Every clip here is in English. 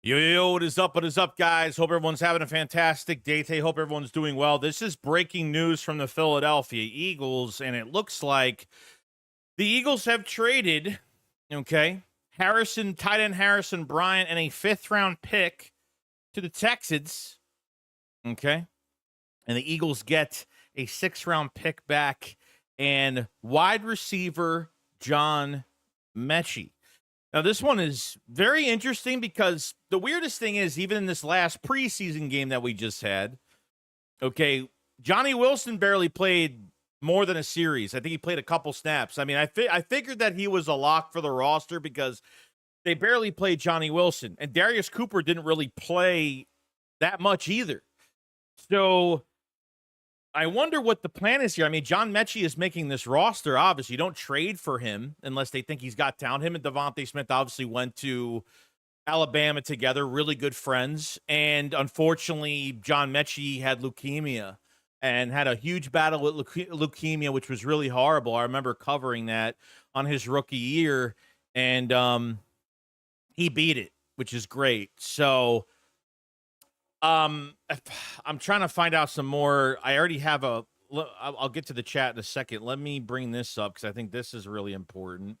Yo, what is up? What is up, guys? Hope everyone's having a fantastic day today. Hope everyone's doing well. This is breaking news from the Philadelphia Eagles, and it looks like the Eagles have traded, tight end Harrison Bryant, and a fifth-round pick to the Texans, and the Eagles get a sixth-round pick back and wide receiver John Metchie. Now, this one is very interesting because the weirdest thing is, even in this last preseason game that we just had, Johnny Wilson barely played more than a series. I think he played a couple snaps. I mean, I figured that he was a lock for the roster because they barely played Johnny Wilson. And Darius Cooper didn't really play that much either. So I wonder what the plan is here. I mean, John Metchie is making this roster. Obviously, you don't trade for him unless they think he's got talent. Him and Devontae Smith obviously went to Alabama together, really good friends. And unfortunately, John Metchie had leukemia and had a huge battle with leukemia, which was really horrible. I remember covering that on his rookie year, and he beat it, which is great. So I'm trying to find out some more. I already have I'll get to the chat in a second. Let me bring this up because I think this is really important.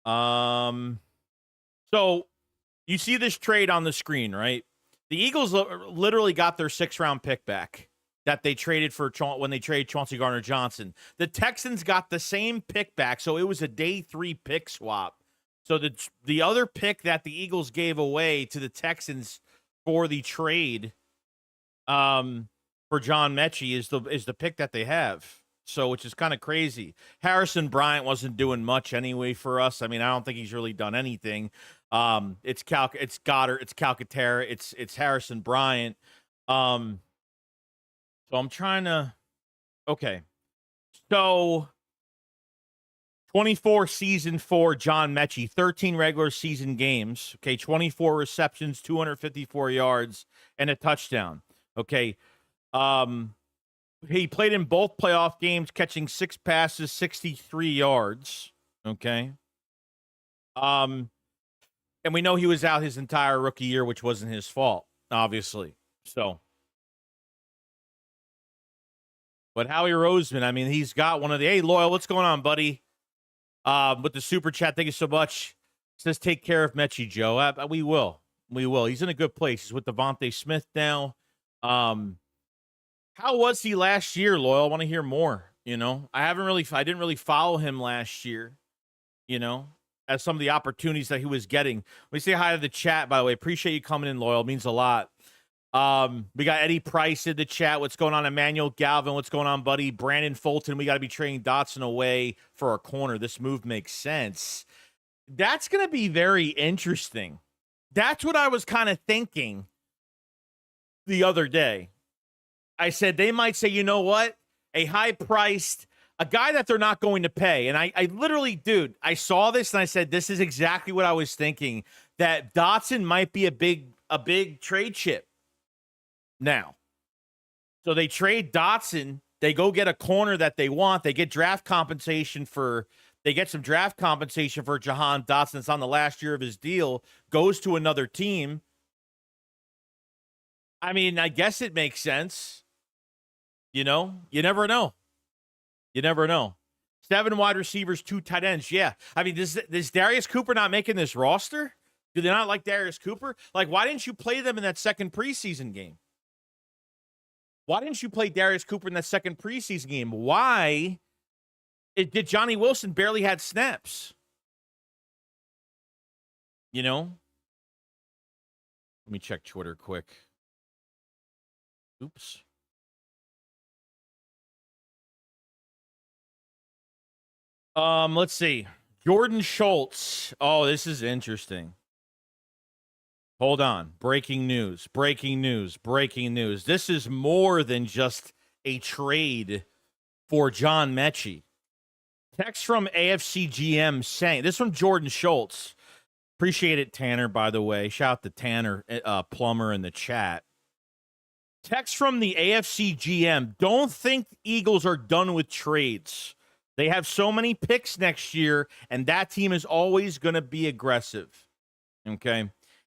So you see this trade on the screen, right? The Eagles literally got their sixth-round pick back that they traded for when they traded Chauncey Gardner-Johnson. The Texans got the same pick back, so it was a day 3 pick swap. So the other pick that the Eagles gave away to the Texans for the trade for John Metchie is the pick that they have. So, which is kind of crazy. Harrison Bryant wasn't doing much anyway for us. I mean, I don't think he's really done anything. It's Goddard, it's Calcaterra, it's Harrison Bryant. So I'm trying to. Okay, so 24 season for John Metchie, 13 regular season games. 24 receptions, 254 yards, and a touchdown. He played in both playoff games, catching 6 passes, 63 yards. And we know he was out his entire rookie year, which wasn't his fault, obviously. So, but Howie Roseman, I mean, he's got one of the, hey, Loyal, what's going on, buddy? With the super chat, thank you so much. Says, take care of Metchie, Joe. We will. He's in a good place. He's with Devontae Smith now. How was he last year, Loyal? I want to hear more. I didn't really follow him last year, as some of the opportunities that he was getting. Let me say hi to the chat, by the way. Appreciate you coming in, Loyal. It means a lot. We got Eddie Price in the chat. What's going on? Emmanuel Galvin. What's going on, buddy? Brandon Fulton. We got to be trading Dotson away for our corner. This move makes sense. That's going to be very interesting. That's what I was kind of thinking the other day. I said they might say, you know what? A high-priced, a guy that they're not going to pay. And I literally, dude, I saw this and I said, this is exactly what I was thinking, that Dotson might be a big trade chip now. So they trade Dotson. They go get a corner that they want. They get some draft compensation for Jahan Dotson. It's on the last year of his deal, goes to another team. I mean, I guess it makes sense. You never know. 7 wide receivers, 2 tight ends. Yeah. I mean, is Darius Cooper not making this roster? Do they not like Darius Cooper? Like, why didn't you play them in that second preseason game? Why didn't you play Darius Cooper in that second preseason game? Why did Johnny Wilson barely had snaps? Let me check Twitter quick. Oops. Let's see. Jordan Schultz. Oh, this is interesting. Hold on. Breaking news. This is more than just a trade for John Metchie. Text from AFC GM saying, this is from Jordan Schultz. Appreciate it, Tanner, by the way. Shout out to Tanner Plumber in the chat. Text from the AFC GM. Don't think Eagles are done with trades. They have so many picks next year, and that team is always going to be aggressive.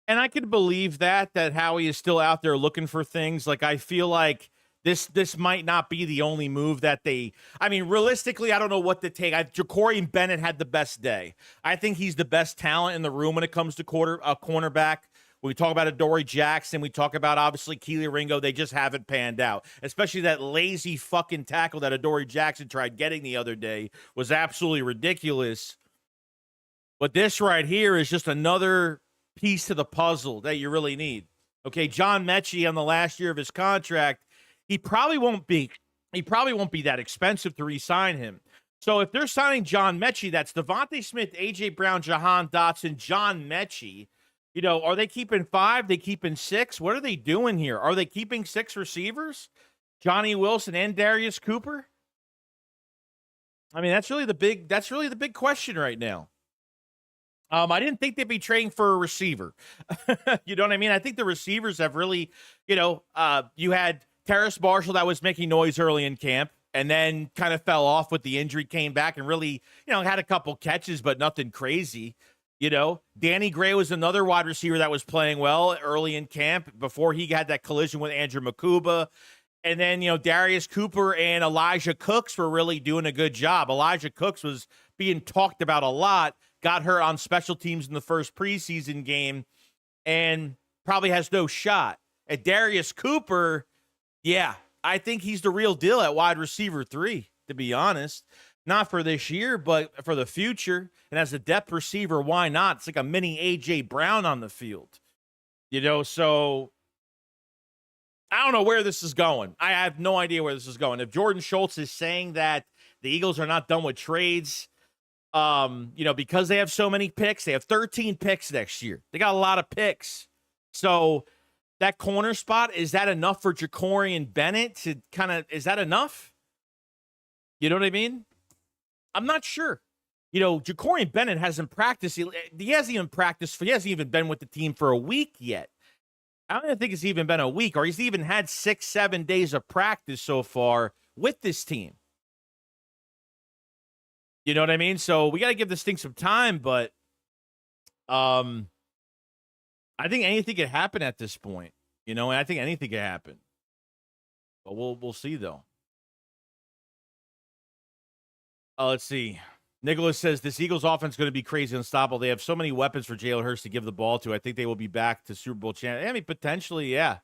And I could believe that Howie is still out there looking for things. Like, I feel like this might not be the only move that they. I mean, realistically, I don't know what to take. Ja'Cory Bennett had the best day. I think he's the best talent in the room when it comes to cornerback. We talk about Adoree Jackson. We talk about, obviously, Keely Ringo. They just haven't panned out. Especially that lazy fucking tackle that Adoree Jackson tried getting the other day was absolutely ridiculous. But this right here is just another piece to the puzzle that you really need. Okay, John Metchie on the last year of his contract, he probably won't be that expensive to re-sign him. So if they're signing John Metchie, that's Devontae Smith, A.J. Brown, Jahan Dotson, John Metchie. You know, are they keeping 5? They keeping 6? What are they doing here? Are they keeping 6 receivers? Johnny Wilson and Darius Cooper? I mean, that's really the big question right now. I didn't think they'd be trading for a receiver. You know what I mean? I think the receivers have really, you had Terrace Marshall that was making noise early in camp and then kind of fell off with the injury, came back and really, had a couple catches, but nothing crazy. Danny Gray was another wide receiver that was playing well early in camp before he had that collision with Andrew Makuba. And then, Darius Cooper and Elijah Cooks were really doing a good job. Elijah Cooks was being talked about a lot, got hurt on special teams in the first preseason game, and probably has no shot. At Darius Cooper, yeah, I think he's the real deal at wide receiver 3, to be honest. Not for this year, but for the future. And as a depth receiver, why not? It's like a mini A.J. Brown on the field. So I don't know where this is going. I have no idea where this is going. If Jordan Schultz is saying that the Eagles are not done with trades, because they have so many picks, they have 13 picks next year. They got a lot of picks. So that corner spot, is that enough for Ja'Cory Bennett to is that enough? You know what I mean? I'm not sure. Ja'Cory Bennett hasn't practiced. He hasn't even practiced. He hasn't even been with the team for a week yet. I don't even think it's even been a week, or he's even had 6-7 days of practice so far with this team. You know what I mean? So we got to give this thing some time, but I think anything could happen at this point. And I think anything could happen. But we'll see though. Let's see. Nicholas says this Eagles offense is going to be crazy unstoppable. They have so many weapons for Jalen Hurts to give the ball to. I think they will be back to Super Bowl champ. I mean, potentially, yeah.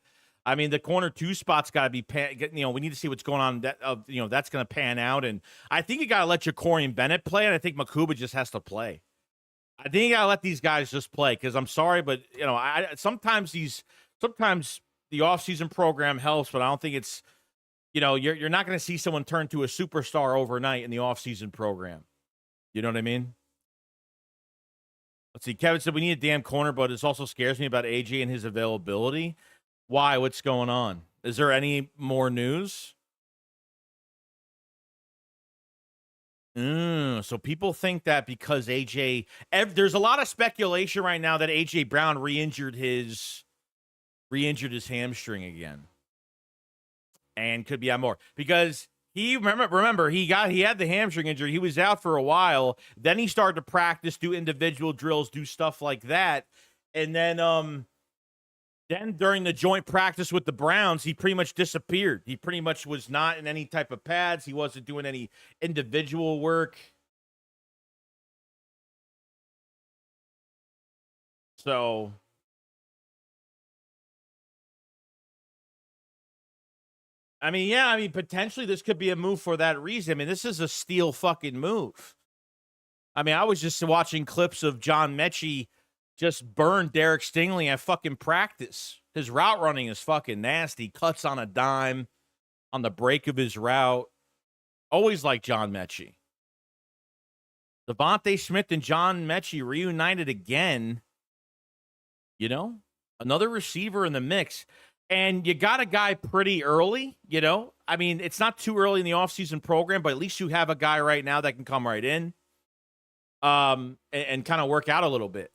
I mean, the corner 2 spot's got to be, we need to see what's going on. That's going to pan out. And I think you got to let Ja'Cory Bennett play, and I think Makuba just has to play. I think you got to let these guys just play, because I'm sorry, but, sometimes the offseason program helps, but I don't think it's, you're not going to see someone turn to a superstar overnight in the offseason program. You know what I mean? Let's see. Kevin said we need a damn corner, but it also scares me about AJ and his availability. Why? What's going on? Is there any more news? So people think that because AJ, there's a lot of speculation right now that AJ Brown re-injured his hamstring again, and could be on more because he remember he had the hamstring injury. He was out for a while. Then he started to practice, do individual drills, do stuff like that, and then during the joint practice with the Browns, he pretty much disappeared. He pretty much was not in any type of pads. He wasn't doing any individual work. So I mean, potentially this could be a move for that reason. I mean, this is a steal fucking move. I mean, I was just watching clips of John Metchie just burn Derek Stingley at fucking practice. His route running is fucking nasty. Cuts on a dime on the break of his route. Always like John Metchie. Devontae Smith and John Metchie reunited again. Another receiver in the mix. And you got a guy pretty early, I mean, it's not too early in the offseason program, but at least you have a guy right now that can come right in and kind of work out a little bit,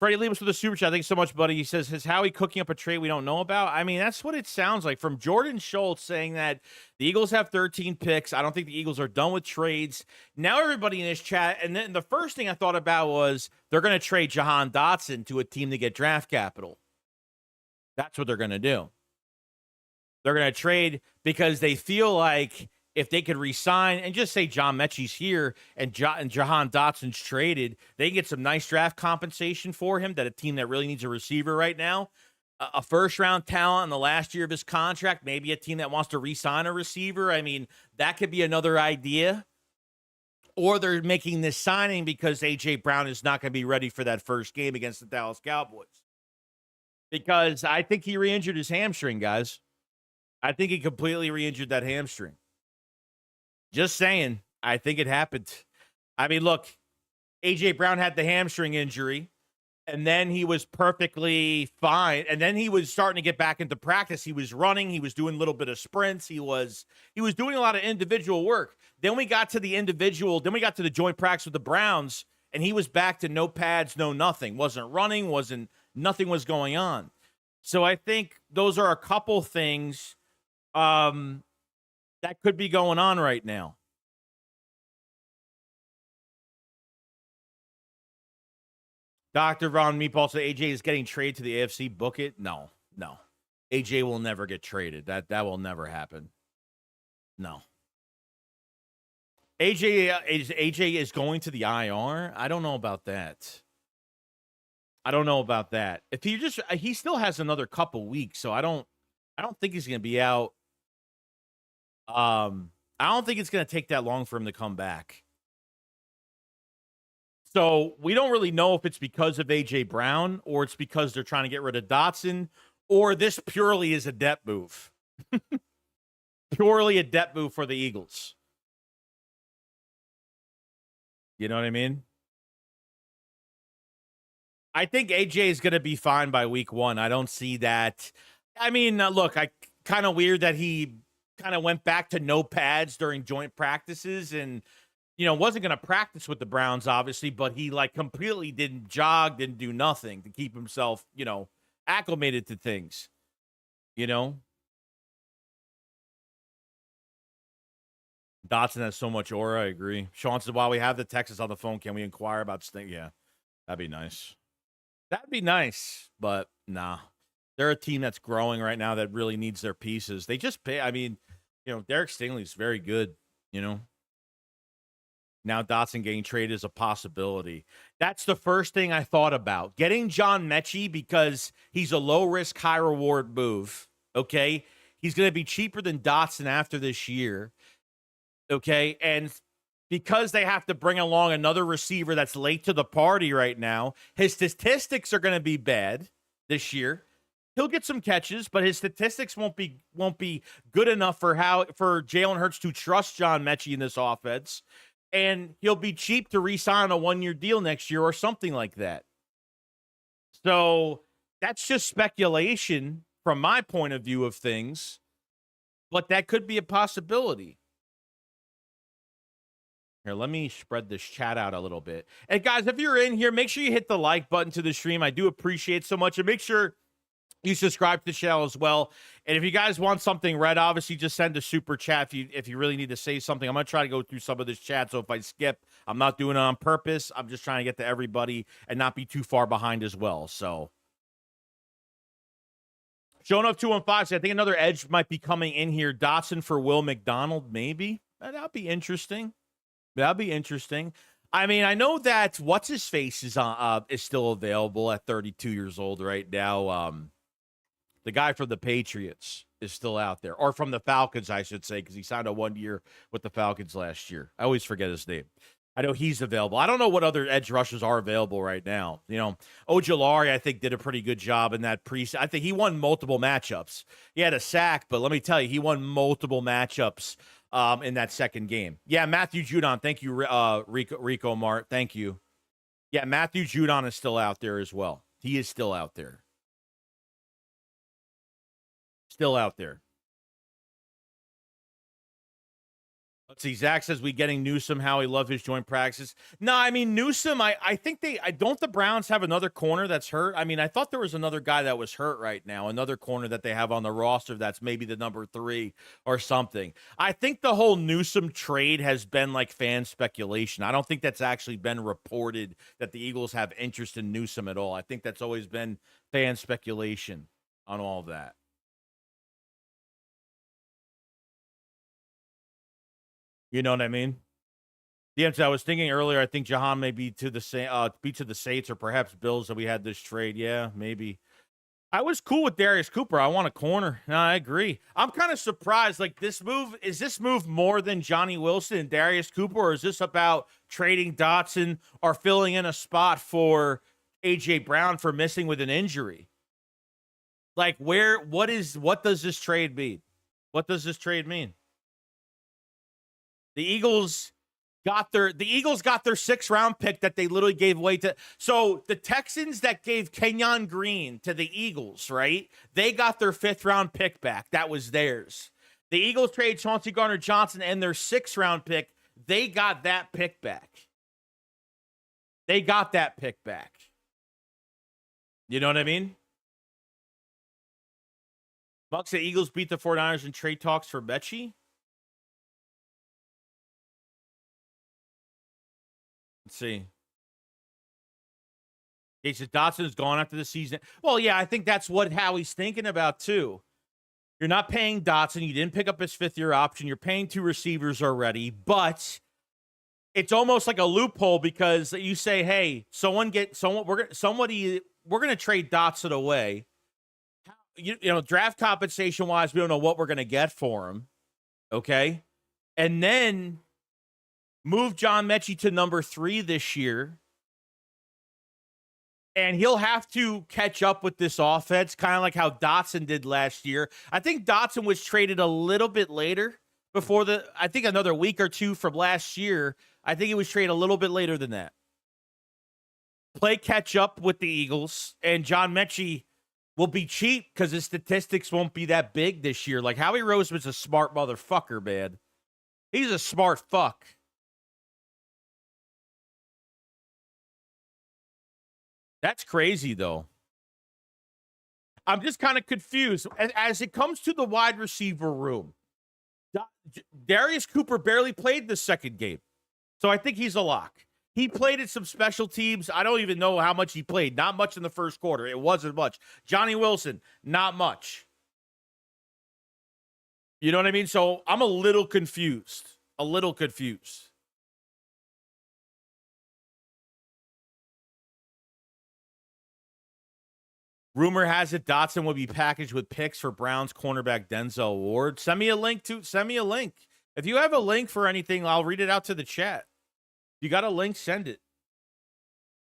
Freddie Leibus with the super chat. Thanks so much, buddy. He says, is Howie cooking up a trade we don't know about? I mean, that's what it sounds like from Jordan Schultz saying that the Eagles have 13 picks. I don't think the Eagles are done with trades. Now everybody in this chat, and then the first thing I thought about was they're going to trade Jahan Dotson to a team to get draft capital. That's what they're going to do. They're going to trade because they feel like if they could re-sign and just say John Metchie's here and Jahan Dotson's traded, they can get some nice draft compensation for him, that a team that really needs a receiver right now, a first-round talent in the last year of his contract, maybe a team that wants to re-sign a receiver. I mean, that could be another idea. Or they're making this signing because A.J. Brown is not going to be ready for that first game against the Dallas Cowboys. Because I think he re-injured his hamstring, guys. I think he completely re-injured that hamstring. Just saying, I think it happened. I mean, look, A.J. Brown had the hamstring injury, and then he was perfectly fine. And then he was starting to get back into practice. He was running. He was doing a little bit of sprints. He was doing a lot of individual work. Then we got to the joint practice with the Browns, and he was back to no pads, no nothing. Wasn't running, nothing was going on. So I think those are a couple things that could be going on right now. Dr. Von Meatball said AJ is getting traded to the AFC. Book it. No. AJ will never get traded. That will never happen. No. AJ is going to the IR. I don't know about that. If he still has another couple weeks, so I don't think he's going to be out. I don't think it's going to take that long for him to come back. So we don't really know if it's because of A.J. Brown or it's because they're trying to get rid of Dotson, or this purely is a debt move. Purely a debt move for the Eagles. You know what I mean? I think A.J. is going to be fine by week 1. I don't see that. I mean, look, kind of weird that he kind of went back to no pads during joint practices and, wasn't going to practice with the Browns, obviously, but he completely didn't jog, didn't do nothing to keep himself, acclimated to things, Dotson has so much aura. I agree. Sean said, while we have the Texans on the phone, can we inquire about Sting? Yeah, that'd be nice. But nah. They're a team that's growing right now that really needs their pieces. They just pay. I mean, Derek Stingley's very good, Now Dotson getting traded is a possibility. That's the first thing I thought about. Getting John Metchie because he's a low-risk, high-reward move, okay? He's going to be cheaper than Dotson after this year, okay? And because they have to bring along another receiver that's late to the party right now, his statistics are going to be bad this year. He'll get some catches, but his statistics won't be good enough for Jalen Hurts to trust John Metchie in this offense. And he'll be cheap to re-sign a 1-year deal next year or something like that. So that's just speculation from my point of view of things, but that could be a possibility. Here, let me spread this chat out a little bit. And guys, if you're in here, make sure you hit the like button to the stream. I do appreciate it so much. And make sure you subscribe to the channel as well. And if you guys want something read, obviously just send a super chat if you really need to say something. I'm going to try to go through some of this chat, so if I skip, I'm not doing it on purpose. I'm just trying to get to everybody and not be too far behind as well. So, showing up 215 said, I think another edge might be coming in here. Dotson for Will McDonald, maybe. That'd be interesting. I mean, I know that what's-his-face is still available at 32 years old right now. The guy from the Patriots is still out there. Or from the Falcons, I should say, because he signed a 1 year with the Falcons last year. I always forget his name. I know he's available. I don't know what other edge rushers are available right now. Ojulari, I think, did a pretty good job in that preseason. I think he won multiple matchups. He had a sack, but let me tell you, he won multiple matchups in that second game. Yeah, Matthew Judon. Thank you, Rico Mart. Thank you. Yeah, Matthew Judon is still out there as well. He is still out there. Let's see. Zach says we getting Newsome. How he loved his joint practices. No, I mean Newsome. I think I don't. The Browns have another corner that's hurt. I mean, I thought there was another guy that was hurt right now. Another corner that they have on the roster that's maybe the number 3 or something. I think the whole Newsome trade has been like fan speculation. I don't think that's actually been reported that the Eagles have interest in Newsome at all. I think that's always been fan speculation on all of that. You know what I mean? Yeah, I was thinking earlier. I think Jahan may be to the Saints or perhaps Bills that we had this trade. Yeah, maybe. I was cool with Darius Cooper. I want a corner. No, I agree. I'm kind of surprised. Like this move more than Johnny Wilson and Darius Cooper, or is this about trading Dotson or filling in a spot for AJ Brown for missing with an injury? Like what does this trade mean? What does this trade mean? The Eagles got their 6th round pick that they literally gave away to. So the Texans that gave Kenyon Green to the Eagles, right? They got their 5th round pick back. That was theirs. The Eagles traded Chauncey Gardner-Johnson and their 6th round pick. They got that pick back. You know what I mean? Bucks said Eagles beat the 49ers in trade talks for Metchie. Let's see. He says Dotson's gone after the season. Well, yeah, I think that's what Howie's thinking about too. You're not paying Dotson. You didn't pick up his 5th-year option. You're paying 2 receivers already, but it's almost like a loophole because you say, "Hey, we're going to trade Dotson away. You know, draft compensation wise, we don't know what we're going to get for him, okay? And then move John Metchie to number 3 this year, and he'll have to catch up with this offense, kind of like how Dotson did last year. I think Dotson was traded a little bit later I think another week or 2 from last year. I think he was traded a little bit later than that. Play catch up with the Eagles, and John Metchie will be cheap because his statistics won't be that big this year. Like, Howie Roseman's a smart motherfucker, man. He's a smart fuck. That's crazy, though. I'm just kind of confused. As it comes to the wide receiver room, Darius Cooper barely played the 2nd game. So I think he's a lock. He played at some special teams. I don't even know how much he played. Not much in the 1st quarter. It wasn't much. Johnny Wilson, not much. You know what I mean? So I'm a little confused. Rumor has it Dotson will be packaged with picks for Browns cornerback Denzel Ward. Send me a link. If you have a link for anything, I'll read it out to the chat. You got a link, send it.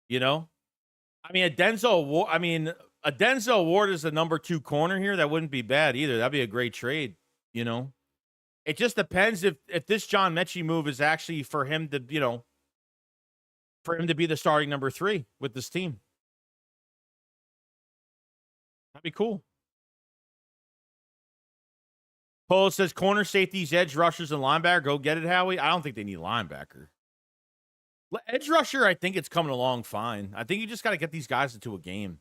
You know? I mean, a Denzel Ward is the number 2 corner here. That wouldn't be bad either. That'd be a great trade, you know? It just depends if this John Metchie move is actually for him to, you know, for him to be the starting number 3 with this team. That'd be cool. Polo says corner, safeties, edge rushers, and linebacker. Go get it, Howie. I don't think they need linebacker. Edge rusher, I think it's coming along fine. I think you just got to get these guys into a game.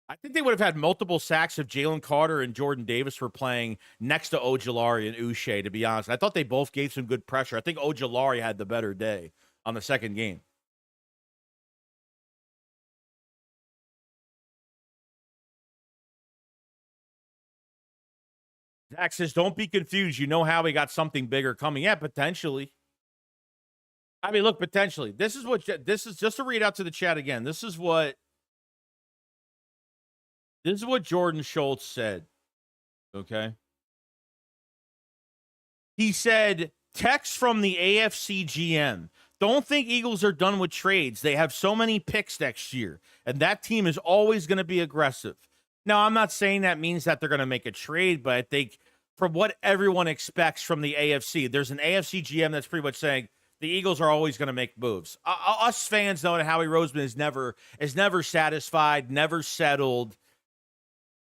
I think they would have had multiple sacks if Jalen Carter and Jordan Davis were playing next to Ojulari and Uche, to be honest. I thought they both gave some good pressure. I think Ojulari had the better day on the 2nd game. Zach says, don't be confused. You know how we got something bigger coming. Yeah, potentially. I mean, look, potentially. This is just to read out to the chat again. This is what Jordan Schultz said. Okay. He said, text from the AFC GM. Don't think Eagles are done with trades. They have so many picks next year, and that team is always going to be aggressive. Now, I'm not saying that means that they're going to make a trade, but I think from what everyone expects from the AFC, there's an AFC GM that's pretty much saying the Eagles are always going to make moves. Us fans know that Howie Roseman is never satisfied, never settled.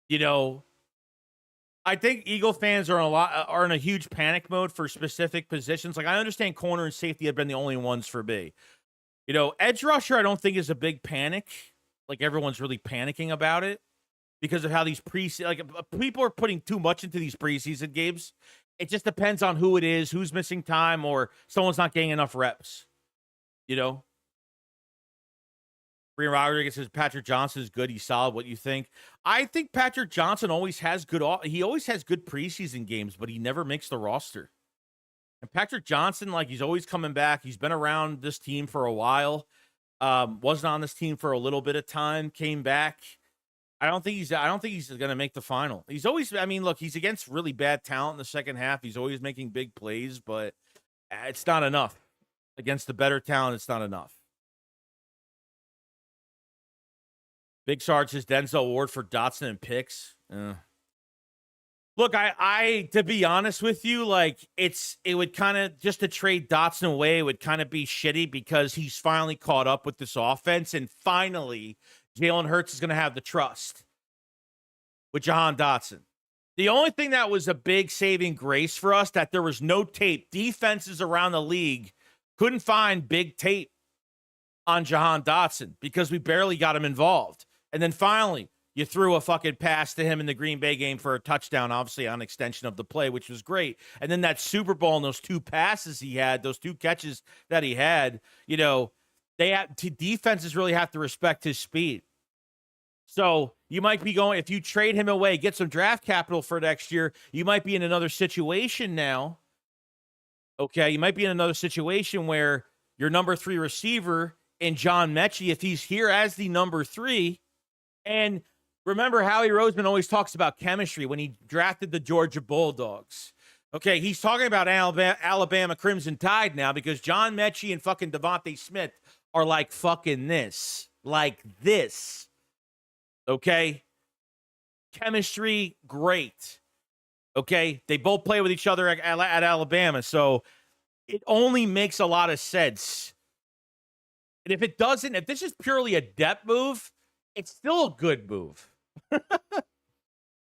You know, I think Eagle fans are in a huge panic mode for specific positions. Like I understand corner and safety have been the only ones for me. You know, edge rusher I don't think is a big panic. Like everyone's really panicking about it because of how these people are putting too much into these preseason games. It just depends on who it is, who's missing time, or someone's not getting enough reps. You know, Brian Rodriguez says Patrick Johnson is good. He's solid. What you think? I think Patrick Johnson always has good. He always has good preseason games, but he never makes the roster. And Patrick Johnson, like he's always coming back. He's been around this team for a while. Wasn't on this team for a little bit of time. Came back. I don't think he's going to make the final. He's always. I mean, look, he's against really bad talent in the second half. He's always making big plays, but it's not enough against the better talent. It's not enough. Big Sarge says Denzel Ward for Dotson and picks. Look, I to be honest with you, like it would kind of just to trade Dotson away, it would kind of be shitty because he's finally caught up with this offense, and finally Jalen Hurts is going to have the trust with Jahan Dotson. The only thing that was a big saving grace for us that there was no tape. Defenses around the league couldn't find big tape on Jahan Dotson because we barely got him involved. And then finally, you threw a fucking pass to him in the Green Bay game for a touchdown, obviously on extension of the play, which was great. And then that Super Bowl and those two passes he had, those two catches that he had, you know, defenses really have to respect his speed. So you might be going, if you trade him away, get some draft capital for next year, you might be in another situation now. Okay, you might be in another situation where your number 3 receiver in John Metchie, if he's here as the number 3, and remember, Howie Roseman always talks about chemistry when he drafted the Georgia Bulldogs. Okay, he's talking about Alabama Crimson Tide now because John Metchie and fucking Devontae Smith are like fucking this. Like this. Okay? Chemistry, great. Okay? They both play with each other at Alabama, so it only makes a lot of sense. And if this is purely a depth move, it's still a good move.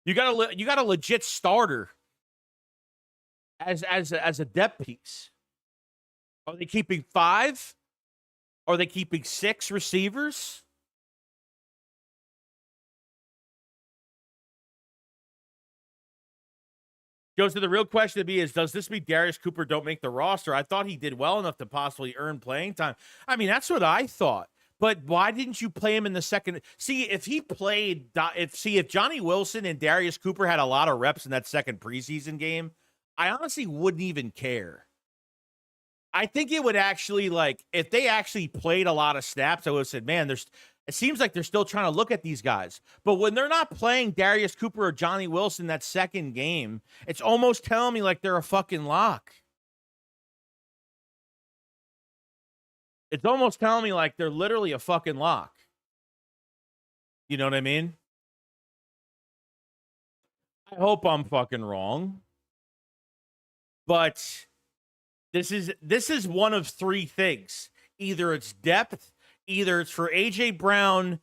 You got a legit starter as a depth piece. Are they keeping 5? Are they keeping 6 receivers? Goes to the real question to me is, does this mean Darius Cooper don't make the roster? I thought he did well enough to possibly earn playing time. I mean, that's what I thought. But why didn't you play him in the second? See, if Johnny Wilson and Darius Cooper had a lot of reps in that second preseason game, I honestly wouldn't even care. I think it would actually, like, if they actually played a lot of snaps, I would have said, man, it seems like they're still trying to look at these guys. But when they're not playing Darius Cooper or Johnny Wilson that second game, it's almost telling me like they're a fucking lock. It's almost telling me like they're literally a fucking lock. You know what I mean? I hope I'm fucking wrong. But this is one of 3 things. Either it's depth, either it's for A.J. Brown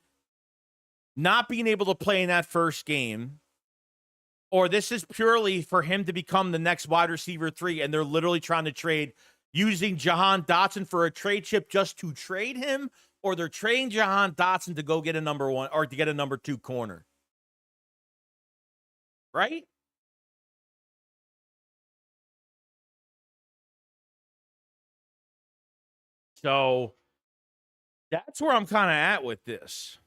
not being able to play in that first game, or this is purely for him to become the next wide receiver 3, and they're literally trying to trade using Jahan Dotson for a trade chip just to trade him, or they're trading Jahan Dotson to go get a number 1 or to get a number 2 corner. Right? So that's where I'm kind of at with this.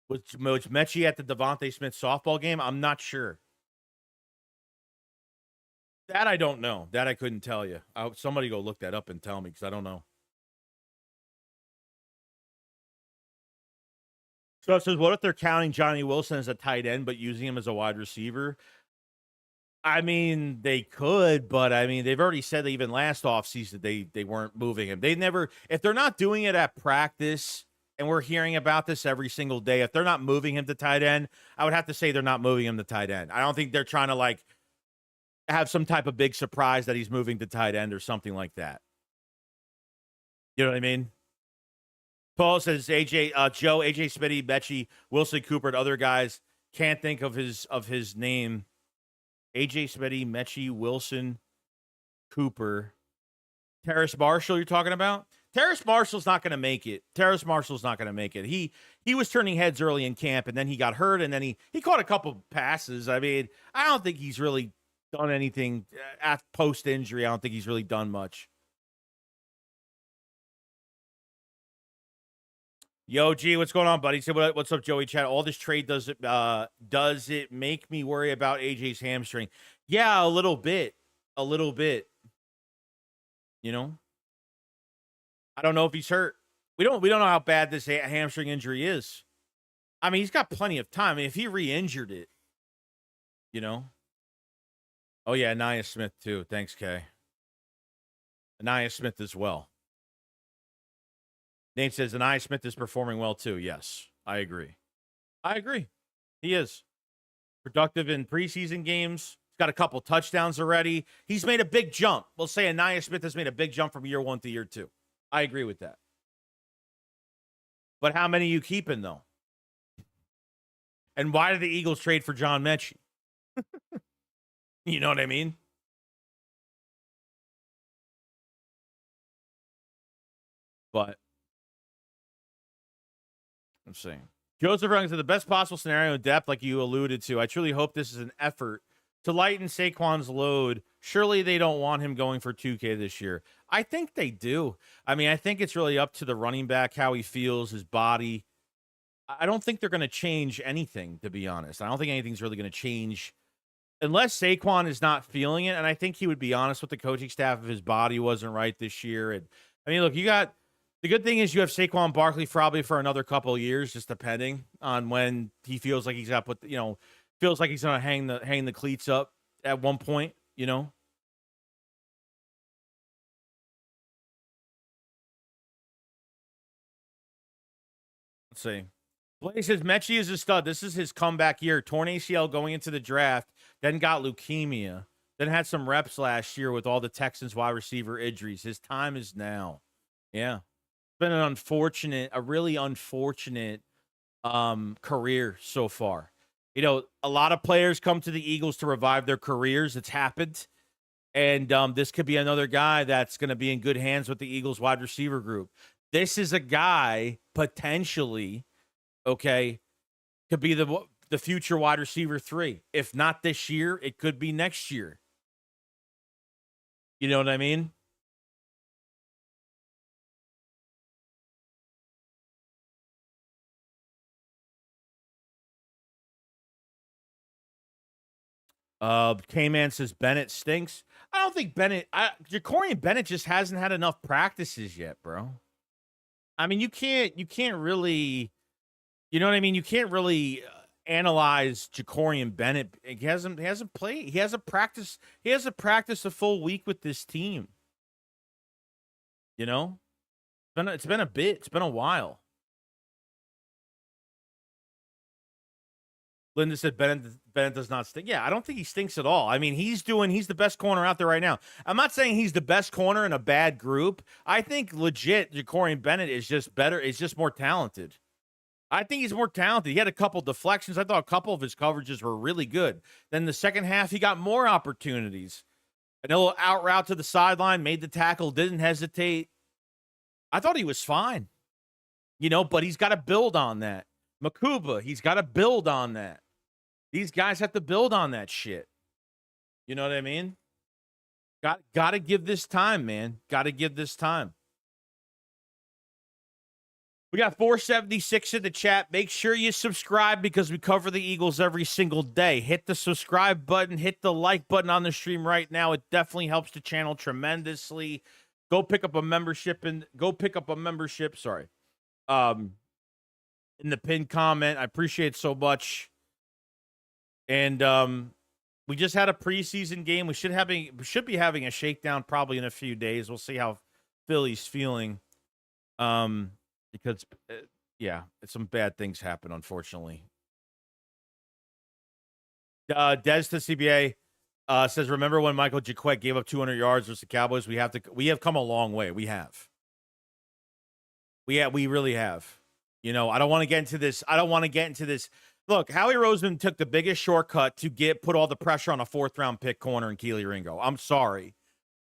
Was Metchie at the Devontae Smith softball game? I'm not sure. That I don't know. That I couldn't tell you. Somebody go look that up and tell me because I don't know. So it says, what if they're counting Johnny Wilson as a tight end but using him as a wide receiver? I mean, they could, but I mean, they've already said that even last offseason they weren't moving him. If they're not doing it at practice, and we're hearing about this every single day, if they're not moving him to tight end, I would have to say they're not moving him to tight end. I don't think they're trying to like have some type of big surprise that he's moving to tight end or something like that. You know what I mean? Paul says AJ, Joe, AJ Smitty, Metchie, Wilson Cooper, and other guys. Can't think of his name. AJ Smitty, Metchie, Wilson Cooper, Terrace Marshall. You're talking about? Terrace Marshall's not going to make it. Terrace Marshall's not going to make it. He was turning heads early in camp, and then he got hurt, and then he caught a couple passes. I mean, I don't think he's really done anything at post injury. I don't think he's really done much. Yo, G, what's going on, buddy? Say what's up, Joey Chat. All this trade does it make me worry about AJ's hamstring? Yeah, a little bit. A little bit. You know? I don't know if he's hurt. We don't know how bad this hamstring injury is. I mean, he's got plenty of time. I mean, if he re-injured it, you know? Oh, yeah, Anaya Smith, too. Thanks, Kay. Anaya Smith as well. Nate says Anaya Smith is performing well, too. Yes, I agree. I agree. He is. Productive in preseason games. He's got a couple touchdowns already. He's made a big jump. We'll say Anaya Smith has made a big jump from year 1 to year 2. I agree with that. But how many are you keeping, though? And why did the Eagles trade for John Metchie? You know what I mean? But I'm saying. Joseph Young said the best possible scenario in depth, like you alluded to. I truly hope this is an effort to lighten Saquon's load. Surely they don't want him going for 2K this year. I think they do. I mean, I think it's really up to the running back, how he feels, his body. I don't think they're going to change anything, to be honest. I don't think anything's really going to change unless Saquon is not feeling it. And I think he would be honest with the coaching staff if his body wasn't right this year. And I mean, look, you got the good thing is you have Saquon Barkley probably for another couple of years, just depending on when he feels like he's got put, feels like he's going to hang the cleats up at one point, you know. Let's see. Blaze says Metchie is a stud. This is his comeback year. Torn ACL going into the draft, then got leukemia, then had some reps last year with all the Texans wide receiver injuries. His time is now. Yeah. It's been a really unfortunate career so far. You know, a lot of players come to the Eagles to revive their careers. It's happened. And this could be another guy that's going to be in good hands with the Eagles wide receiver group. This is a guy potentially, okay, could be the future wide receiver 3. If not this year, it could be next year. You know what I mean? K-Man says Bennett stinks. I don't think Jacorian Bennett just hasn't had enough practices yet, bro. I mean, you can't really, you know what I mean? You can't really analyze Jacorian Bennett. He hasn't played. He hasn't practiced a full week with this team. You know? It's been a bit. It's been a while. Linda said Bennett does not stink. Yeah, I don't think he stinks at all. I mean, he's the best corner out there right now. I'm not saying he's the best corner in a bad group. I think legit Jacorian Bennett is just better. Is just more talented. I think he's more talented. He had a couple deflections. I thought a couple of his coverages were really good. Then the second half, he got more opportunities. A little out route to the sideline, made the tackle, didn't hesitate. I thought he was fine. You know, but he's got to build on that. Makuba, he's got to build on that. These guys have to build on that shit. You know what I mean? Got to give this time, man. Got to give this time. We got 476 in the chat. Make sure you subscribe because we cover the Eagles every single day. Hit the subscribe button. Hit the like button on the stream right now. It definitely helps the channel tremendously. Go pick up a membership Sorry. In the pinned comment. I appreciate it so much. And we just had a preseason game. We should be having a shakedown probably in a few days. We'll see how Philly's feeling. Because some bad things happen, unfortunately. Des to CBA says, remember when Michael Jaquette gave up 200 yards versus the Cowboys? We have come a long way. We have. We really have. You know, I don't want to get into this. Look, Howie Roseman took the biggest shortcut to put all the pressure on a 4th-round pick corner in Keely Ringo. I'm sorry.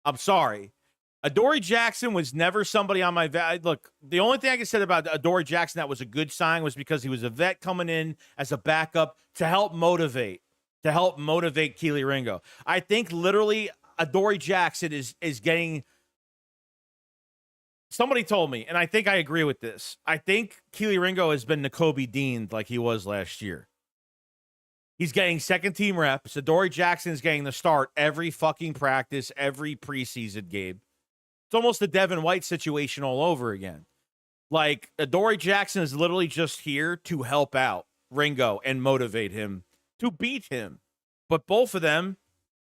Adoree Jackson was never somebody on my look. The only thing I can say about Adoree Jackson that was a good sign was because he was a vet coming in as a backup to help motivate Keely Ringo. I think literally Adoree Jackson is getting. Somebody told me, and I think I agree with this. I think Keely Ringo has been Nakobe Dean like he was last year. He's getting second-team reps. Adoree Jackson is getting the start every fucking practice, every preseason game. It's almost the Devin White situation all over again. Like, Adoree Jackson is literally just here to help out Ringo and motivate him to beat him. But both of them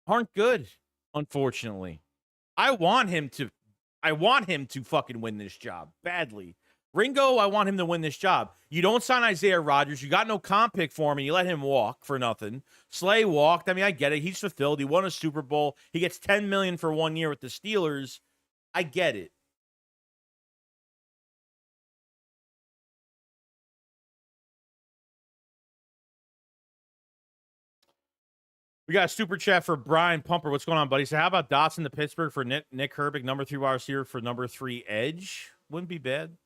aren't good, unfortunately. I want him to fucking win this job badly. Ringo, I want him to win this job. You don't sign Isaiah Rodgers. You got no comp pick for him, and you let him walk for nothing. Slay walked. I mean, I get it. He's fulfilled. He won a Super Bowl. He gets $10 million for 1 year with the Steelers. I get it. We got a super chat for Brian Pumper. What's going on, buddy? So how about Dotson to Pittsburgh for Nick Herbig, number 3 wide receiver for number 3 edge? Wouldn't be bad.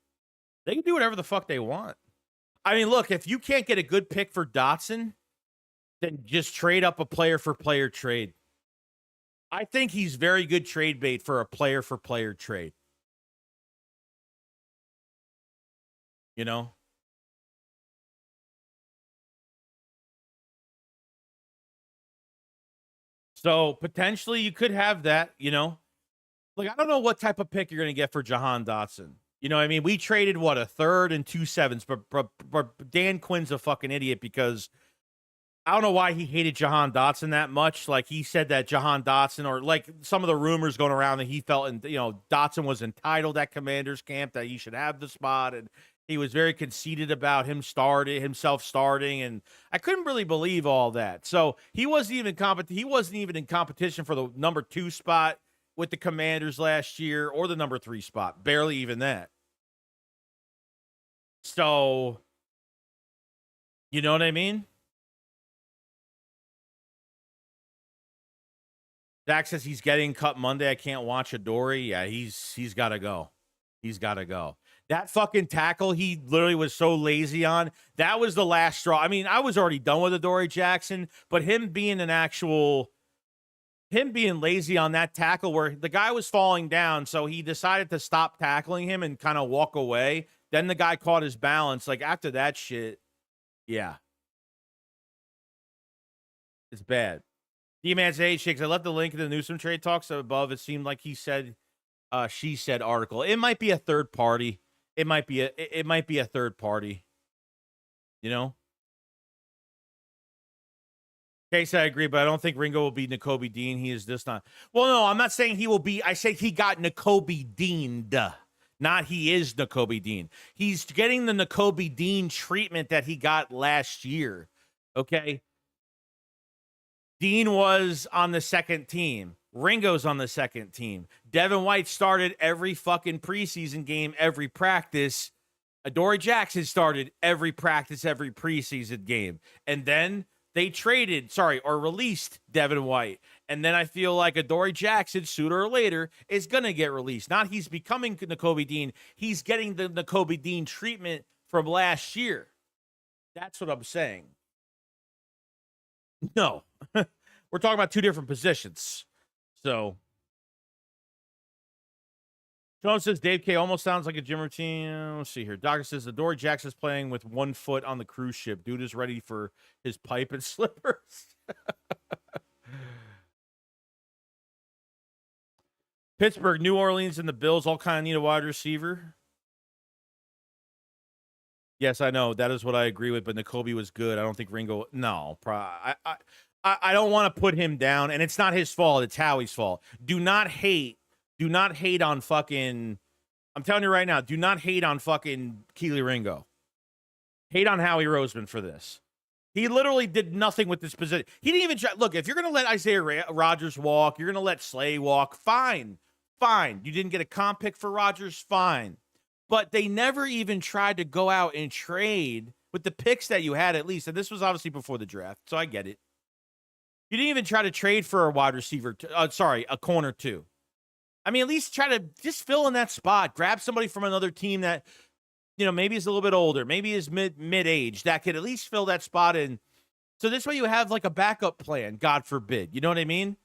They can do whatever the fuck they want. I mean, look, if you can't get a good pick for Dotson, then just trade up a player-for-player trade. I think he's very good trade bait for a player-for-player trade. You know? So potentially you could have that, you know? Like, I don't know what type of pick you're going to get for Jahan Dotson. You know what I mean? We traded, what, a 3rd and 2 7s, but Dan Quinn's a fucking idiot because I don't know why he hated Jahan Dotson that much. Like, he said that Jahan Dotson, or like some of the rumors going around that he felt, Dotson was entitled at Commanders camp, that he should have the spot, and he was very conceited about himself starting, and I couldn't really believe all that. So he wasn't even in competition for the number 2 spot with the Commanders last year, or the number 3 spot. Barely even that. So, you know what I mean? Zach says he's getting cut Monday. I can't watch Adoree. Yeah, he's got to go. He's got to go. That fucking tackle he literally was so lazy on, that was the last straw. I mean, I was already done with Adoree Jackson, but him being lazy on that tackle where the guy was falling down, so he decided to stop tackling him and kind of walk away. Then the guy caught his balance. Like, after that shit, yeah. It's bad. D-Man's A Shakes. I left the link in the Newsom trade talks above. It seemed like she said article. It might be a third party. It might be a third party. You know? Case, I agree, but I don't think Ringo will be Nakobe Dean. He is just not. Well, no, I'm not saying he will be. I say he got Nakobe Deaned. Not he is Nakobe Dean. He's getting the Nakobe Dean treatment that he got last year. Okay? Dean was on the second team. Ringo's on the second team. Devin White started every fucking preseason game, every practice. Adoree Jackson started every practice, every preseason game. And then they released Devin White. And then I feel like Adoree Jackson, sooner or later, is going to get released. Not he's becoming Nakobe Dean. He's getting the Nakobe Dean treatment from last year. That's what I'm saying. No. We're talking about 2 different positions. So, Sean says Dave K almost sounds like a gym routine. Let's see here. Doctor says Adoree Jackson's playing with 1 foot on the cruise ship. Dude is ready for his pipe and slippers. Pittsburgh, New Orleans, and the Bills all kind of need a wide receiver. Yes, I know. That is what I agree with, but Nakobe was good. I don't think Ringo... No. I don't want to put him down, and it's not his fault. It's Howie's fault. Do not hate on fucking... I'm telling you right now, do not hate on fucking Keely Ringo. Hate on Howie Roseman for this. He literally did nothing with this position. He didn't even... Look, if you're going to let Isaiah Rodgers walk, you're going to let Slay walk, fine. Fine. You didn't get a comp pick for Rodgers, fine. but they never even tried to go out and trade with the picks that you had, at least. And this was obviously before the draft, so I get it. You didn't even try to trade for a wide receiver, a corner too. I mean, at least try to just fill in that spot. Grab somebody from another team that, maybe is a little bit older, maybe is mid-age, that could at least fill that spot in. So this way you have like a backup plan, God forbid. You know what I mean?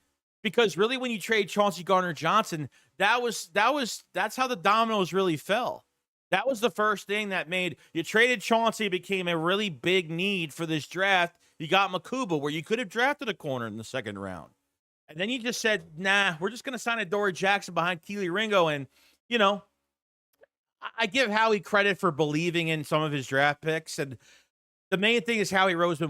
Because really when you trade Chauncey Gardner-Johnson, that's how the dominoes really fell. That was the first thing that made you traded Chauncey. It became a really big need for this draft. You got Makuba, where you could have drafted a corner in the second round. And then you just said, nah, we're just going to sign a Dory Jackson behind Keely Ringo. And, I give Howie credit for believing in some of his draft picks. And the main thing is Howie Roseman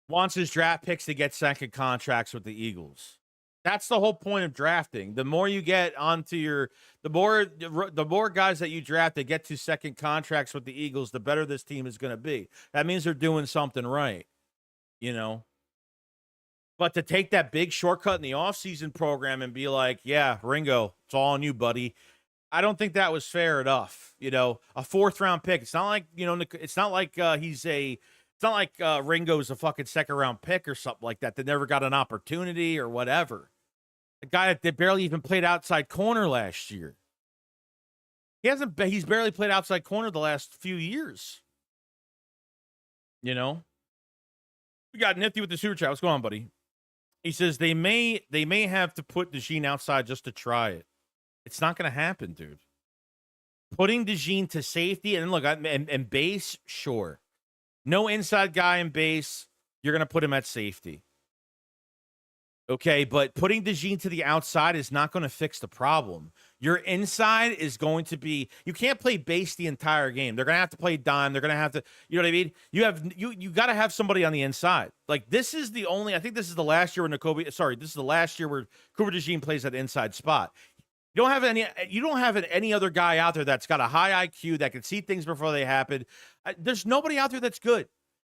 wants his draft picks to get second contracts with the Eagles. That's the whole point of drafting. The more you get onto the more guys that you draft that get to second contracts with the Eagles, the better this team is going to be. That means they're doing something right, But to take that big shortcut in the offseason program and be like, yeah, Ringo, it's all on you, buddy. I don't think that was fair enough. A fourth round pick. It's not like, it's not like Ringo's a fucking second round pick or something like that. They never got an opportunity or whatever. A guy that barely even played outside corner last year. He's barely played outside corner the last few years. We got Nifty with the super chat. What's going on, buddy? He says they may have to put DeJean outside just to try it. It's not going to happen, dude. Putting DeJean to safety and look, and base, sure. No inside guy in base. You're going to put him at safety. Okay, but putting DeJean to the outside is not going to fix the problem. Your inside is going to be, you can't play base the entire game. They're going to have to play dime. They're going to have to, you know what I mean? You got to have somebody on the inside. Like this is the only, I think this is the last year where this is the last year where Cooper DeJean plays that inside spot. You don't have any other guy out there that's got a high IQ that can see things before they happen. There's nobody out there that's good.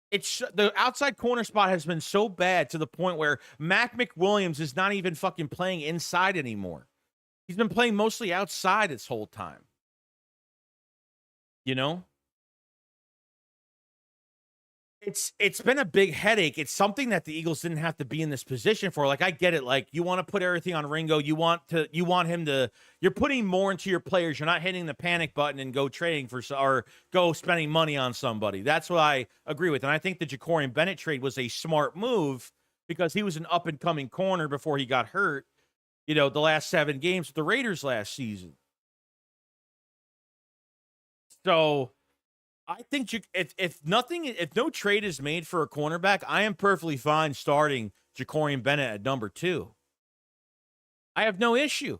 It's the outside corner spot has been so bad to the point where Mac McWilliams is not even fucking playing inside anymore. He's been playing mostly outside this whole time. It's been a big headache. It's something that the Eagles didn't have to be in this position for. Like, I get it. Like, you want to put everything on Ringo. You want him to, you're putting more into your players. You're not hitting the panic button and go trading or go spending money on somebody. That's what I agree with. And I think the Jacorian Bennett trade was a smart move because he was an up and coming corner before he got hurt, the last 7 games with the Raiders last season. So I think if no trade is made for a cornerback, I am perfectly fine starting Jacorian Bennett at number 2. I have no issue.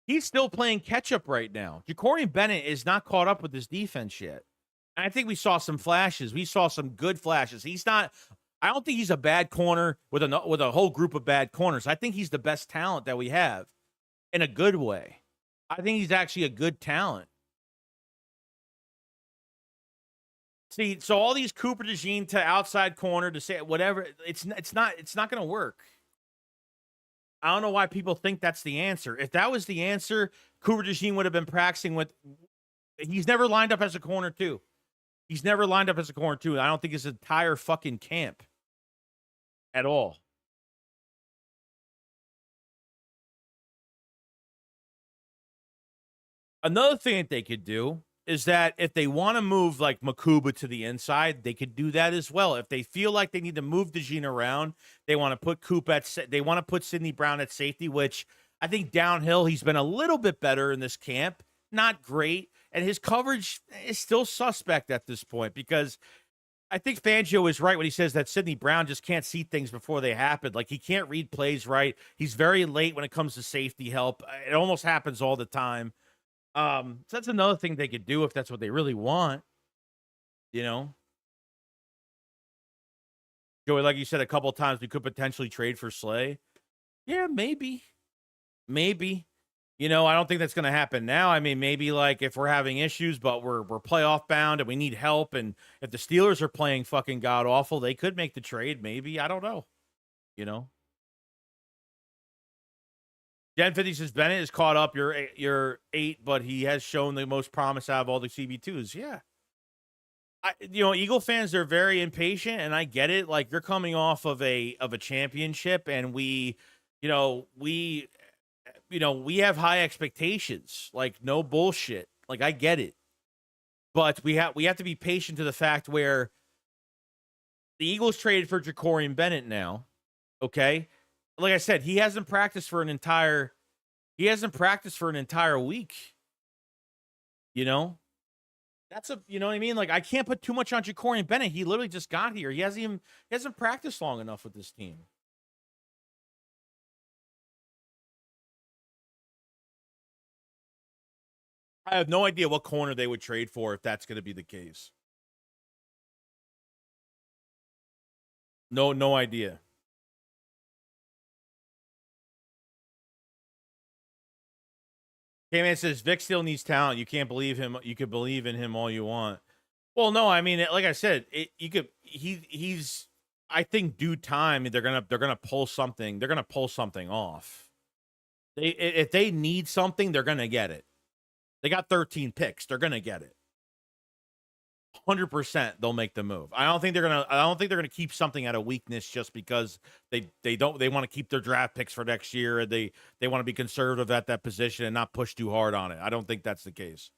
He's still playing catch up right now. Jacorian Bennett is not caught up with his defense yet. And I think we saw some flashes. We saw some good flashes. I don't think he's a bad corner with a whole group of bad corners. I think he's the best talent that we have in a good way. I think he's actually a good talent. See, so all these Cooper DeJean to outside corner to say whatever, it's not going to work. I don't know why people think that's the answer. If that was the answer, Cooper DeJean would have been practicing with. He's never lined up as a corner 2. I don't think his entire fucking camp at all. Another thing that they could do is that if they want to move like Makuba to the inside, they could do that as well. If they feel like they need to move DeJean around, they want to put they want to put Sidney Brown at safety, which I think downhill he's been a little bit better in this camp. Not great. And his coverage is still suspect at this point because I think Fangio is right when he says that Sidney Brown just can't see things before they happen. Like he can't read plays right. He's very late when it comes to safety help. It almost happens all the time. So that's another thing they could do if that's what they really want, Joey, like you said a couple of times, we could potentially trade for Slay. Yeah, maybe. I don't think that's going to happen now. I mean, maybe like if we're having issues, but we're playoff bound and we need help, and if the Steelers are playing fucking god awful, they could make the trade. Maybe, I don't know. Gen 50 says Bennett is caught up. You're 8, but he has shown the most promise out of all the CB2s. Yeah. Eagle fans are very impatient, and I get it. Like, you're coming off of a championship, and we have high expectations. Like, no bullshit. Like, I get it. But we have to be patient to the fact where the Eagles traded for Jacorian Bennett now. Okay? Like I said, he hasn't practiced for an entire week. That's you know what I mean? Like, I can't put too much on Jacorian Bennett. He literally just got here. He hasn't practiced long enough with this team. I have no idea what corner they would trade for if that's going to be the case. No idea. K-Man says Vic still needs talent. You can't believe him. You could believe in him all you want. Well, no, I mean, like I said, he's. I think due time they're gonna pull something. They're gonna pull something off. If they need something, they're gonna get it. They got 13 picks. They're gonna get it. 100% they'll make the move. I don't think they're gonna keep something out of weakness just because they want to keep their draft picks for next year. They want to be conservative at that position and not push too hard on it. I don't think that's the case.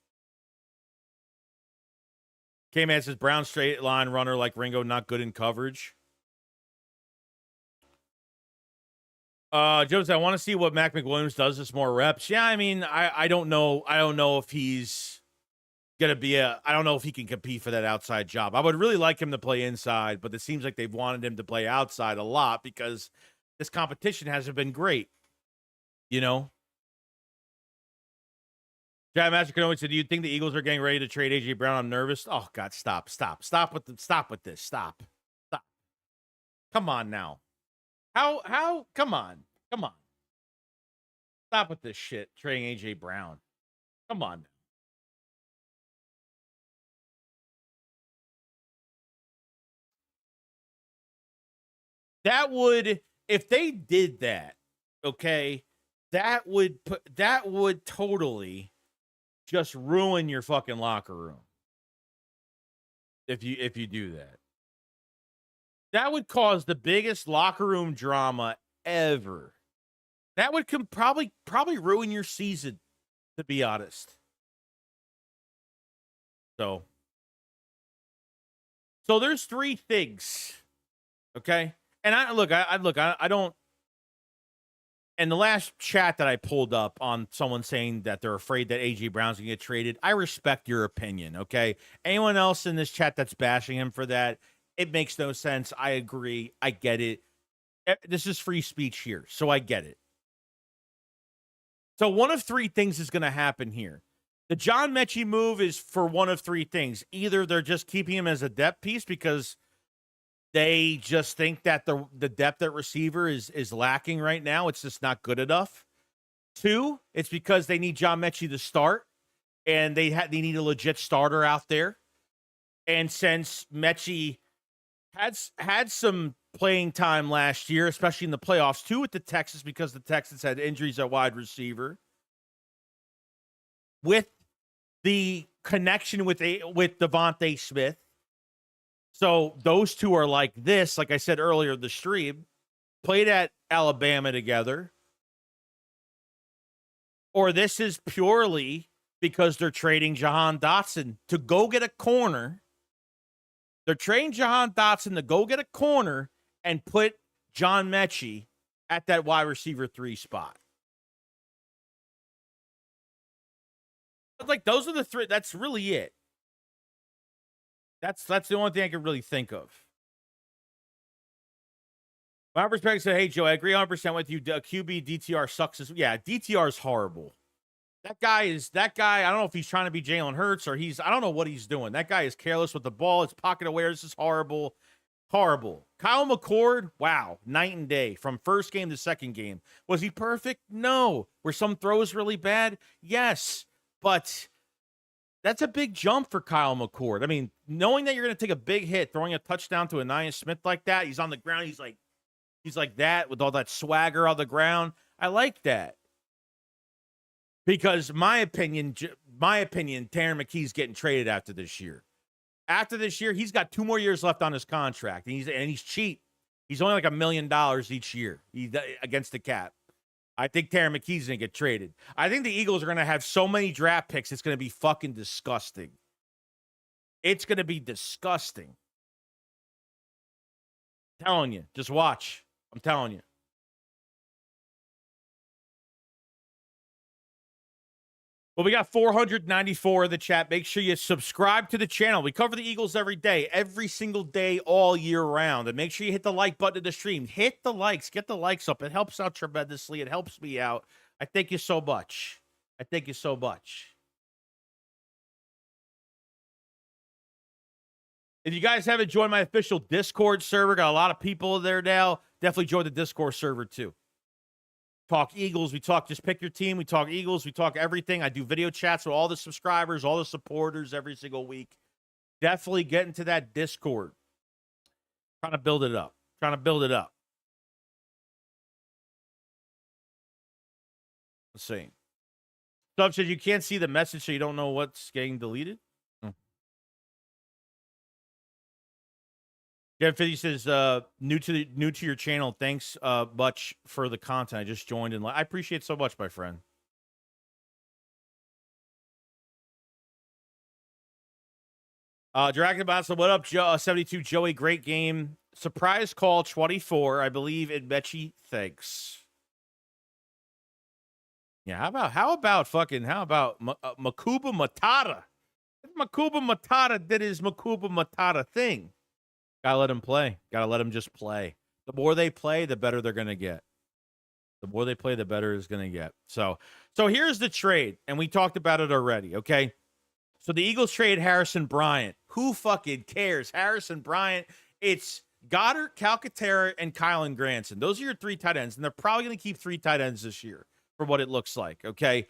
K-Man says Brown straight line runner like Ringo, not good in coverage. Jones, I want to see what Mac McWilliams does with more reps. Yeah, I mean, I don't know. I don't know if he's gonna be I don't know if he can compete for that outside job. I would really like him to play inside, but it seems like they've wanted him to play outside a lot because this competition hasn't been great. Jack Magic Canoe said, "Do you think the Eagles are getting ready to trade AJ Brown? I'm nervous." Oh God, stop with this. Stop. Come on now. How? Come on. Stop with this shit. Trading AJ Brown. Come on. That would, if they did that, okay, that would totally just ruin your fucking locker room. If you do that. That would cause the biggest locker room drama ever. That would probably ruin your season, to be honest. So there's 3 things. Okay? And I don't. And the last chat that I pulled up on someone saying that they're afraid that AJ Brown's gonna get traded, I respect your opinion, okay? Anyone else in this chat that's bashing him for that, it makes no sense. I agree. I get it. This is free speech here, so I get it. So one of 3 things is gonna happen here. The John Metchie move is for one of 3 things. Either they're just keeping him as a depth piece because they just think that the depth at receiver is lacking right now. It's just not good enough. 2, it's because they need John Metchie to start, and they need a legit starter out there. And since Metchie had some playing time last year, especially in the playoffs too with the Texans, because the Texans had injuries at wide receiver, with the connection with Devontae Smith. So those two are like this, like I said earlier in the stream, played at Alabama together. Or this is purely because they're trading Jahan Dotson to go get a corner. They're trading Jahan Dotson to go get a corner and put John Metchie at that wide receiver 3 spot. Like, those are the 3. That's really it. That's the only thing I can really think of. My perspective said, "Hey, Joe, I agree 100% with you. QB DTR sucks." Yeah, DTR is horrible. That guy. I don't know if he's trying to be Jalen Hurts or I don't know what he's doing. That guy is careless with the ball. His pocket awareness is horrible. Horrible. Kyle McCord, wow, night and day from first game to second game. Was he perfect? No. Were some throws really bad? Yes. But that's a big jump for Kyle McCord. I mean, knowing that you're going to take a big hit, throwing a touchdown to Anaya Smith like that, he's on the ground. He's like that with all that swagger on the ground. I like that. Because my opinion, Tanner McKee's getting traded after this year. After this year, he's got 2 more years left on his contract, and he's cheap. He's only like $1 million each year against the cap. I think Tanner McKee's going to get traded. I think the Eagles are going to have so many draft picks, it's going to be fucking disgusting. It's going to be disgusting. I'm telling you. Just watch. I'm telling you. Well, we got 494 in the chat. Make sure you subscribe to the channel. We cover the Eagles every day, every single day, all year round. And make sure you hit the like button of the stream. Hit the likes. Get the likes up. It helps out tremendously. It helps me out. I thank you so much. I thank you so much. If you guys haven't joined my official Discord server, got a lot of people there now. Definitely join the Discord server too. Talk Eagles. We talk, just pick your team. We talk Eagles. We talk everything. I do video chats with all the subscribers, all the supporters every single week. Definitely get into that Discord. Trying to build it up. Let's see. Sub says you can't see the message, so you don't know what's getting deleted. Jeff 50 says, new to your channel. Thanks much for the content. I just joined in. I appreciate it so much, my friend. Dragon Bounce, what up, 72 Joey? Great game. Surprise call 24, I believe, in Metchie. Thanks. Yeah, how about Makuba Matata? If Makuba Matata did his Makuba Matata thing. Gotta let him play. Gotta let him just play. The more they play, the better they're gonna get. The more they play, the better it's gonna get. So here's the trade, and we talked about it already, okay? So the Eagles trade Harrison Bryant. Who fucking cares? Harrison Bryant. It's Goddard, Calcaterra, and Kylan Granson. Those are your 3 tight ends, and they're probably gonna keep 3 tight ends this year for what it looks like, okay?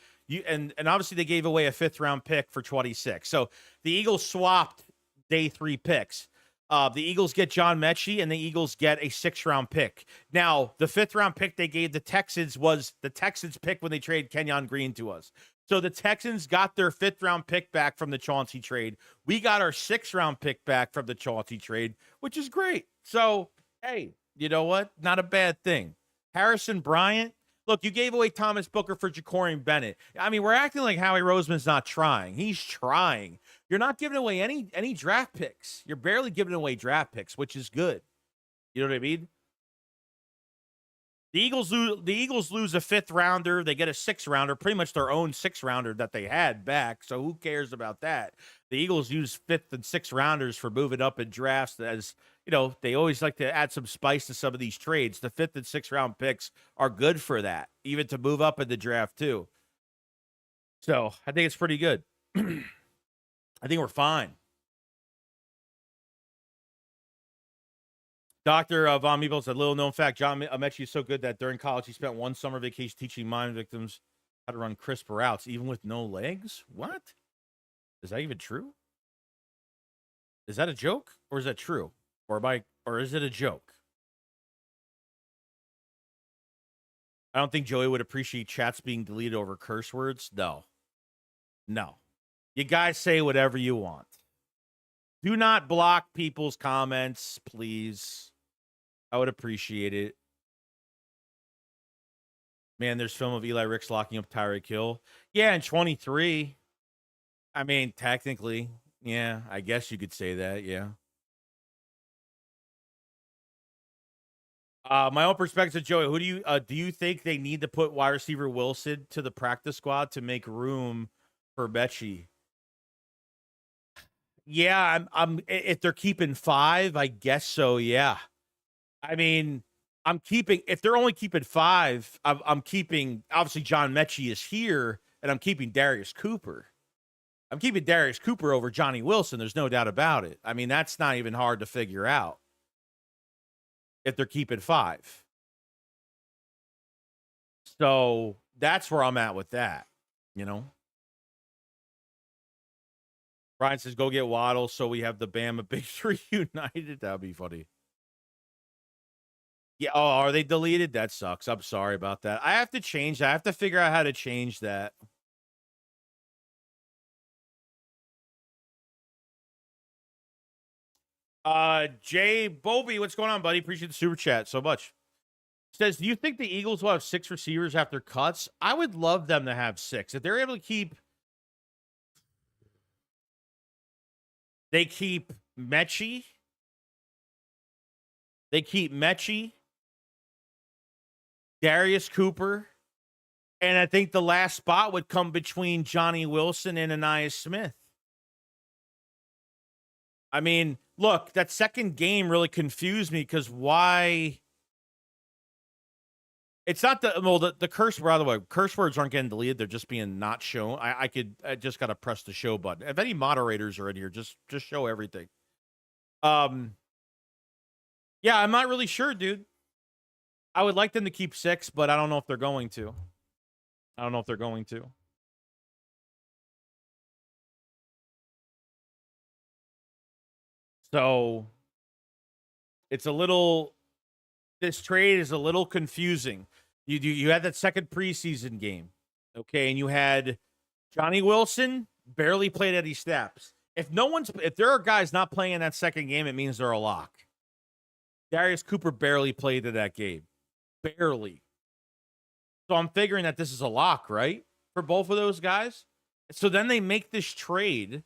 And obviously they gave away a 5th-round pick for 26. So the Eagles swapped day 3 picks. The Eagles get John Metchie, and the Eagles get a 6th-round pick. Now, the 5th-round pick they gave the Texans was the Texans' pick when they traded Kenyon Green to us. So the Texans got their 5th-round pick back from the Chauncey trade. We got our 6th-round pick back from the Chauncey trade, which is great. So, hey, you know what? Not a bad thing. Harrison Bryant. Look, you gave away Thomas Booker for Ja'Cory Bennett. I mean, we're acting like Howie Roseman's not trying. He's trying. You're not giving away any draft picks. You're barely giving away draft picks, which is good. You know what I mean? The Eagles lose a 5th-rounder. They get a 6th-rounder, pretty much their own 6th-rounder that they had back. So who cares about that? The Eagles use 5th and 6th-rounders for moving up in drafts. As you know, they always like to add some spice to some of these trades. The 5th and 6th-round picks are good for that, even to move up in the draft too. So I think it's pretty good. I think we're fine. Dr. Von Meebles said, little known fact, John Metchie is so good that during college he spent 1 summer vacation teaching mine victims how to run crisp routes, even with no legs. What? Is that even true? Is that a joke? Or is that true? Or is it a joke? I don't think Joey would appreciate chats being deleted over curse words. No. You guys say whatever you want. Do not block people's comments, please. I would appreciate it. Man, there's film of Eli Ricks locking up Tyreek Hill. Yeah, in 23. I mean, technically. Yeah, I guess you could say that, yeah. My own perspective, Joey, who do you think they need to put wide receiver Wilson to the practice squad to make room for Metchie? Yeah, I'm if they're keeping 5, I guess so, yeah. I mean, if they're only keeping 5, I'm keeping, obviously John Metchie is here, and I'm keeping Darius Cooper. I'm keeping Darius Cooper over Johnny Wilson. There's no doubt about it. I mean, that's not even hard to figure out if they're keeping 5. So that's where I'm at with that, you know? Brian says, go get Waddle so we have the Bama Big 3 united. That would be funny. Yeah. Oh, are they deleted? That sucks. I'm sorry about that. I have to change that. I have to figure out how to change that. Jay Bobby, what's going on, buddy? Appreciate the super chat so much. Says, do you think the Eagles will have 6 receivers after cuts? I would love them to have 6. If they're able to keep Metchie. They keep Metchie, Darius Cooper, and I think the last spot would come between Johnny Wilson and Anais Smith. I mean, look, that second game really confused me because why? It's not the curse. By the way, curse words aren't getting deleted; they're just being not shown. I just gotta press the show button. If any moderators are in here, just show everything. Yeah, I'm not really sure, dude. I would like them to keep 6, but I don't know if they're going to. So it's a little. This trade is a little confusing. You had that second preseason game, okay, and you had Johnny Wilson barely played any snaps. If there are guys not playing in that second game, it means they're a lock. Darius Cooper barely played in that game, barely. So I'm figuring that this is a lock, right, for both of those guys. So then they make this trade,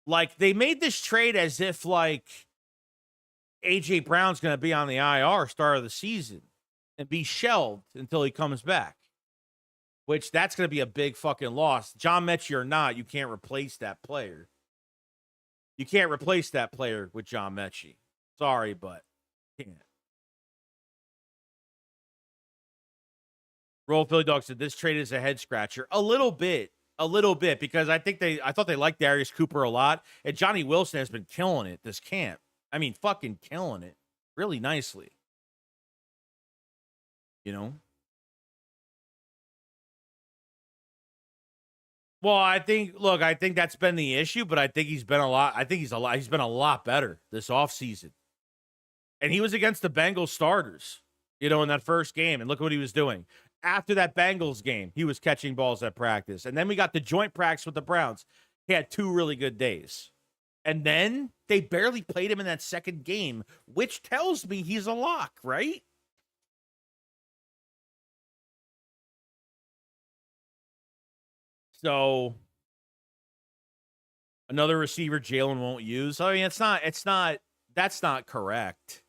like they made this trade as if like AJ Brown's going to be on the IR start of the season and be shelved until he comes back, which that's going to be a big fucking loss. John Metchie or not, you can't replace that player. You can't replace that player with John Metchie. Sorry, but can't. Roll Philly Dog said this trade is a head scratcher. A little bit, because I thought they liked Darius Cooper a lot, and Johnny Wilson has been killing it this camp. I mean, fucking killing it really nicely. You know? Well, I think that's been the issue, but I think he's been a lot better this offseason. And he was against the Bengals starters, in that first game. And look what he was doing. After that Bengals game, he was catching balls at practice. And then we got the joint practice with the Browns. He had 2 really good days. And then they barely played him in that second game, which tells me he's a lock, right? So another receiver Jalen won't use. I mean, that's not correct.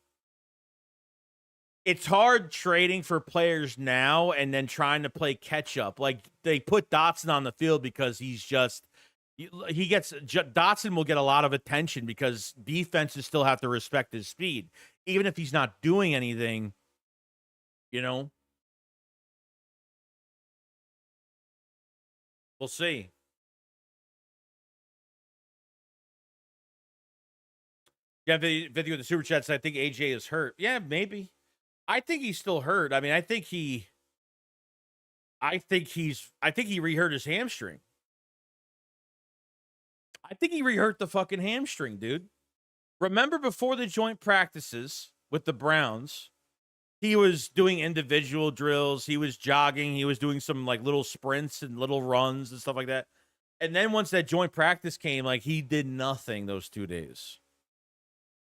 It's hard trading for players now and then trying to play catch up. Like they put Dotson on the field because Dotson will get a lot of attention because defenses still have to respect his speed. Even if he's not doing anything, we'll see. Yeah, video with the super chats. I think AJ is hurt. Yeah, maybe. I think he's still hurt. I mean, I think he re-hurt his hamstring. I think he re-hurt the fucking hamstring, dude. Remember before the joint practices with the Browns, he was doing individual drills. He was jogging. He was doing some like little sprints and little runs and stuff like that. And then once that joint practice came, like he did nothing those 2 days.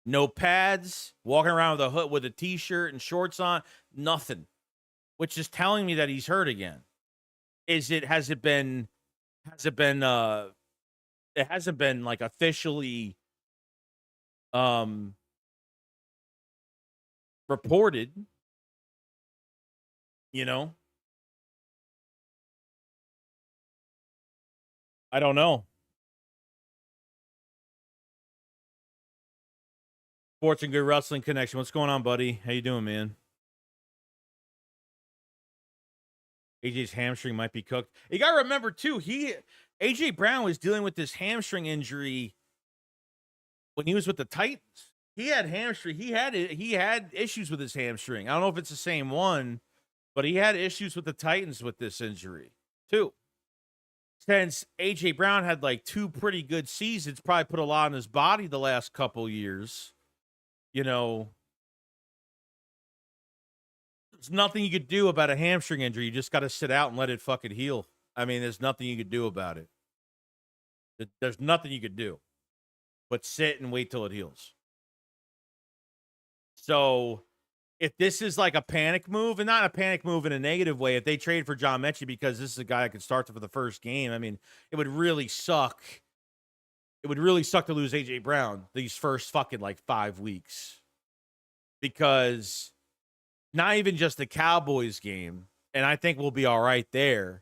No pads, walking around with a hood with a t-shirt and shorts on, nothing. Which is telling me that he's hurt again. It hasn't been like officially reported, I don't know. Sports and Good Wrestling Connection. What's going on, buddy? How you doing, man? AJ's hamstring might be cooked. You got to remember, too, AJ Brown was dealing with this hamstring injury when he was with the Titans. He had hamstring. He had issues with his hamstring. I don't know if it's the same one, but he had issues with the Titans with this injury, too. Since AJ Brown had like 2 pretty good seasons, probably put a lot on his body the last couple years. There's nothing you could do about a hamstring injury. You just got to sit out and let it fucking heal. I mean, there's nothing you could do about it. There's nothing you could do but sit and wait till it heals. So if this is like a panic move, and not a panic move in a negative way, if they trade for John Metchie because this is a guy that could start for the first game, I mean, it would really suck. It would really suck to lose AJ Brown these first fucking like 5 weeks, because not even just the Cowboys game, and I think we'll be all right there,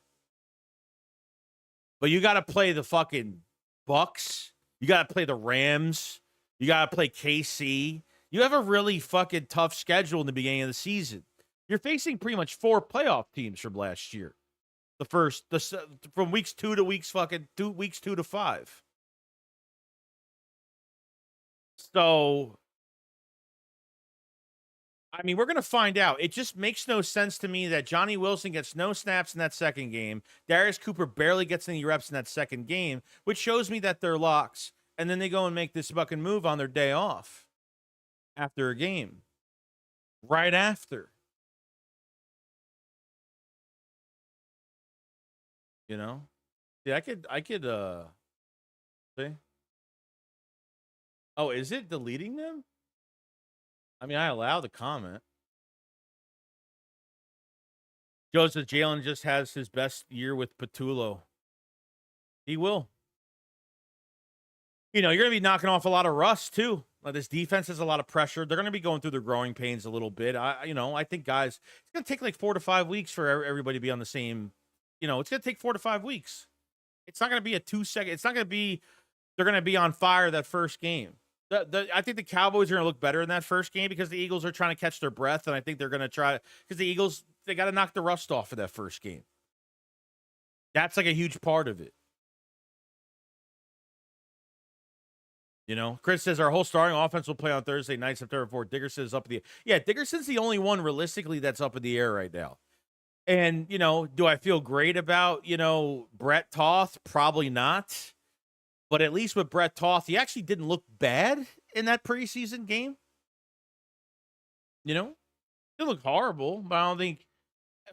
but you got to play the fucking Bucks. You got to play the Rams. You got to play KC. You have a really fucking tough schedule in the beginning of the season. You're facing pretty much 4 playoff teams from last year. From weeks 2 to weeks 2 to 5. So, I mean, we're going to find out. It just makes no sense to me that Johnny Wilson gets no snaps in that second game. Darius Cooper barely gets any reps in that second game, which shows me that they're locks. And then they go and make this fucking move on their day off after a game. Right after. You know? Yeah, I could see. Oh, is it deleting them? I mean, I allow the comment. Joseph Jalen just has his best year with Patullo. He will. You know, you're going to be knocking off a lot of rust, too. This defense has a lot of pressure. They're going to be going through their growing pains a little bit. I think, guys, it's going to take like 4 to 5 weeks for everybody to be on the same. It's going to take 4 to 5 weeks. It's not going to be a 2-second. It's not going to be. They're going to be on fire that first game. I think the Cowboys are going to look better in that first game because the Eagles are trying to catch their breath, and I think they're going to try, because the Eagles, they got to knock the rust off of that first game. That's like a huge part of it. Chris says our whole starting offense will play on Thursday night, September 4th. Dickerson is up in the air. Yeah, Dickerson's the only one realistically that's up in the air right now. And, do I feel great about, Brett Toth? Probably not. But at least with Brett Toth, he actually didn't look bad in that preseason game. Didn't look horrible, but I don't think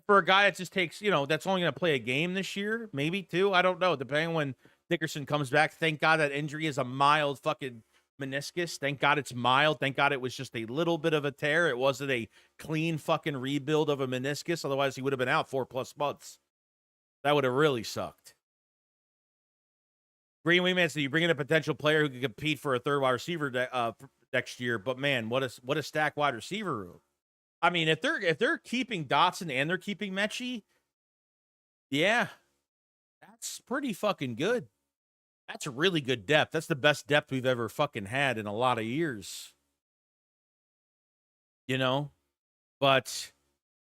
for a guy that just takes, that's only going to play a game this year, maybe 2. I don't know. Depending on when Dickerson comes back. Thank God that injury is a mild fucking meniscus. Thank God it's mild. Thank God it was just a little bit of a tear. It wasn't a clean fucking rebuild of a meniscus. Otherwise, he would have been out 4+ months. That would have really sucked. Green Wingman said you bring in a potential player who could compete for a third wide receiver next year, but man, what a stacked wide receiver room. I mean, if they're keeping Dotson and they're keeping Metchie, yeah, that's pretty fucking good. That's a really good depth. That's the best depth we've ever fucking had in a lot of years. But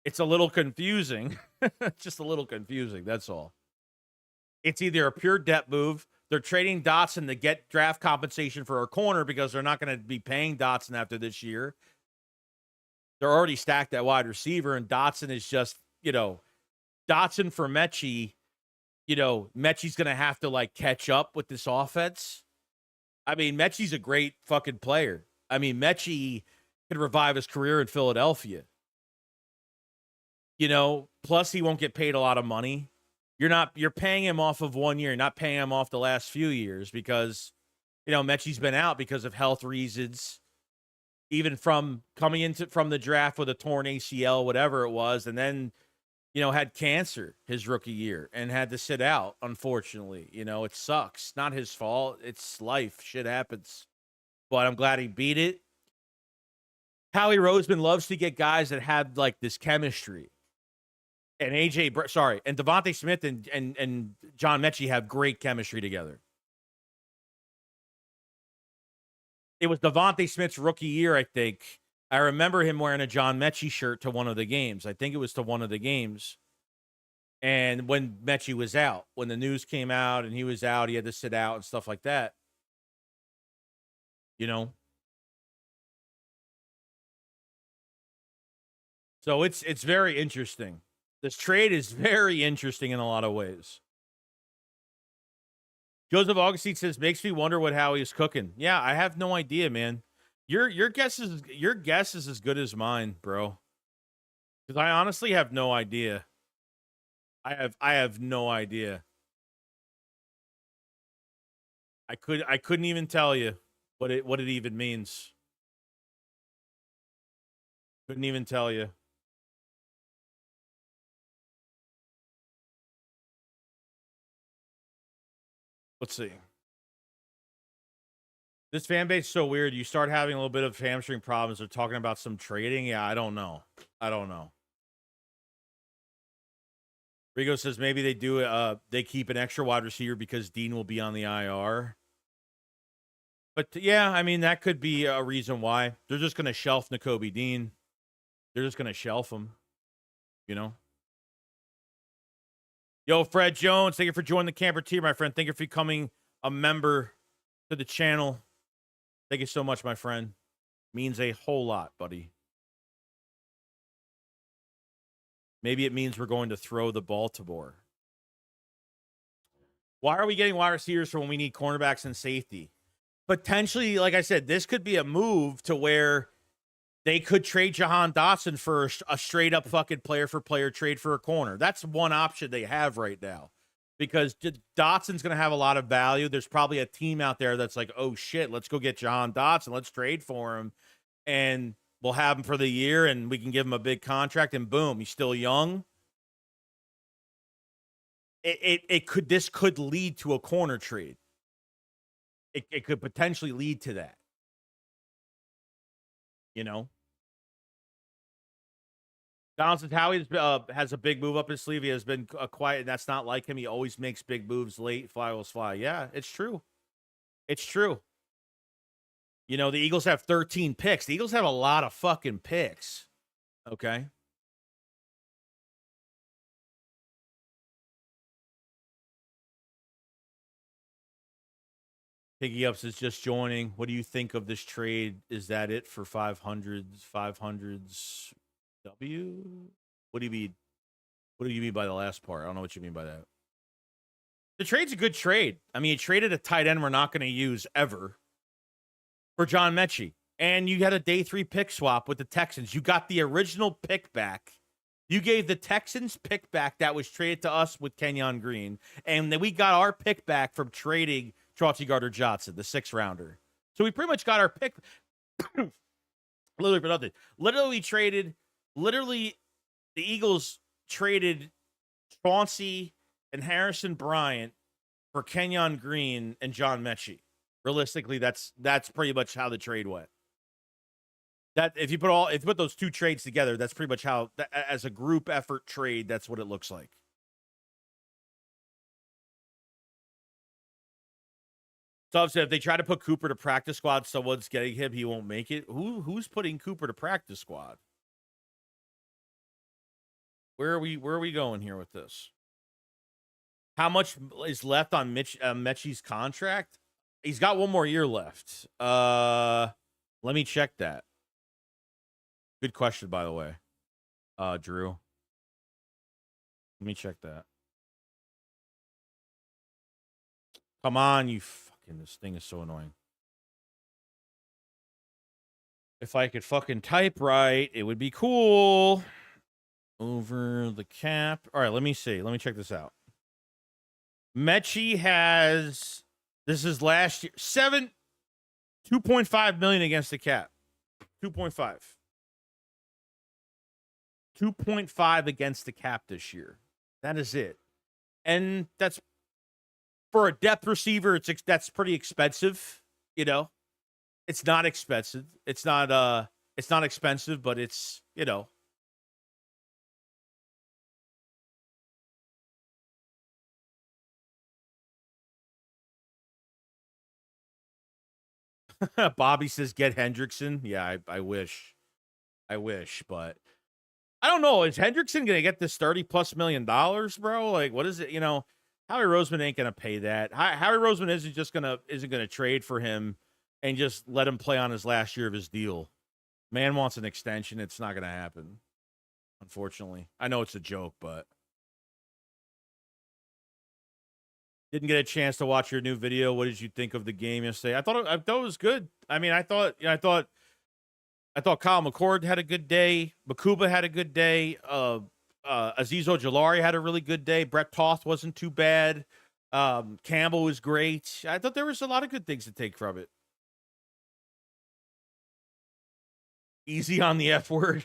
it's a little confusing. Just a little confusing, that's all. It's either a pure depth move. They're trading Dotson to get draft compensation for a corner because they're not going to be paying Dotson after this year. They're already stacked at wide receiver, and Dotson is just, Dotson for Metchie. Metchie's going to have to, like, catch up with this offense. I mean, Metchie's a great fucking player. I mean, Metchie can revive his career in Philadelphia. Plus he won't get paid a lot of money. You're paying him off of 1 year, not paying him off the last few years because, Metchie's been out because of health reasons, even from coming from the draft with a torn ACL, whatever it was, and then, had cancer his rookie year and had to sit out, unfortunately. It sucks. Not his fault. It's life. Shit happens. But I'm glad he beat it. Howie Roseman loves to get guys that have, like, this chemistry. And and Devontae Smith and John Metchie have great chemistry together. It was Devontae Smith's rookie year, I think. I remember him wearing a John Metchie shirt to one of the games. I think it was to one of the games. And when Metchie was out, when the news came out and he was out, he had to sit out and stuff like that. So it's very interesting. This trade is very interesting in a lot of ways. Joseph Augustine says, makes me wonder what Howie's cooking. Yeah, I have no idea, man. Your guess is as good as mine, bro. Because I honestly have no idea. I have no idea. I couldn't even tell you what it even means. Couldn't even tell you. Let's see. This fan base is so weird. You start having a little bit of hamstring problems. They're talking about some trading. Yeah, I don't know. I don't know. Rigo says maybe they do. They keep an extra wide receiver because Dean will be on the IR. But yeah, I mean that could be a reason why they're just going to shelf Nakobe Dean. They're just going to shelf him. You know. Yo, Fred Jones, thank you for joining the camper tier, my friend. Thank you for becoming a member to the channel. Thank you so much, my friend. Means a whole lot, buddy. Maybe it means we're going to throw the ball to Baltimore. Why are we getting wide receivers for when we need cornerbacks and safety? Potentially, like I said, this could be a move to where they could trade Jahan Dotson for a straight up fucking player for player trade for a corner. That's one option they have right now. Because Dotson's going to have a lot of value. There's probably a team out there that's like, oh, shit, let's go get Jahan Dotson. Let's trade for him. And we'll have him for the year, and we can give him a big contract, and boom, he's still young. This could lead to a corner trade. It could potentially lead to that. You know? Donaldson Howie has a big move up his sleeve. He has been quiet. That's not like him. He always makes big moves late. Fly will fly. Yeah, it's true. It's true. You know, the Eagles have 13 picks. The Eagles have a lot of fucking picks. Okay. Piggy Ups is just joining. What do you think of this trade? Is that it for 500s? 500s W? What do you mean? What do you mean by the last part? I don't know what you mean by that. The trade's a good trade. I mean, you traded a tight end we're not going to use ever for John Metchie. And you had a day 3 pick swap with the Texans. You got the original pick back. You gave the Texans pick back that was traded to us with Kenyon Green. And then we got our pick back from trading Chauncey Gardner-Johnson, the 6th rounder. So we pretty much got our pick literally for nothing. Literally, the Eagles traded Chauncey and Harrison Bryant for Kenyon Green and John Metchie. Realistically, that's pretty much how the trade went. That if you put those two trades together, that's pretty much how, as a group effort trade, that's what it looks like. So obviously, if they try to put Cooper to practice squad, someone's getting him, he won't make it. Who's putting Cooper to practice squad? Where are we going here with this? How much is left on Metchie's contract? He's got one more year left. Let me check that. Good question, by the way. Drew. Let me check that. Come on, you fucking, this thing is so annoying. If I could fucking type right, it would be cool. Over the cap. All right, let me see. Let me check this out. Metchie has, this is last year, 2.5 million against the cap. 2.5. 2.5 against the cap this year. That is it. And that's, for a depth receiver, that's pretty expensive, you know. It's not expensive. It's not expensive, but it's, you know. Bobby says get Hendrickson. Yeah, I wish. I wish, but I don't know. Is Hendrickson gonna get this $30+ million, bro? Like, what is it? You know, Howie Roseman ain't gonna pay that. Howie Roseman isn't gonna trade for him and just let him play on his last year of his deal. Man wants an extension. It's not gonna happen, unfortunately. I know it's a joke, but didn't get a chance to watch your new video. What did you think of the game yesterday? I thought it was good. I mean, I thought Kyle McCord had a good day. Makuba had a good day. Azeez Ojulari had a really good day. Brett Toth wasn't too bad. Campbell was great. I thought there was a lot of good things to take from it. Easy on the F word.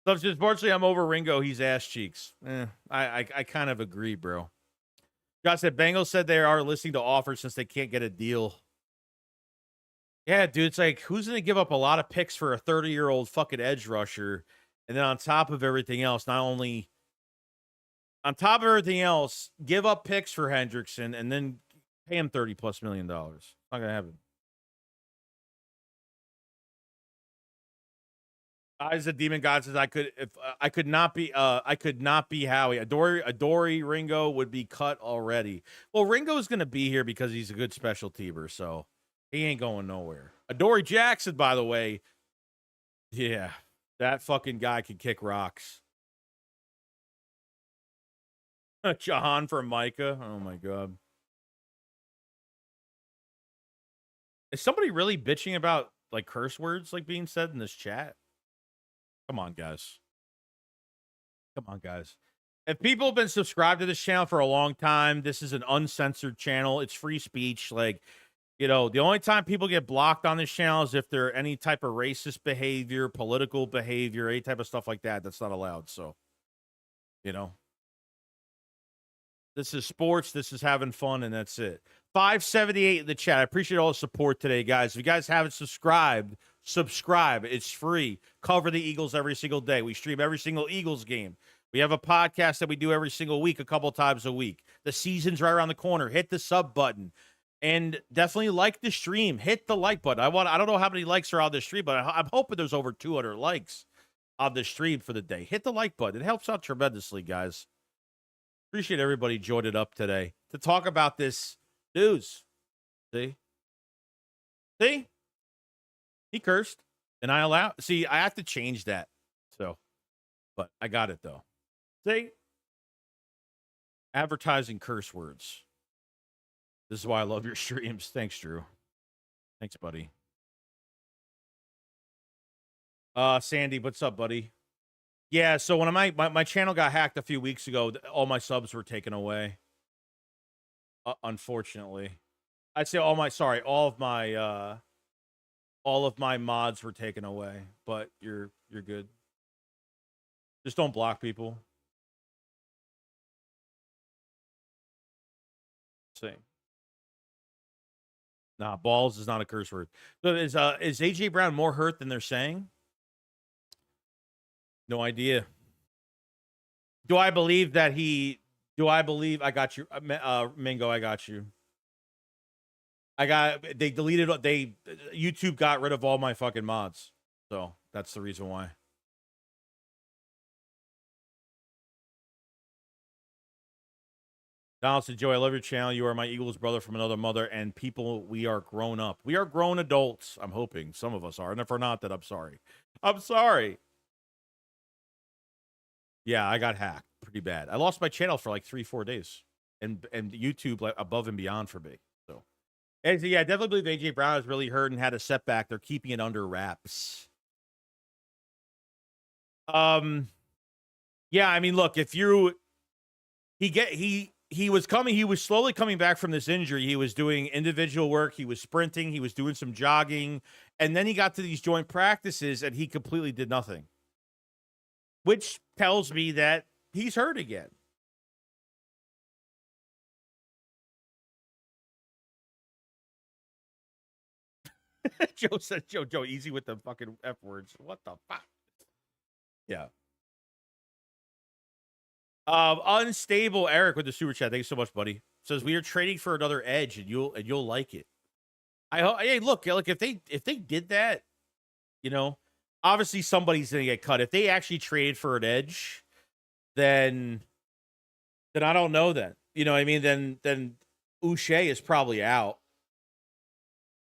Unfortunately, I'm over Ringo. He's ass cheeks. I kind of agree, bro. Josh said, Bengals said they are listening to offers since they can't get a deal. Yeah, dude, it's like, who's going to give up a lot of picks for a 30-year-old fucking edge rusher? And then on top of everything else, give up picks for Hendrickson and then pay him $30+ million. Not going to happen. Eyes of Demon God says I could not be Howie. Adoree Ringo would be cut already. Well, Ringo's gonna be here because he's a good special teamer, so he ain't going nowhere. Adoree Jackson, by the way, yeah, that fucking guy can kick rocks. Jahan for Micah. Oh my god. Is somebody really bitching about like curse words like being said in this chat? Come on, guys. Come on, guys. If people have been subscribed to this channel for a long time, this is an uncensored channel. It's free speech. Like, you know, the only time people get blocked on this channel is if they're any type of racist behavior, political behavior, any type of stuff like that. That's not allowed. So, you know, this is sports. This is having fun, and that's it. 578 in the chat. I appreciate all the support today, guys. If you guys haven't subscribed, subscribe. It's free. Cover the Eagles every single day. We stream every single Eagles game. We have a podcast that we do every single week, a couple times a week. The season's right around the corner. Hit the sub button. And definitely like the stream. Hit the like button. I don't know how many likes are on the stream, but I'm hoping there's over 200 likes on the stream for the day. Hit the like button. It helps out tremendously, guys. Appreciate everybody joining up today to talk about this news. See? He cursed. And I have to change that. So, but I got it though. See? Advertising curse words. This is why I love your streams. Thanks, Drew. Thanks, buddy. Sandy, what's up, buddy? Yeah, so when my channel got hacked a few weeks ago, all my subs were taken away. Unfortunately. I'd say all of my mods were taken away, but you're good. Just don't block people. Same. Nah, balls is not a curse word. So is AJ Brown more hurt than they're saying? No idea. Do I believe I got you, Mingo, I got you. YouTube got rid of all my fucking mods. So that's the reason why. Donaldson, Joey, I love your channel. You are my Eagles brother from another mother, and people, we are grown up. We are grown adults. I'm hoping some of us are. And if we're not, then I'm sorry. I'm sorry. Yeah, I got hacked pretty bad. I lost my channel for like 3-4 days, and YouTube like above and beyond for me. So, yeah, I definitely believe AJ Brown is really hurt and had a setback. They're keeping it under wraps. Yeah, I mean, look, if he was slowly coming back from this injury. He was doing individual work. He was sprinting. He was doing some jogging. And then he got to these joint practices, and he completely did nothing. Which tells me that he's hurt again. Joe said, Joe, easy with the fucking F words. What the fuck? Yeah. Unstable Eric with the super chat. Thank you so much, buddy. Says we are trading for another edge, and you'll like it. Hey, look, if they did that, you know, obviously somebody's gonna get cut. If they actually trade for an edge, then I don't know. Then you know what I mean. Then Uche is probably out.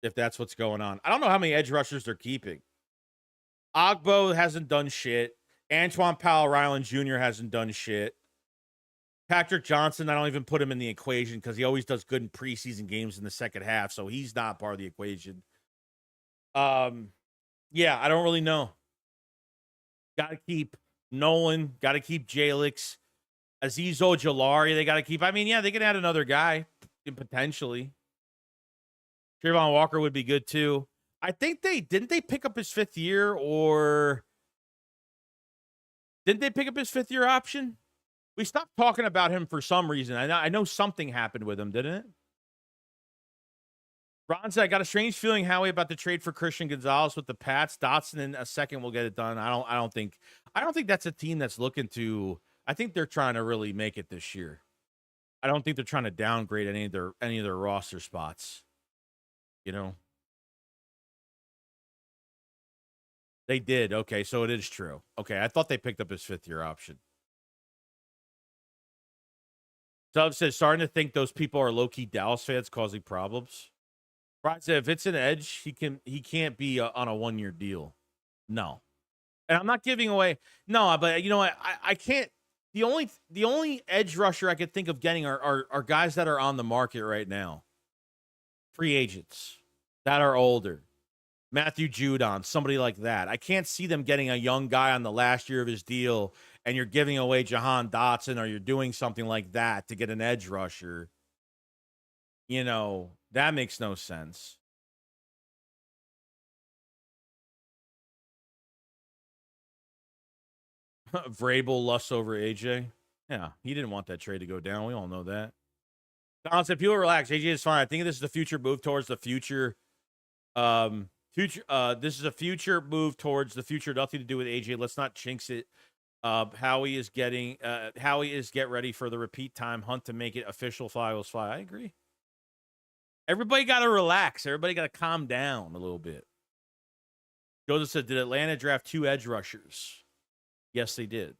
If that's what's going on, I don't know how many edge rushers they're keeping. Ogbo hasn't done shit. Antoine Powell, Ryland Jr. hasn't done shit. Patrick Johnson, I don't even put him in the equation because he always does good in preseason games in the second half, so he's not part of the equation. Yeah, I don't really know. Got to keep Nolan. Got to keep Jalix. Azeez Ojulari, they got to keep. I mean, yeah, they can add another guy potentially. Trayvon Walker would be good too. I think didn't they pick up his 5th year, or didn't they pick up his 5th year option? We stopped talking about him for some reason. I know something happened with him, didn't it? Ron said, I got a strange feeling, Howie, about the trade for Christian Gonzalez with the Pats. Dotson in a second will get it done. I don't think that's a team that's looking to. I think they're trying to really make it this year. I don't think they're trying to downgrade any of their roster spots. You know? They did. Okay, so it is true. Okay, I thought they picked up his 5th year option. Dove says, starting to think those people are low-key Dallas fans causing problems. Brian said, if it's an edge, he can't be on a 1-year deal. No. And I'm not giving away. No, but you know what? I can't. The only edge rusher I could think of getting are guys that are on the market right now. Free agents that are older. Matthew Judon, somebody like that. I can't see them getting a young guy on the last year of his deal, and you're giving away Jahan Dotson, or you're doing something like that to get an edge rusher. You know, that makes no sense. Vrabel lusts over AJ. Yeah, he didn't want that trade to go down. We all know that. Don said, people relax. AJ is fine. I think this is the future move towards the future. This is a future move towards the future. Nothing to do with AJ. Let's not jinx it. Howie is get ready for the repeat time hunt to make it official. Fly will fly. I agree. Everybody got to relax. Everybody got to calm down a little bit. Joseph said, did Atlanta draft 2 edge rushers? Yes, they did.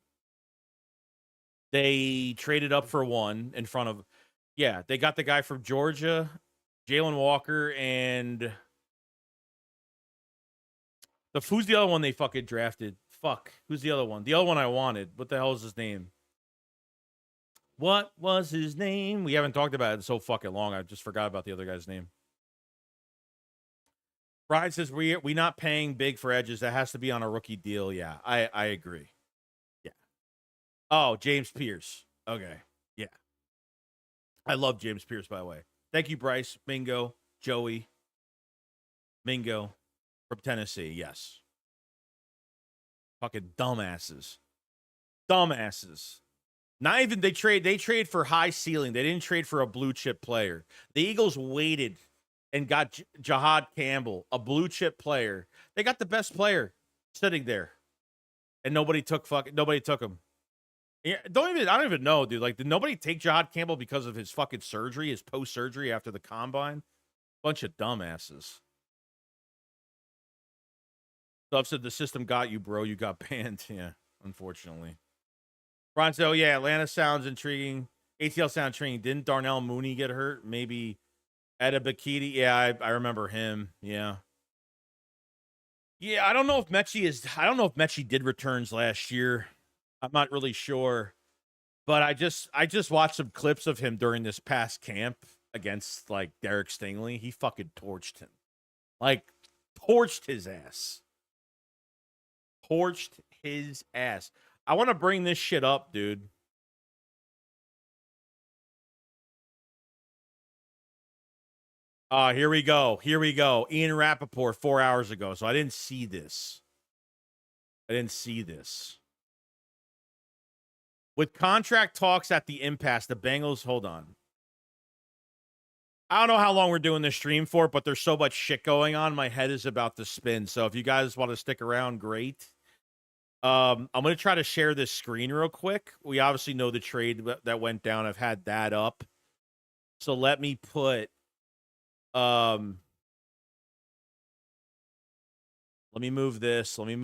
They traded up for 1 in front of. Yeah, they got the guy from Georgia, Jalen Walker, and who's the other one they fucking drafted? Fuck. Who's the other one? The other one I wanted. What the hell is his name? What was his name? We haven't talked about it so fucking long. I just forgot about the other guy's name. Brian says, we not paying big for edges. That has to be on a rookie deal. Yeah, I agree. Yeah. Oh, James Pierce. Okay. Yeah. I love James Pierce, by the way. Thank you, Bryce, Mingo, Joey, Mingo from Tennessee. Yes. Fucking dumbasses. Dumbasses. Not even they trade for high ceiling. They didn't trade for a blue chip player. The Eagles waited and got Jahad Campbell, a blue chip player. They got the best player sitting there, and nobody took him. Yeah, I don't even know, dude. Like, did nobody take Jahad Campbell because of his fucking surgery, his post surgery after the combine? Bunch of dumbasses. So I've said the system got you, bro. You got banned. Yeah, unfortunately. Ron said, oh, yeah, Atlanta sounds intriguing. ATL sounds intriguing. Didn't Darnell Mooney get hurt? Maybe Etta Bakiti. Yeah, I remember him. Yeah. Yeah, I don't know if Metchie did returns last year. I'm not really sure. But I just watched some clips of him during this past camp against, like, Derek Stingley. He fucking torched him. Like, torched his ass. Torched his ass. I want to bring this shit up, dude. Here we go. Ian Rappaport 4 hours ago. So I didn't see this. With contract talks at the impasse, the Bengals, hold on. I don't know how long we're doing this stream for, but there's so much shit going on. My head is about to spin. So if you guys want to stick around, great. I'm going to try to share this screen real quick. We obviously know the trade that went down. I've had that up. So let me put, let me move this. Let me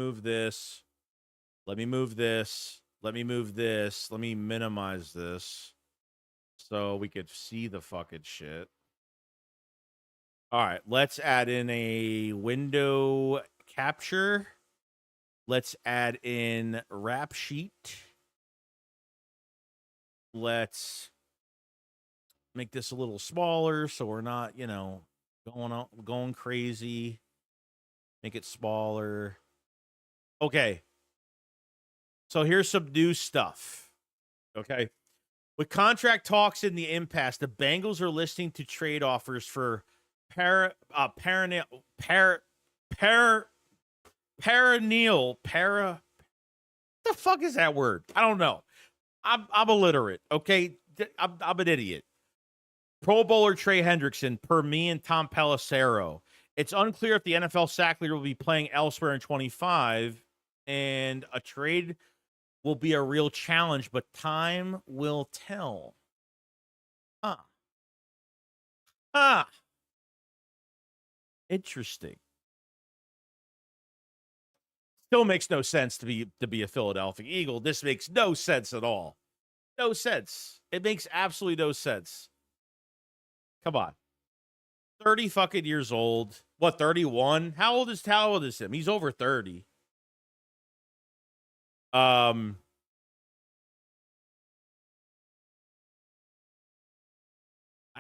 minimize this so we could see the fucking shit. All right, let's add in a window capture. Let's add in rap sheet. Let's make this a little smaller so we're not, going crazy. Make it smaller. Okay. So here's some new stuff. Okay. With contract talks in the impasse, the Bengals are listening to trade offers for Perineal. What the fuck is that word? I don't know. I'm illiterate, okay? I'm an idiot. Pro Bowler Trey Hendrickson, per me and Tom Pelissero. It's unclear if the NFL sack leader will be playing elsewhere in 25, and a trade will be a real challenge, but time will tell. Interesting. Still makes no sense to be a Philadelphia Eagle. This makes no sense at all. No sense. It makes absolutely no sense. Come on. 30 fucking years old. What, 31? How old is him? He's over 30. I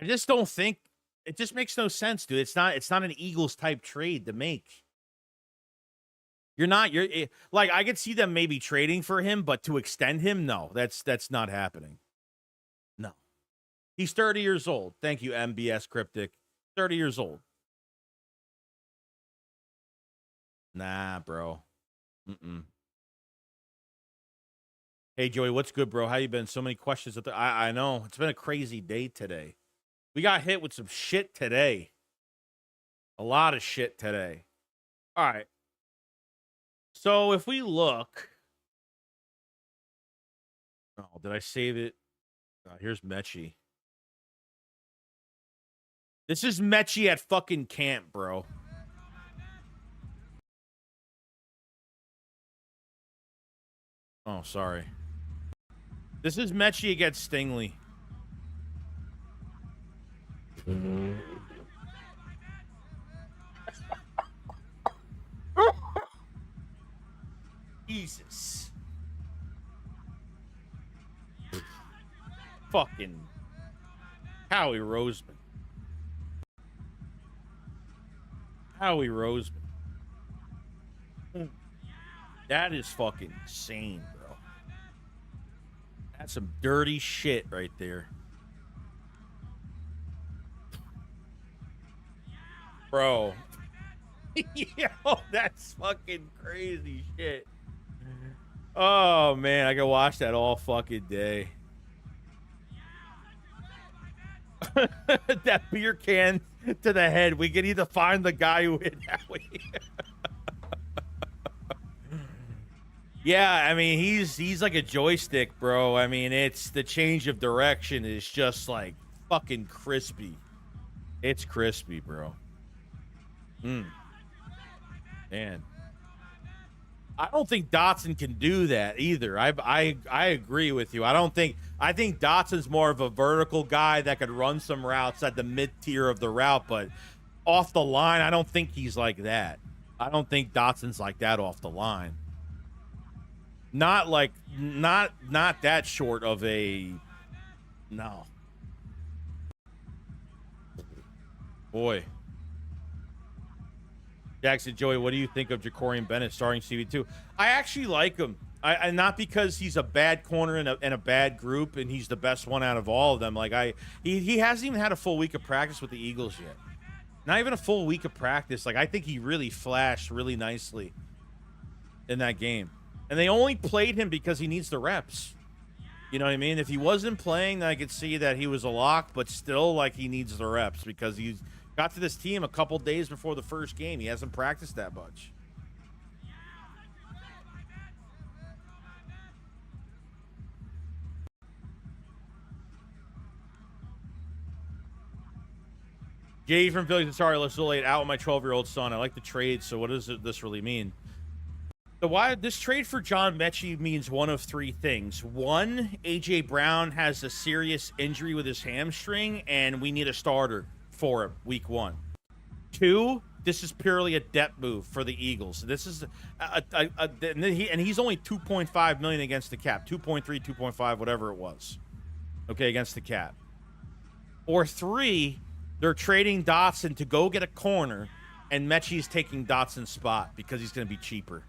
just don't think it just makes no sense, dude. It's not an Eagles type trade to make. You're like, I could see them maybe trading for him, but to extend him, no, that's not happening. No. He's 30 years old. Thank you, MBS Cryptic. 30 years old. Nah, bro. Hey, Joey, what's good, bro? How you been? So many questions. I know. It's been a crazy day today. We got hit with some shit today. A lot of shit today. All right. So if we look. Oh, did I save it? Oh, here's Metchie. This is Metchie at fucking camp, bro. Oh, sorry. This is Metchie against Stingley. Jesus. Fucking Howie Roseman. Howie Roseman. That is fucking insane, bro. That's some dirty shit right there. Bro. Yo, that's fucking crazy shit. Oh, man. I can watch that all fucking day. That beer can to the head. We can either find the guy who hit Howie. Yeah, I mean, he's like a joystick, bro. I mean, it's the change of direction is just like fucking crispy. It's crispy, bro. Man. I don't think Dotson can do that either. I agree with you. I think Dotson's more of a vertical guy that could run some routes at the mid-tier of the route, but off the line, I don't think he's like that. I don't think Dotson's like that off the line. Not that short of a no. Boy. Jackson Joey, what do you think of Jacorian Bennett starting CB2? I actually like him. I not because he's a bad corner in a bad group and he's the best one out of all of them. Like he hasn't even had a full week of practice with the Eagles yet. Not even a full week of practice. Like I think he really flashed really nicely in that game. And they only played him because he needs the reps. You know what I mean? If he wasn't playing, then I could see that he was a lock, but still like he needs the reps because he's got to this team a couple days before the first game. He hasn't practiced that much. Jay from Philly, sorry, let's lay it out with my 12-year-old son. I like the trade, so what does this really mean? This trade for John Metchie means one of three things. One, A.J. Brown has a serious injury with his hamstring, and we need a starter for him week 1. 2, this is purely a depth move for the Eagles. This is and he's only $2.5 million against the cap, 2.3, 2.5, whatever it was. Okay, against the cap. Or 3, they're trading Dotson to go get a corner, and Metchie's taking Dotson's spot because he's going to be cheaper.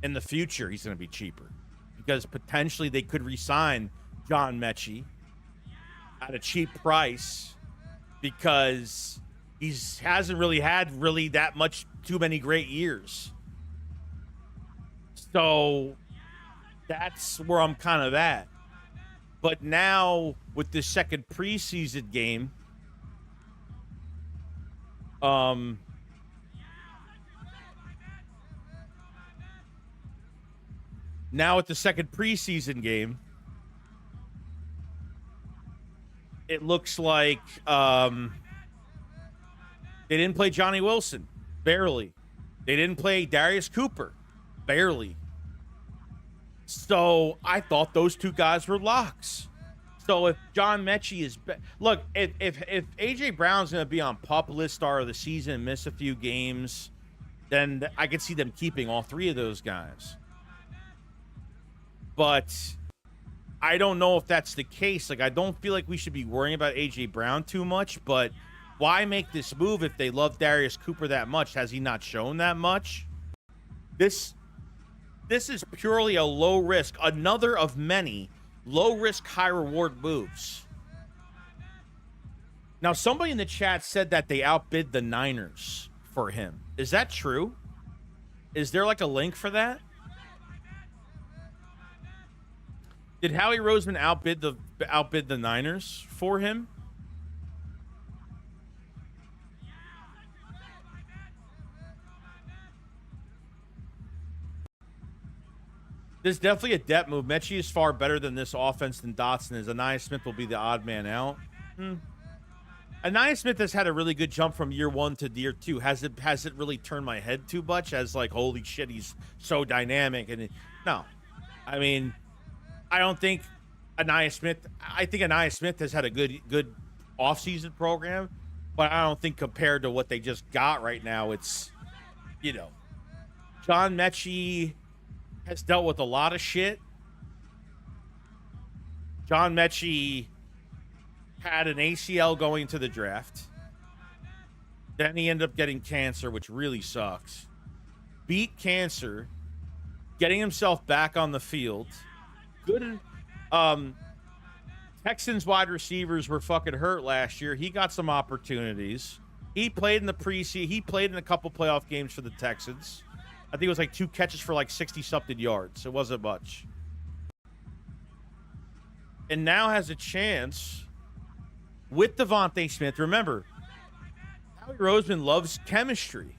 In the future, he's going to be cheaper because potentially they could re-sign John Metchie at a cheap price because hasn't really had that much too many great years. So that's where I'm kind of at. But now with the second preseason game, it looks like they didn't play Johnny Wilson, barely. They didn't play Darius Cooper, barely. So I thought those two guys were locks. So if John Metchie is look, if AJ Brown's going to be on PUP list star of the season and miss a few games, then I could see them keeping all three of those guys. But I don't know if that's the case. Like, I don't feel like we should be worrying about AJ Brown too much, but why make this move if they love Darius Cooper that much? Has he not shown that much? This is purely a low risk, another of many low risk, high reward moves. Now, somebody in the chat said that they outbid the Niners for him. Is that true? Is there like a link for that? Did Howie Roseman outbid the Niners for him? There's definitely a depth move. Metchie is far better than this offense than Dotson is. Anaya Smith will be the odd man out. Anaya Smith has had a really good jump from year 1 to year 2. Has it really turned my head too much as like, holy shit, he's so dynamic? And no, I mean, I don't think Anaya Smith. I think Anaya Smith has had a good offseason program, but I don't think compared to what they just got right now, it's, you know, John Metchie has dealt with a lot of shit. John Metchie had an ACL going into the draft. Then he ended up getting cancer, which really sucks. Beat cancer, getting himself back on the field. Good. Texans wide receivers were fucking hurt last year. He got some opportunities. He played in the preseason. He played in a couple playoff games for the Texans. I think it was like 2 catches for like 60-something yards. It wasn't much. And now has a chance with Devontae Smith. Remember, Howie Roseman loves chemistry.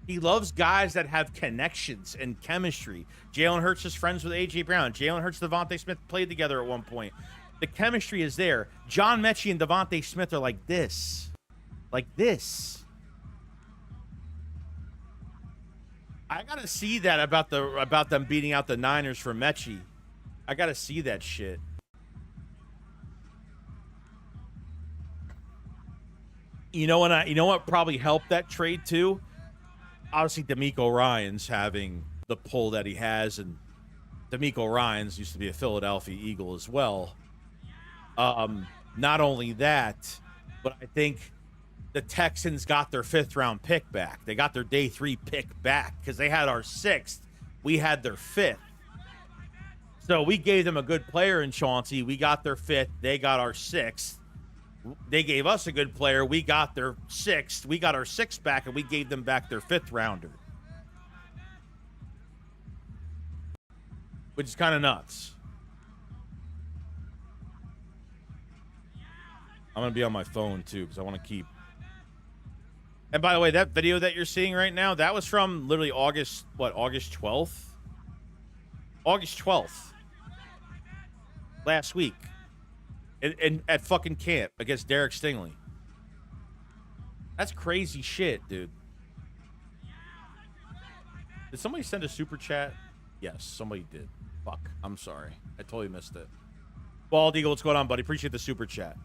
He loves guys that have connections and chemistry. Jalen Hurts is friends with A.J. Brown. Jalen Hurts and Devontae Smith played together at one point. The chemistry is there. John Metchie and Devontae Smith are like this. Like this. I gotta see that about them beating out the Niners for Metchie. I gotta see that shit. You know what probably helped that trade too? Obviously, D'Amico Ryans having the pull that he has, and D'Amico Ryans used to be a Philadelphia Eagle as well. Not only that, but I think the Texans got their 5th round pick back. They got their day 3 pick back because they had our 6th. We had their 5th. So we gave them a good player in Chauncey. We got their 5th. They got our 6th. They gave us a good player. We got their 6th. We got our 6th back, and we gave them back their 5th rounder. Which is kind of nuts. I'm going to be on my phone, too, because I want to keep... And by the way, that video that you're seeing right now, that was from literally August 12th? August 12th. Last week. At fucking camp against Derek Stingley. That's crazy shit, dude. Did somebody send a super chat? Yes, somebody did. Fuck. I'm sorry. I totally missed it. Bald Eagle, what's going on, buddy? Appreciate the super chat.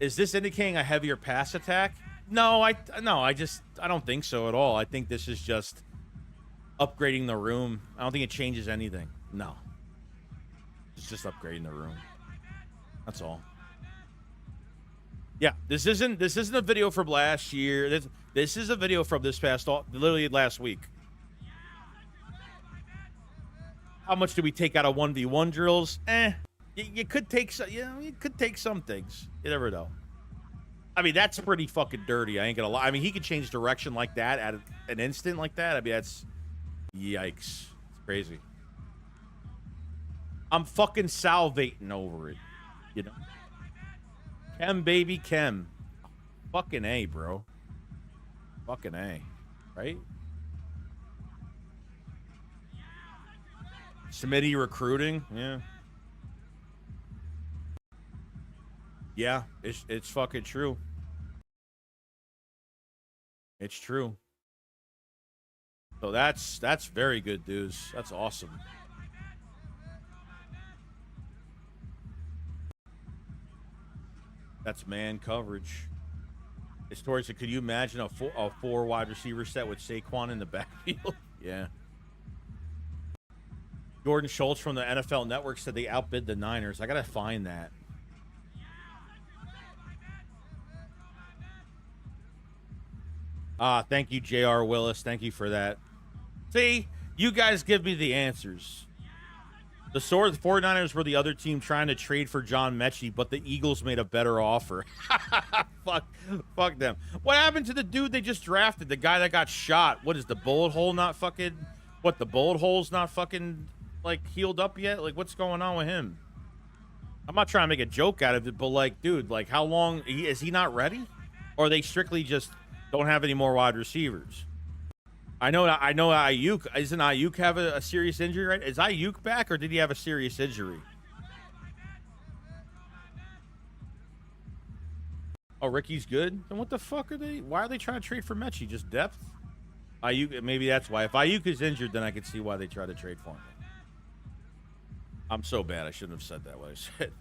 Is this indicating a heavier pass attack? No, I don't think so at all. I think this is just upgrading the room. I don't think it changes anything. No. It's just upgrading the room. That's all. Yeah, this isn't a video from last year. This is a video from this literally last week. How much do we take out of 1v1 drills? You could take some. You could take some things. You never know. I mean, that's pretty fucking dirty. I ain't gonna lie. I mean, he could change direction like that at an instant like that. I mean, that's yikes. It's crazy. I'm fucking salivating over it, you know. Chem, baby, chem. Fucking A, bro. Fucking A, right? Smitty recruiting, yeah. Yeah, it's fucking true. It's true. So that's very good news. That's awesome. That's man coverage. Historian said, could you imagine a four wide receiver set with Saquon in the backfield? Yeah. Jordan Schultz from the NFL Network said they outbid the Niners. I gotta find that. Thank you, J.R. Willis. Thank you for that. See, you guys give me the answers. The 49ers were the other team trying to trade for John Metchie, but the Eagles made a better offer. Fuck them. What happened to the dude they just drafted? The guy that got shot. What is the bullet hole not fucking... What, the bullet hole's not fucking, like, healed up yet? Like, what's going on with him? I'm not trying to make a joke out of it, but, like, dude, like, how long... Is he not ready? Or they strictly just don't have any more wide receivers? I know Ayuk. Isn't Ayuk have a serious injury, right? Is Ayuk back, or did he have a serious injury? Oh, Ricky's good? Then what the fuck are they... Why are they trying to trade for Metchie? Just depth? Ayuk, maybe that's why. If Ayuk is injured, then I could see why they try to trade for him. I'm so bad. I shouldn't have said that what I said.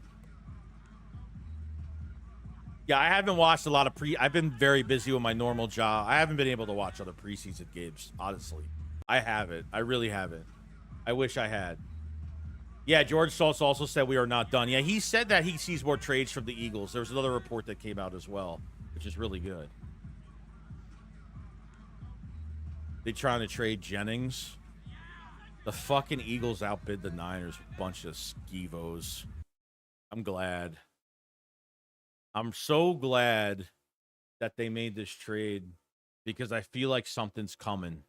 Yeah, I haven't watched a lot of I've been very busy with my normal job. I haven't been able to watch other preseason games, honestly. I haven't. I really haven't. I wish I had. Yeah, George Stoltz also said we are not done. Yeah, he said that he sees more trades from the Eagles. There was another report that came out as well, which is really good. They trying to trade Jennings. The fucking Eagles outbid the Niners. Bunch of skivos. I'm glad. I'm so glad that they made this trade because I feel like something's coming.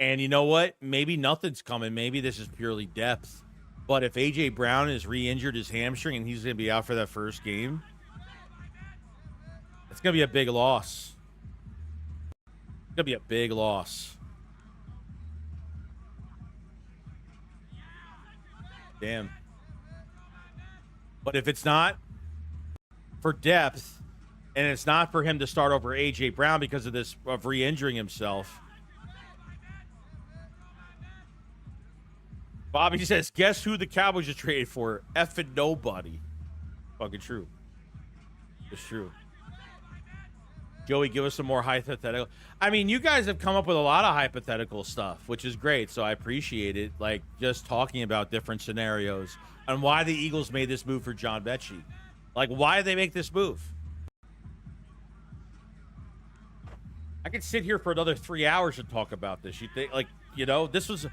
And you know what? Maybe nothing's coming. Maybe this is purely depth. But if A.J. Brown is re-injured his hamstring and he's going to be out for that first game, it's going to be a big loss. It's going to be a big loss. Damn. But if it's not for depth, and it's not for him to start over A.J. Brown because of this, of re-injuring himself. Bobby says, guess who the Cowboys just traded for? Effing nobody. Fucking true. It's true. Joey, give us some more hypothetical. I mean, you guys have come up with a lot of hypothetical stuff, which is great, so I appreciate it. Like, just talking about different scenarios and why the Eagles made this move for John Metchie. Like, why did they make this move? I could sit here for another 3 hours and talk about this. You think, like, you know, this was...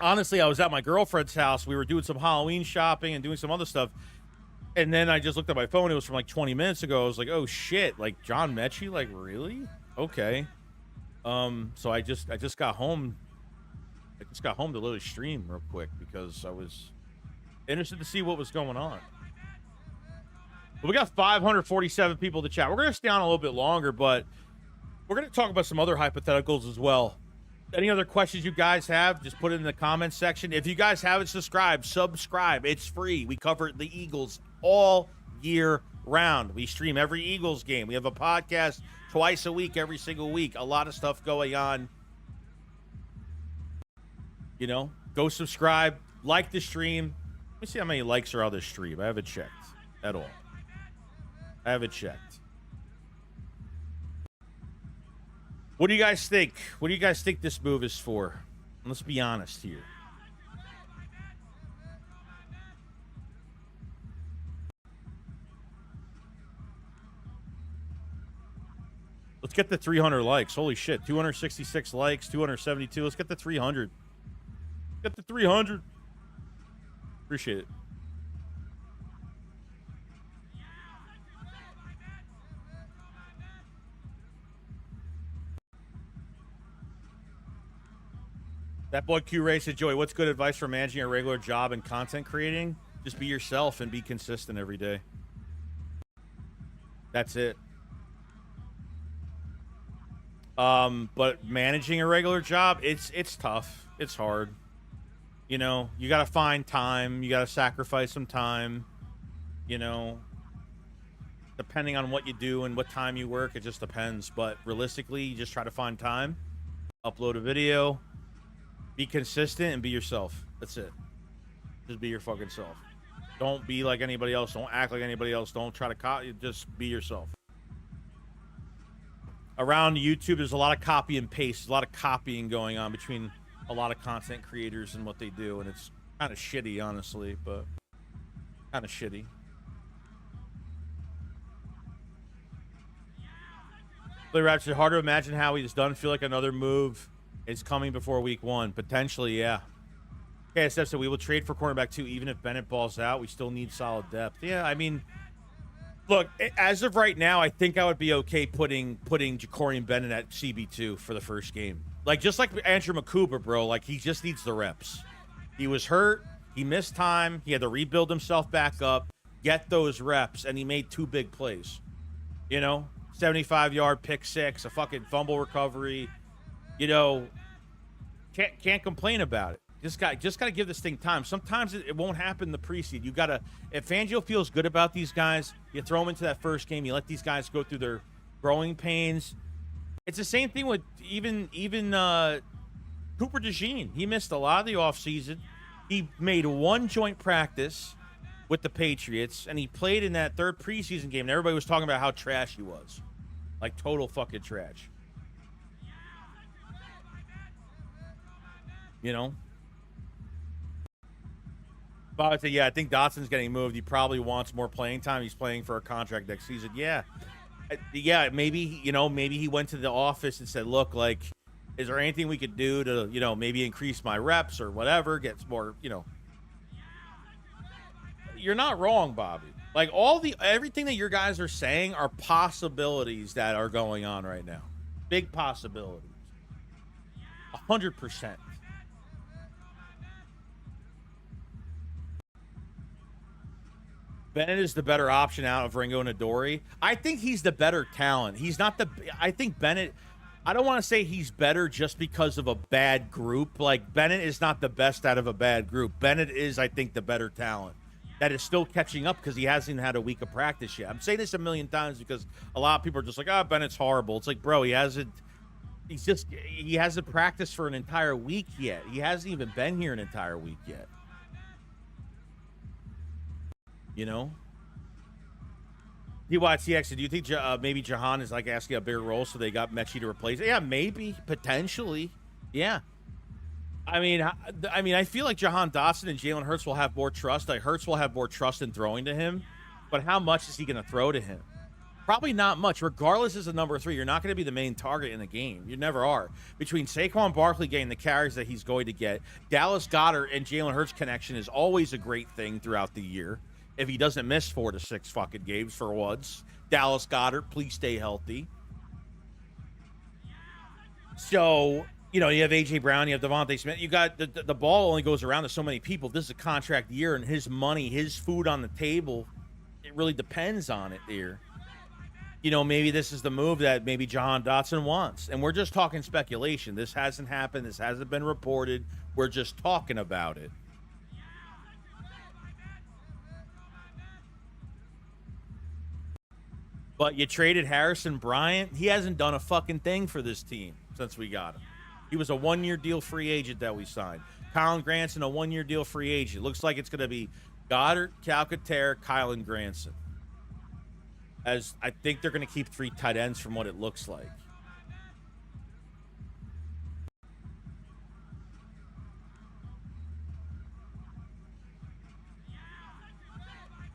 Honestly, I was at my girlfriend's house. We were doing some Halloween shopping and doing some other stuff. And then I just looked at my phone. It was from like 20 minutes ago. I was like, oh, shit. Like, John Metchie? Like, really? Okay. So I just got home. I just got home to literally stream real quick because I was interested to see what was going on. But we got 547 people to chat. We're going to stay on a little bit longer, but we're going to talk about some other hypotheticals as well. Any other questions you guys have, just put it in the comments section. If you guys haven't subscribed, subscribe. It's free. We cover the Eagles all year round. We stream every Eagles game. We have a podcast twice a week, every single week. A lot of stuff going on. You know, go subscribe, like the stream. Let me see how many likes are on this stream. I haven't checked at all. I haven't checked. What do you guys think? What do you guys think this move is for? Let's be honest here. Let's get the 300 likes. Holy shit. 266 likes, 272. Let's get the 300. Get the 300. Appreciate it. That boy Q Ray said, Joey, what's good advice for managing a regular job and content creating? Just be yourself and be consistent every day. That's it. But managing a regular job, it's tough. It's hard. You know, you got to find time. You got to sacrifice some time. You know, depending on what you do and what time you work, it just depends. But realistically, you just try to find time, upload a video, be consistent, and be yourself. That's it. Just be your fucking self. Don't be like anybody else. Don't act like anybody else. Don't try to copy. Just be yourself. Around YouTube, there's a lot of copy and paste. There's a lot of copying going on between a lot of content creators and what they do, and it's kind of shitty, honestly, but kind of shitty. Play Ratchet, hard to imagine how he's done. Feel like another move is coming before week 1. Potentially, yeah. KSF said we will trade for cornerback 2, even if Bennett balls out. We still need solid depth. Yeah, I mean, look, as of right now, I think I would be okay putting Jacorian Bennett at CB2 for the first game. Like, just like Andrew McCuber, bro. Like, he just needs the reps. He was hurt. He missed time. He had to rebuild himself back up, get those reps, and he made 2 big plays. You know, 75-yard pick 6, a fucking fumble recovery. You know, can't complain about it. Just got to give this thing time. Sometimes it won't happen in the preseason. You got to, if Fangio feels good about these guys, you throw them into that first game. You let these guys go through their growing pains. It's the same thing with even Cooper DeJean. He missed a lot of the offseason. He made 1 joint practice with the Patriots, and he played in that 3rd preseason game, and everybody was talking about how trash he was. Like, total fucking trash. You know? But I would say, yeah, I think Dotson's getting moved. He probably wants more playing time. He's playing for a contract next season. Yeah. Yeah, maybe, you know, maybe he went to the office and said, look, like, is there anything we could do to, you know, maybe increase my reps or whatever, get more, you know. You're not wrong, Bobby. Like, everything that your guys are saying are possibilities that are going on right now. Big possibilities. 100%. Bennett is the better option out of Ringo and Adoree. I think he's the better talent. He's not I think Bennett, I don't want to say he's better just because of a bad group. Like, Bennett is not the best out of a bad group. Bennett is, I think, the better talent that is still catching up because he hasn't had a week of practice yet. I'm saying this a million times because a lot of people are just like, oh, Bennett's horrible. It's like, bro, he hasn't practiced for an entire week yet. He hasn't even been here an entire week yet. You know? DYTX, do you think maybe Jahan is like asking a bigger role so they got Metchie to replace it? Yeah, maybe. Potentially. Yeah. I mean, I feel like Jahan Dotson and Jalen Hurts will have more trust. Like, Hurts will have more trust in throwing to him. But how much is he going to throw to him? Probably not much. Regardless as a number 3, you're not going to be the main target in the game. You never are. Between Saquon Barkley getting the carries that he's going to get, Dallas Goedert and Jalen Hurts connection is always a great thing throughout the year. If he doesn't miss 4 to 6 fucking games for once. Dallas Goedert, please stay healthy. So, you know, you have A.J. Brown, you have Devontae Smith. You got the ball only goes around to so many people. This is a contract year, and his money, his food on the table, it really depends on it here. You know, maybe this is the move that maybe Jahan Dotson wants. And we're just talking speculation. This hasn't happened. This hasn't been reported. We're just talking about it. But you traded Harrison Bryant. He hasn't done a fucking thing for this team since we got him. He was a 1-year deal free agent that we signed. Kylen Granson, a 1-year deal free agent. Looks like it's going to be Goddard, Calcaterra, Kylen Granson. As I think they're going to keep 3 tight ends from what it looks like.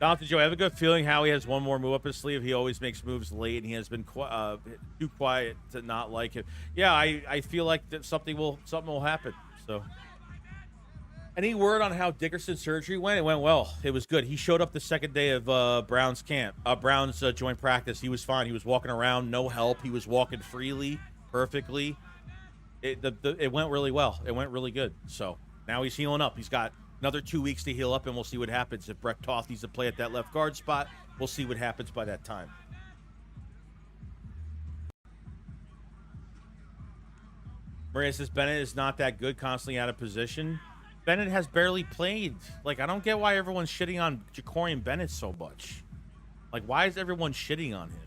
Dante Joe, I have a good feeling Howie has one more move up his sleeve. He always makes moves late, and he has been too quiet to not like it. Yeah, I feel like that something will happen. So, any word on how Dickerson's surgery went? It went well. It was good. He showed up the second day of Brown's camp, Brown's joint practice. He was fine. He was walking around, no help. He was walking freely, perfectly. It went really well. It went really good. So now he's healing up. He's got another 2 weeks to heal up, and we'll see what happens. If Brett Toth needs to play at that left guard spot, we'll see what happens by that time. Maria says Bennett is not that good, constantly out of position. Bennett has barely played. Like, I don't get why everyone's shitting on Jacorian Bennett so much. Like, why is everyone shitting on him?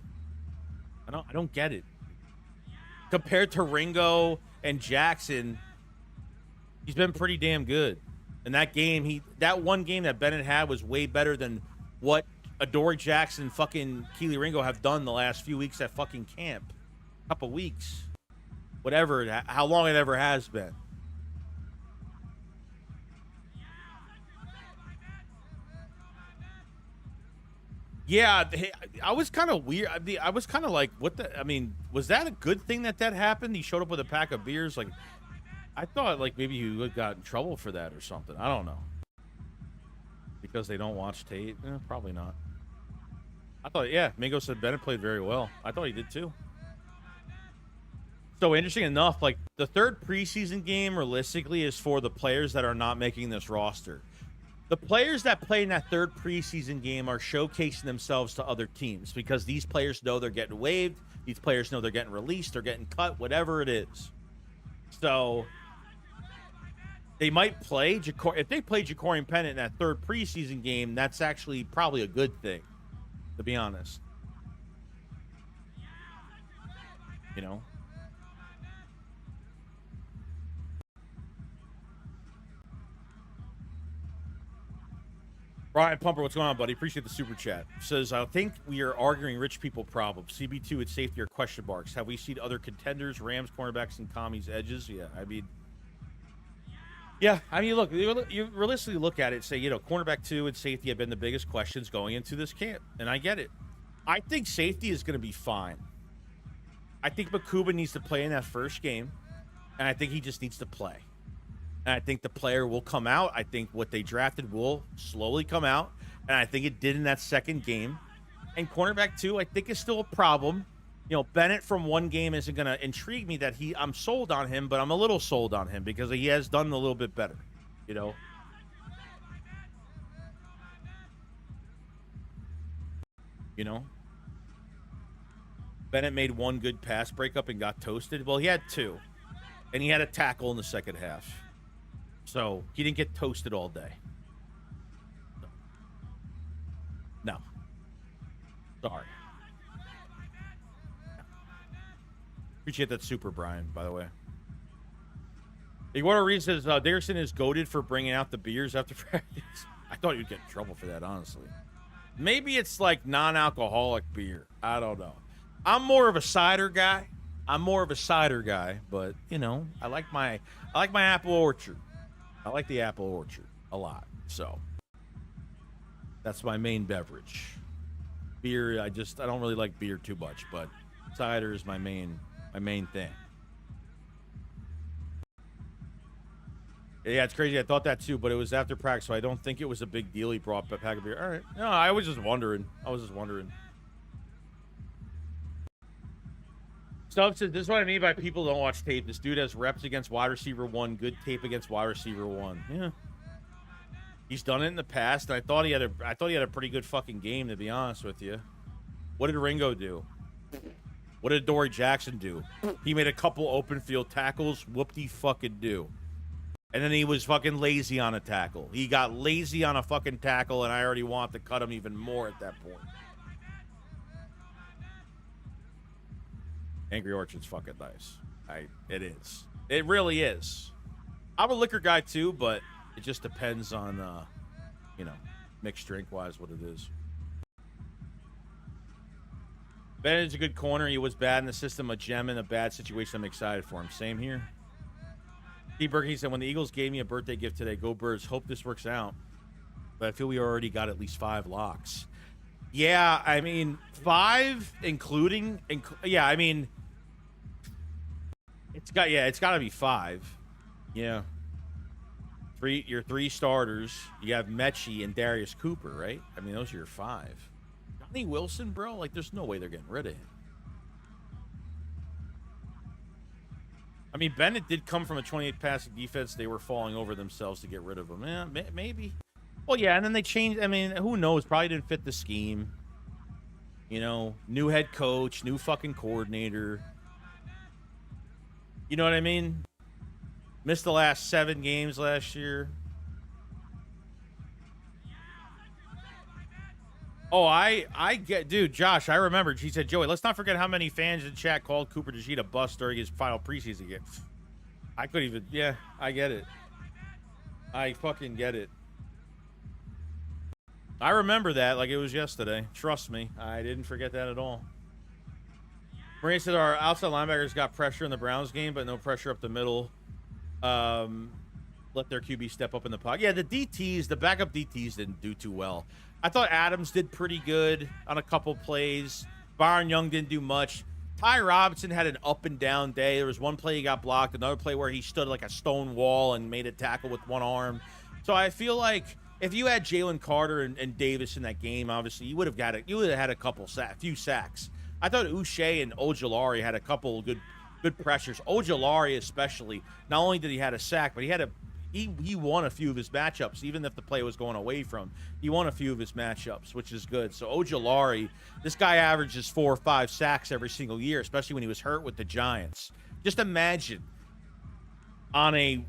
I don't get it. Compared to Ringo and Jackson, he's been pretty damn good. And that game, that one game that Bennett had was way better than what Adoree Jackson, fucking Keely Ringo have done the last few weeks at fucking camp. Couple weeks. Whatever, how long it ever has been. Yeah, I was kind of weird. I was kind of like, what the? I mean, was that a good thing that happened? He showed up with a pack of beers. Like, I thought like maybe he got in trouble for that or something. I don't know. Because they don't watch tape? Probably not. I thought, yeah, Mingo said Bennett played very well. I thought he did too. So interesting enough, like the third preseason game realistically is for the players that are not making this roster. The players that play in that third preseason game are showcasing themselves to other teams because these players know they're getting waived. These players know they're getting released. They're getting cut, whatever it is. So they might play. If they play Jacorian Bennett in that third preseason game, that's actually probably a good thing, to be honest. You know? Bryant Pumper, what's going on, buddy? Appreciate the super chat. Says, I think we are arguing rich people problems. CB2 at safety are question marks. Have we seen other contenders, Rams, cornerbacks, and commies edges? Yeah, I mean, look, you realistically look at it, say, you know, cornerback 2 and safety have been the biggest questions going into this camp, and I get it. I think safety is going to be fine. I think Makuba needs to play in that first game, and I think he just needs to play. And I think the player will come out. I think what they drafted will slowly come out. And I think it did in that second game. And cornerback 2, I think is still a problem. You know, Bennett from one game isn't going to intrigue me that I'm sold on him, but I'm a little sold on him because he has done a little bit better, you know. You know? Bennett made one good pass breakup and got toasted. Well, he had 2. And he had a tackle in the second half. So he didn't get toasted all day. No. Sorry. Appreciate that super, Brian, by the way. Iguana Reed says, Dickerson is goated for bringing out the beers after practice. I thought you'd get in trouble for that, honestly. Maybe it's like non-alcoholic beer. I don't know. I'm more of a cider guy. But, you know, I like my apple orchard. I like the apple orchard a lot, so that's my main beverage. Beer, I don't really like beer too much, but cider is my main thing. Yeah, it's crazy. I thought that too, but it was after practice, so I don't think it was a big deal. He brought a pack of beer. All right. No, I was just wondering. Stubbs says, this is what I mean by people don't watch tape. This dude has reps against wide receiver 1, good tape against wide receiver 1. Yeah. He's done it in the past, and I thought he had a pretty good fucking game, to be honest with you. What did Ringo do? What did Adoree Jackson do? He made a couple open field tackles. Whoop-de-fucking-do. And then he was fucking lazy on a tackle. He got lazy on a fucking tackle, and I already want to cut him even more at that point. Angry Orchard's fucking nice. It is. It really is. I'm a liquor guy too, but it just depends on, you know, mixed drink-wise what it is. Bennett's a good corner. He was bad in the system, a gem in a bad situation. I'm excited for him. Same here. Steve Berkey said, when the Eagles gave me a birthday gift today, go Birds. Hope this works out. But I feel we already got at least 5 locks. Yeah, I mean, 5 including yeah, I mean, it's got to be 5. Yeah. Your 3 starters. You have Metchie and Darius Cooper, right? I mean, those are your 5. Johnny Wilson, bro, like there's no way they're getting rid of him. I mean, Bennett did come from a 28 passing defense. They were falling over themselves to get rid of him. Yeah, maybe. Well, yeah, and then they changed. I mean, who knows? Probably didn't fit the scheme. You know, new head coach, new fucking coordinator. You know what I mean? Missed the last 7 games last year. Oh, I get, dude, Josh, I remember. She said, Joey, let's not forget how many fans in chat called Cooper DeJeet a bust during his final preseason game. I couldn't even, yeah, I get it. I fucking get it. I remember that like it was yesterday. Trust me, I didn't forget that at all. Bryant said our outside linebackers got pressure in the Browns game, but no pressure up the middle. Let their QB step up in the pocket. Yeah, the DTs, the backup DTs didn't do too well. I thought Adams did pretty good on a couple plays. Byron Young didn't do much. Ty Robinson had an up and down day. There was one play he got blocked, another play where he stood like a stone wall and made a tackle with one arm. So I feel like if you had Jalen Carter and Davis in that game, obviously you would have got it. You would have had a few sacks. I thought Uche and Ojulari had a couple good pressures. Ojulari especially. Not only did he had a sack, but he won a few of his matchups, even if the play was going away from. He won a few of his matchups, which is good. So Ojulari, this guy averages 4 or 5 sacks every single year, especially when he was hurt with the Giants. Just imagine on a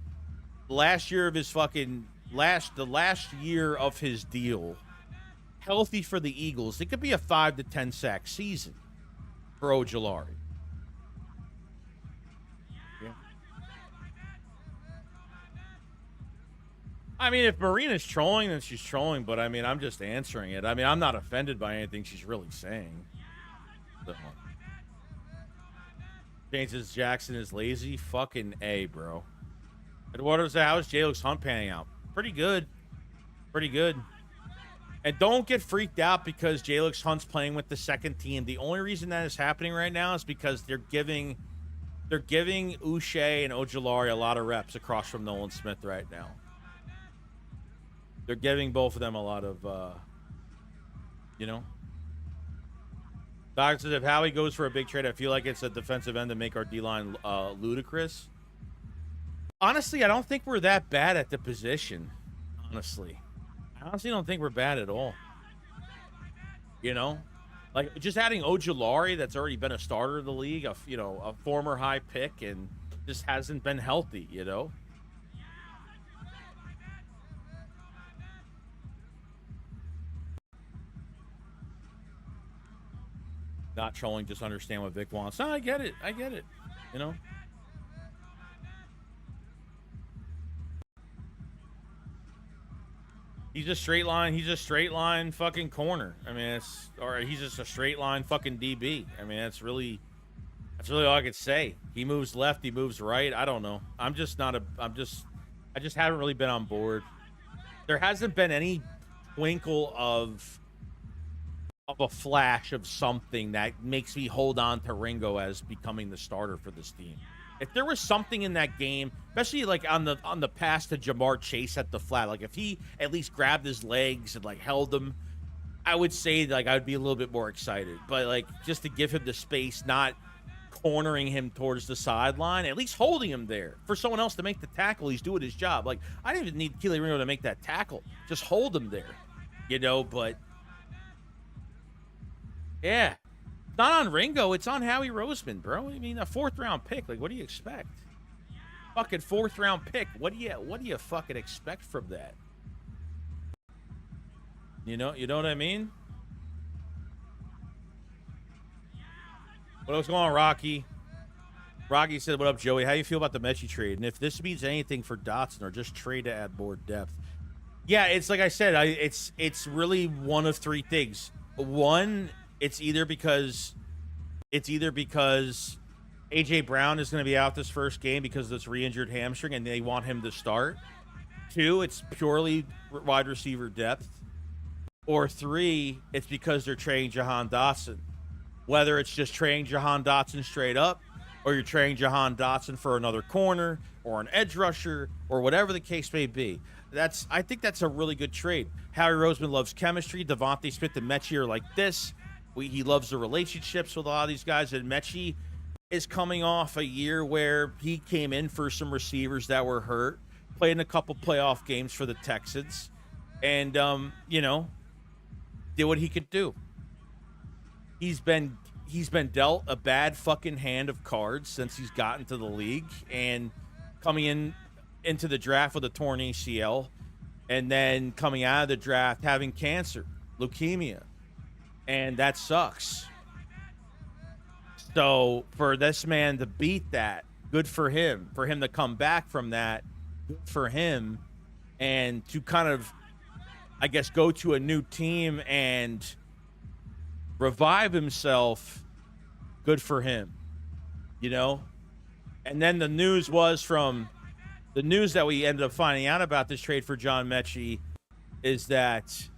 last year of his fucking the last year of his deal, healthy for the Eagles, it could be a 5 to 10 sack season for Ojulari. I mean, if Marina's trolling, then she's trolling, but I mean, I'm just answering it. I mean, I'm not offended by anything she's really saying. So. James Jackson is lazy. Fucking A, bro. Eduardo said, how is Jalix Hunt panning out? Pretty good. Pretty good. And don't get freaked out because Jalix Hunt's playing with the second team. The only reason that is happening right now is because they're giving Uche and Ojulari a lot of reps across from Nolan Smith right now. They're giving both of them a lot of, you know. Doctor says, if Howie goes for a big trade, I feel like it's a defensive end to make our D-line ludicrous. Honestly, I don't think we're that bad at the position. Honestly. I honestly don't think we're bad at all. You know? Like, just adding Ojulari, that's already been a starter of the league, a former high pick, and just hasn't been healthy, you know? Not trolling, just understand what Vic wants. No, I get it. I get it. You know? He's a straight line fucking corner. I mean, he's just a straight line fucking DB. I mean, that's really all I could say. He moves left, he moves right. I don't know. I just haven't really been on board. There hasn't been any twinkle of a flash of something that makes me hold on to Ringo as becoming the starter for this team. If there was something in that game, especially like on the pass to Jamar Chase at the flat, like if he at least grabbed his legs and like held him, I would say like I would be a little bit more excited. But like just to give him the space, not cornering him towards the sideline, at least holding him there for someone else to make the tackle. He's doing his job. Like I didn't even need Keely Ringo to make that tackle. Just hold him there, you know. But yeah. It's not on Ringo. It's on Howie Roseman, bro. I mean, a 4th round pick. Like, what do you expect? Fucking 4th round pick. What do you fucking expect from that? You know what I mean? What's going on, Rocky? Rocky said, what up, Joey? How you feel about the Metchie trade? And if this means anything for Dotson or just trade to add more depth. Yeah, it's like I said, it's really one of 3 things. One, It's either because AJ Brown is going to be out this first game because of this re-injured hamstring and they want him to start. 2, it's purely wide receiver depth. Or 3, it's because they're trading Jahan Dotson. Whether it's just trading Jahan Dotson straight up, or you're trading Jahan Dotson for another corner or an edge rusher or whatever the case may be. I think that's a really good trade. Howie Roseman loves chemistry. Devontae Smith and Metchie are like this. He loves the relationships with a lot of these guys. And Metchie is coming off a year where he came in for some receivers that were hurt, played in a couple playoff games for the Texans, and did what he could do. He's been dealt a bad fucking hand of cards since he's gotten to the league, and coming into the draft with a torn ACL, and then coming out of the draft having cancer, leukemia, and that sucks. So for this man to beat that, good for him. For him to come back from that, good for him. And to kind of, I guess, go to a new team and revive himself, good for him. And then the news that we ended up finding out about this trade for John Metchie is that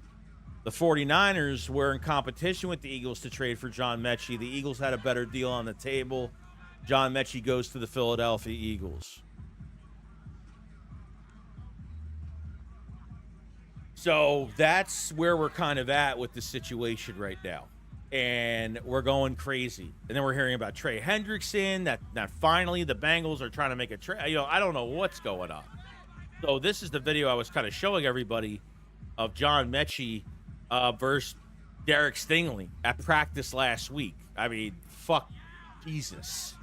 the 49ers were in competition with the Eagles to trade for John Metchie. The Eagles had a better deal on the table. John Metchie goes to the Philadelphia Eagles. So that's where we're kind of at with the situation right now. And we're going crazy. And then we're hearing about Trey Hendrickson, that finally the Bengals are trying to make a trade. I don't know what's going on. So this is the video I was kind of showing everybody of John Metchie versus Derek Stingley at practice last week. I mean, fuck, Jesus.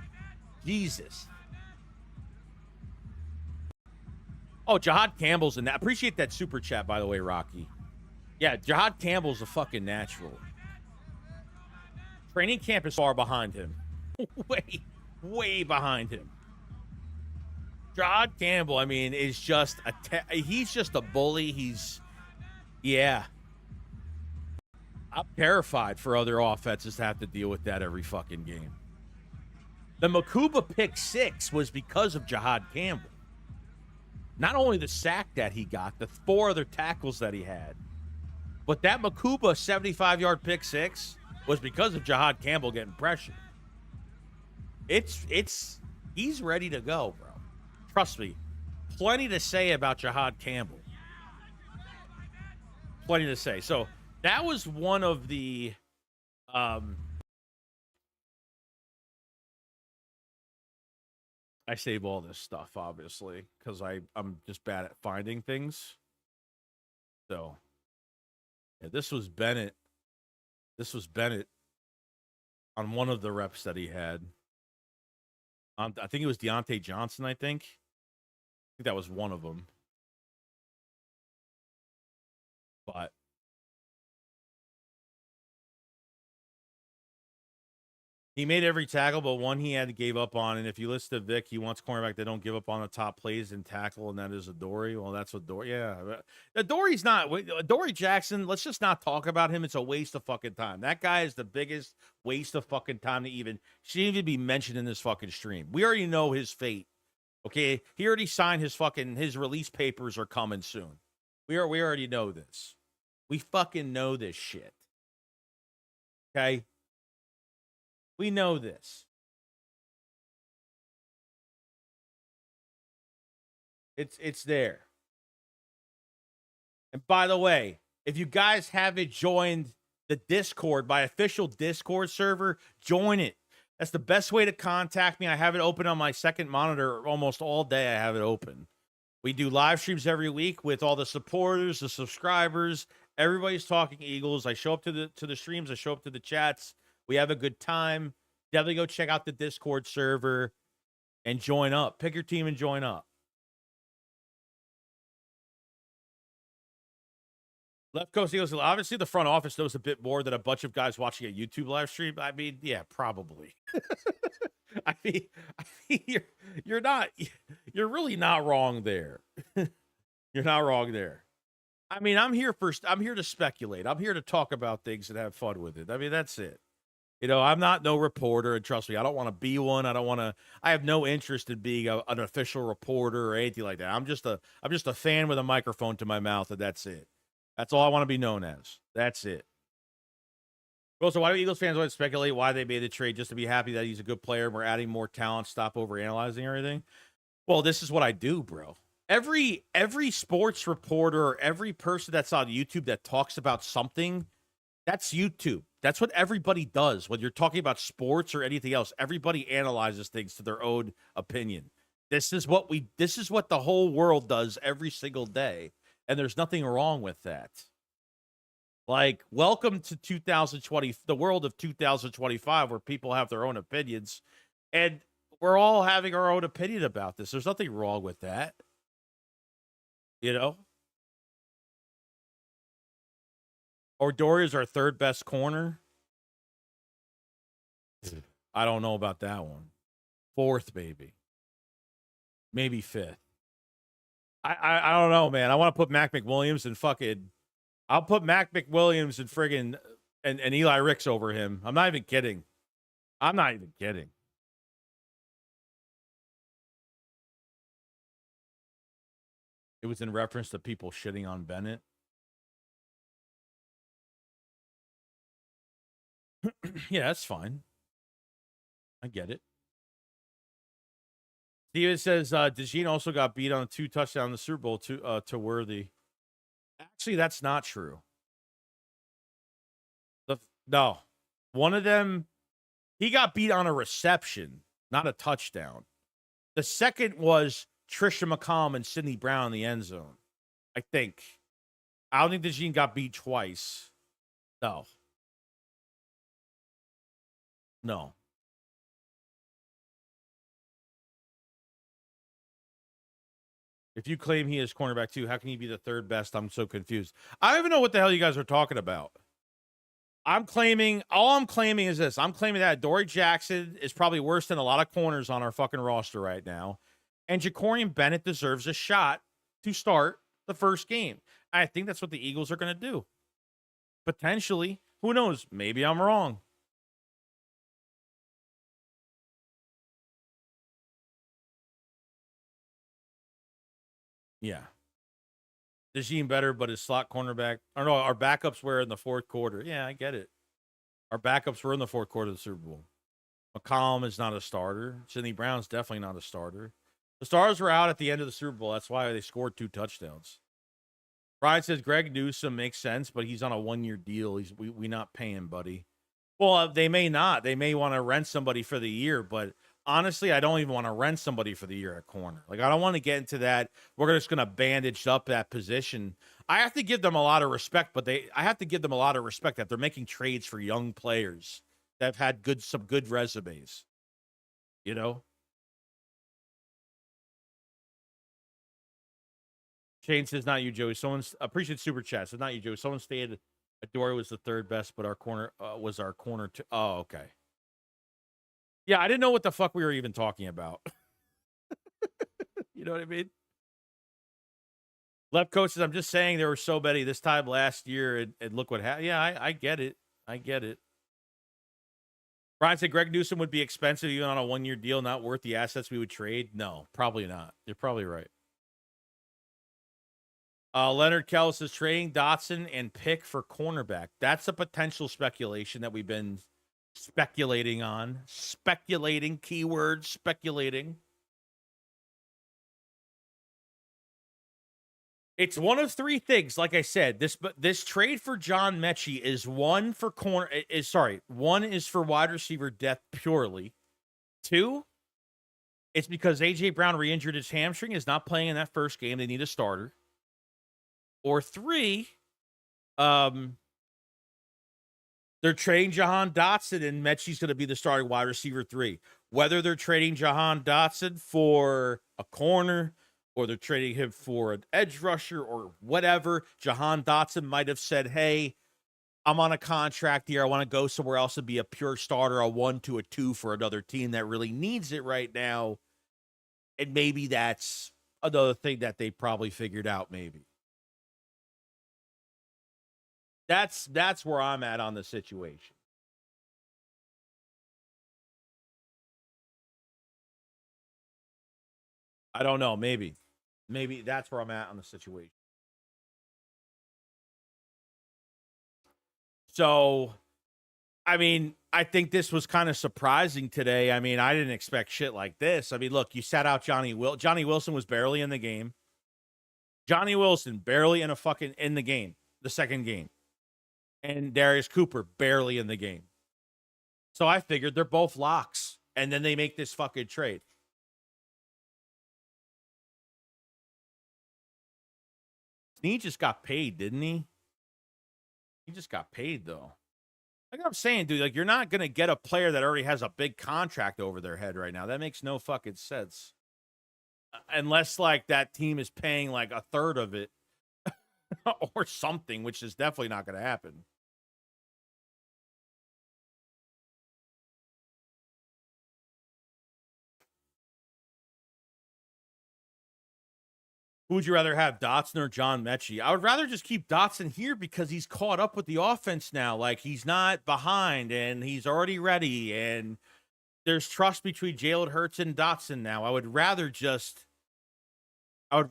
Oh, Jahad Campbell's in that. Appreciate that super chat, by the way, Rocky. Yeah, Jahad Campbell's a fucking natural. Training camp is far behind him. way behind him. Jahad Campbell, I mean, is just he's just a bully. I'm terrified for other offenses to have to deal with that every fucking game. The Makuba pick 6 was because of Jahad Campbell. Not only the sack that he got, the 4 other tackles that he had, but that Makuba 75-yard pick 6 was because of Jahad Campbell getting pressure. He's ready to go, bro. Trust me. Plenty to say about Jahad Campbell. Plenty to say. So that was one of the I save all this stuff, obviously, because I'm just bad at finding things. So yeah, this was Bennett on one of the reps that he had. I think it was Deontay Johnson, I think that was one of them. But he made every tackle, but one he had gave up on. And if you listen to Vic, he wants cornerback that don't give up on the top plays and tackle, and that is Adoree. Well, that's Adoree. Yeah, Adoree's not. Adoree Jackson, let's just not talk about him. It's a waste of fucking time. That guy is the biggest waste of fucking time to should even be mentioned in this fucking stream. We already know his fate. Okay, he already signed his release papers are coming soon. We already know this. We fucking know this shit. Okay. We know this. It's there. And by the way, if you guys haven't joined the Discord, my official Discord server, join it. That's the best way to contact me. I have it open on my second monitor almost all day. I have it open. We do live streams every week with all the supporters, the subscribers. Everybody's talking Eagles. I show up to the streams. I show up to the chats. We have a good time. Definitely go check out the Discord server and join up. Pick your team and join up. Left Coast Eagles. Obviously, the front office knows a bit more than a bunch of guys watching a YouTube live stream. I mean, yeah, probably. I mean, you're really not wrong there. You're not wrong there. I mean, I'm here to speculate. I'm here to talk about things and have fun with it. I mean, that's it. I'm not no reporter, and trust me, I don't want to be one. I have no interest in being an official reporter or anything like that. I'm just a fan with a microphone to my mouth, and that's it. That's all I want to be known as. That's it. Also, why do Eagles fans always speculate why they made the trade? Just to be happy that he's a good player and we're adding more talent, stop over analyzing everything? Well, this is what I do, bro. Every sports reporter or every person that's on YouTube that talks about something, that's YouTube. That's what everybody does. When you're talking about sports or anything else, everybody analyzes things to their own opinion. This is what the whole world does every single day. And there's nothing wrong with that. Like, welcome to 2020, the world of 2025, where people have their own opinions. And we're all having our own opinion about this. There's nothing wrong with that. You know? Ordori is our third best corner. I don't know about that one. Fourth, maybe. Maybe fifth. I don't know, man. I want to put Mac McWilliams and fucking... I'll put Mac McWilliams and friggin' and Eli Ricks over him. I'm not even kidding. I'm not even kidding. It was in reference to people shitting on Bennett. Yeah, that's fine. I get it. Steven says, DeJean also got beat on a 2 touchdown in the Super Bowl to Worthy. Actually, that's not true. No. One of them, he got beat on a reception, not a touchdown. The second was Trisha McCollum and Sidney Brown in the end zone, I think. I don't think DeJean got beat twice. No. No. If you claim he is cornerback too, how can he be the third best? I'm so confused. I don't even know what the hell you guys are talking about. All I'm claiming is this. I'm claiming that Dory Jackson is probably worse than a lot of corners on our fucking roster right now. And Jacorian Bennett deserves a shot to start the first game. I think that's what the Eagles are going to do. Potentially. Who knows? Maybe I'm wrong. Yeah. DeJean better, but his slot cornerback... Or no, our backups were in the fourth quarter. Yeah, I get it. Our backups were in the fourth quarter of the Super Bowl. McCollum is not a starter. Sidney Brown's definitely not a starter. The stars were out at the end of the Super Bowl. That's why they scored 2 touchdowns. Bryant says Greg Newsome makes sense, but he's on a 1-year deal. We not paying, buddy. Well, they may not. They may want to rent somebody for the year, but honestly, I don't even want to rent somebody for the year at corner. Like, I don't want to get into that. We're just going to bandage up that position. I have to give them a lot of respect, but I have to give them a lot of respect that they're making trades for young players that have had some good resumes. You know? Shane says, not you, Joey. Someone's appreciate super chat. Says, not you, Joey. Someone stated Adore was the third best, but our corner was our corner too. Oh, okay. Yeah, I didn't know what the fuck we were even talking about. You know what I mean? Left coach says, I'm just saying there were so many this time last year, and look what happened. Yeah, I get it. I get it. Brian said Greg Newsome would be expensive even on a 1-year deal, not worth the assets we would trade. No, probably not. You're probably right. Leonard Kell says trading Dotson and pick for cornerback. That's a potential speculation that we've been speculating on. Speculating, keyword, speculating. It's one of 3 things. Like I said, this trade for John Metchie is one for one is for wide receiver depth purely. 2, it's because A.J. Brown re-injured his hamstring, is not playing in that first game. They need a starter. Or 3, they're trading Jahan Dotson, and Metchie's going to be the starting wide receiver 3. Whether they're trading Jahan Dotson for a corner, or they're trading him for an edge rusher, or whatever, Jahan Dotson might have said, hey, I'm on a contract here. I want to go somewhere else and be a pure starter, a 1 to a 2 for another team that really needs it right now. And maybe that's another thing that they probably figured out, maybe. That's where I'm at on the situation. I don't know. Maybe that's where I'm at on the situation. So, I mean, I think this was kind of surprising today. I mean, I didn't expect shit like this. I mean, look, you sat out Johnny Wilson was barely in the game. Johnny Wilson barely in the game, the second game. and Darius Cooper barely in the game. So I figured they're both locks, and then they make this fucking trade. He just got paid, didn't he? He just got paid, though. Like I'm saying, dude, like you're not going to get a player that already has a big contract over their head right now. That makes no fucking sense. Unless, like, that team is paying, like, a third of it or something, which is definitely not going to happen. Who would you rather have, Dotson or John Metchie? I would rather just keep Dotson here because he's caught up with the offense now. Like, he's not behind, and he's already ready, and there's trust between Jalen Hurts and Dotson now. I would rather just keep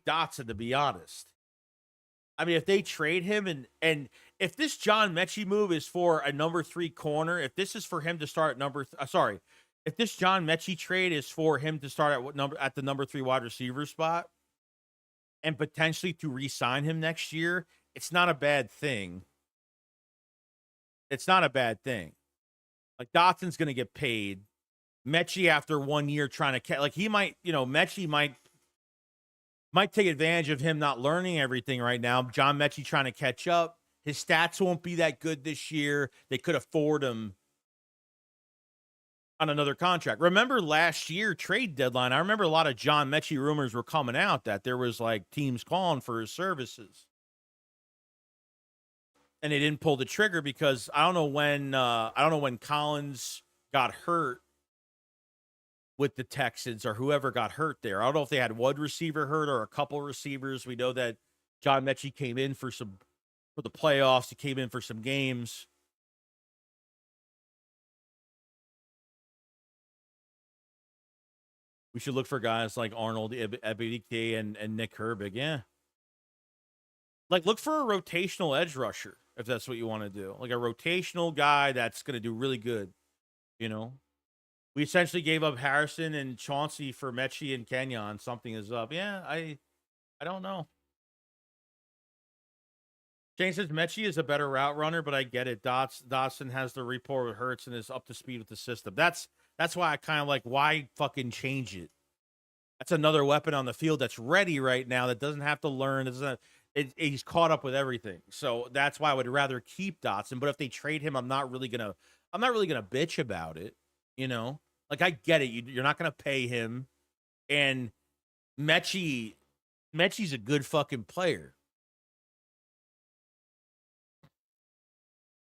Dotson, to be honest. I mean, if they trade him and if this John Metchie move is for a number 3 corner, if this is for him to start at if this John Metchie trade is for him to start at the number 3 wide receiver spot and potentially to re-sign him next year, it's not a bad thing. It's not a bad thing. Like, Dotson's going to get paid. Metchie, after 1 year trying to like, he might, Metchie might take advantage of him not learning everything right now. John Metchie trying to catch up. His stats won't be that good this year. They could afford him on another contract. Remember last year, trade deadline, I remember a lot of John Metchie rumors were coming out that there was, like, teams calling for his services. And they didn't pull the trigger because I don't know when Collins got hurt with the Texans or whoever got hurt there. I don't know if they had one receiver hurt or a couple receivers. We know that John Metchie came in for the playoffs. He came in for some games. We should look for guys like Arnold Ebike and Nick Herbig. Yeah. Like, look for a rotational edge rusher if that's what you want to do. Like a rotational guy that's going to do really good, We essentially gave up Harrison and Chauncey for Metchie and Kenyon. Something is up. Yeah, I don't know. Jane says Metchie is a better route runner, but I get it. Dotson has the rapport with Hurts and is up to speed with the system. That's why I kind of like, why fucking change it? That's another weapon on the field that's ready right now that doesn't have to learn. He's caught up with everything. So that's why I would rather keep Dotson. But if they trade him, I'm not really gonna bitch about it. Like, I get it. You're not gonna pay him, and Metchie's a good fucking player.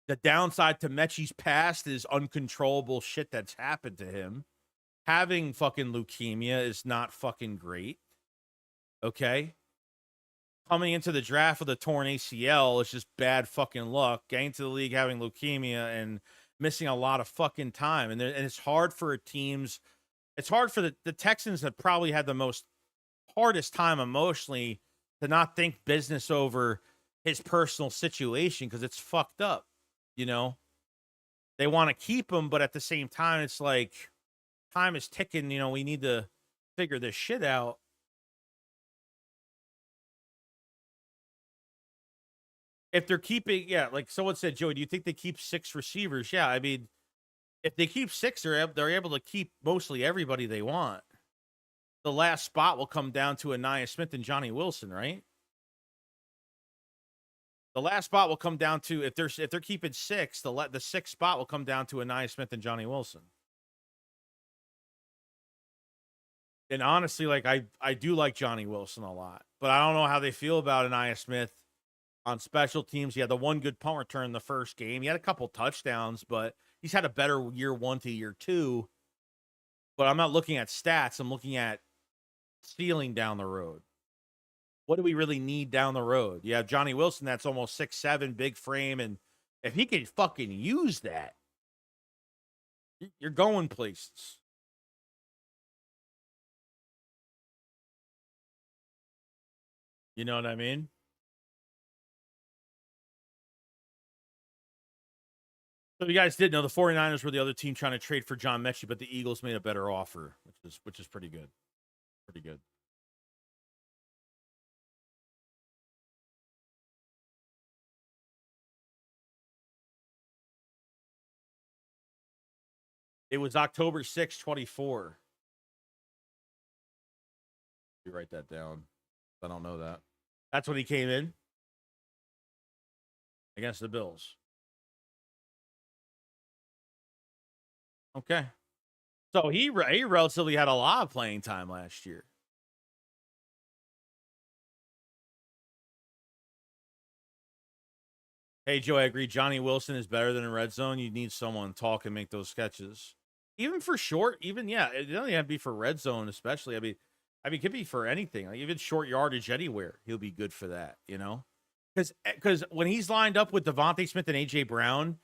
The downside to Metchie's past is uncontrollable shit that's happened to him. Having fucking leukemia is not fucking great. Okay? Coming into the draft with a torn ACL is just bad fucking luck. Getting to the league having leukemia and missing a lot of fucking time. And it's hard for teams. It's hard for the Texans that probably had the hardest time emotionally to not think business over his personal situation because it's fucked up. They want to keep him, but at the same time, it's like time is ticking. We need to figure this shit out. If they're keeping, like someone said, Joey, do you think they keep 6 receivers? Yeah, I mean, if they keep 6, they're able to keep mostly everybody they want. The last spot will come down to Anaya Smith and Johnny Wilson, right? The last spot will come down to, if they're keeping 6, the 6th spot will come down to Anaya Smith and Johnny Wilson. And honestly, like, I do like Johnny Wilson a lot, but I don't know how they feel about Anaya Smith on special teams. He had the one good punt return in the first game. He had a couple touchdowns, but he's had a better year 1 to year 2. But I'm not looking at stats. I'm looking at ceiling down the road. What do we really need down the road? You have Johnny Wilson that's almost 6'7", big frame, and if he can fucking use that, you're going places. You know what I mean? So you guys did know the 49ers were the other team trying to trade for John Metchie, but the Eagles made a better offer, which is pretty good. Pretty good. It was October 6, 24. You write that down. I don't know that. That's when he came in against the Bills. Okay. So he relatively had a lot of playing time last year. Hey, Joe, I agree. Johnny Wilson is better than in red zone. You need someone to talk and make those catches. Even for short, even, yeah, it doesn't have to be for red zone, especially. I mean, it could be for anything. Like even short yardage anywhere, he'll be good for that, you know? Because when he's lined up with Devontae Smith and A.J. Brown,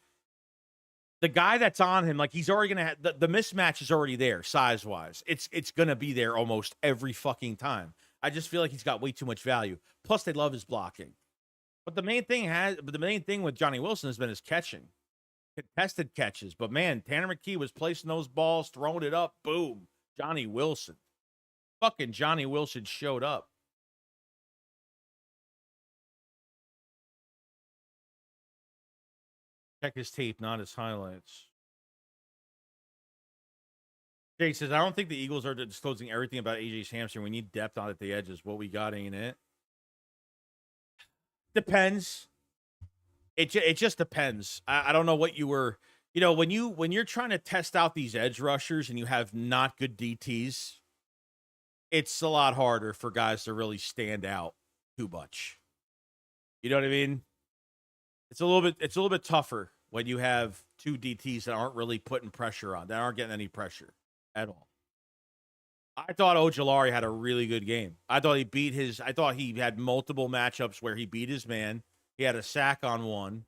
the guy that's on him, like he's already going to have, the mismatch is already there, size-wise. It's going to be there almost every fucking time. I just feel like he's got way too much value. Plus, they love his blocking. But the main thing with Johnny Wilson has been his catching. Contested catches. But man, Tanner McKee was placing those balls, throwing it up, boom. Johnny Wilson. Fucking Johnny Wilson showed up. Check his tape, not his highlights. Jay says, I don't think the Eagles are disclosing everything about AJ's hamstring. We need depth on at the edges. What we got ain't it. Depends. It just depends. I don't know what you were, you know, when you're trying to test out these edge rushers and you have not good DTs, it's a lot harder for guys to really stand out too much. You know what I mean? It's a little bit tougher when you have two DTs that aren't really putting pressure on, that aren't getting any pressure at all. I thought Ojulari had a really good game. I thought he had multiple matchups where he beat his man. He had a sack on one.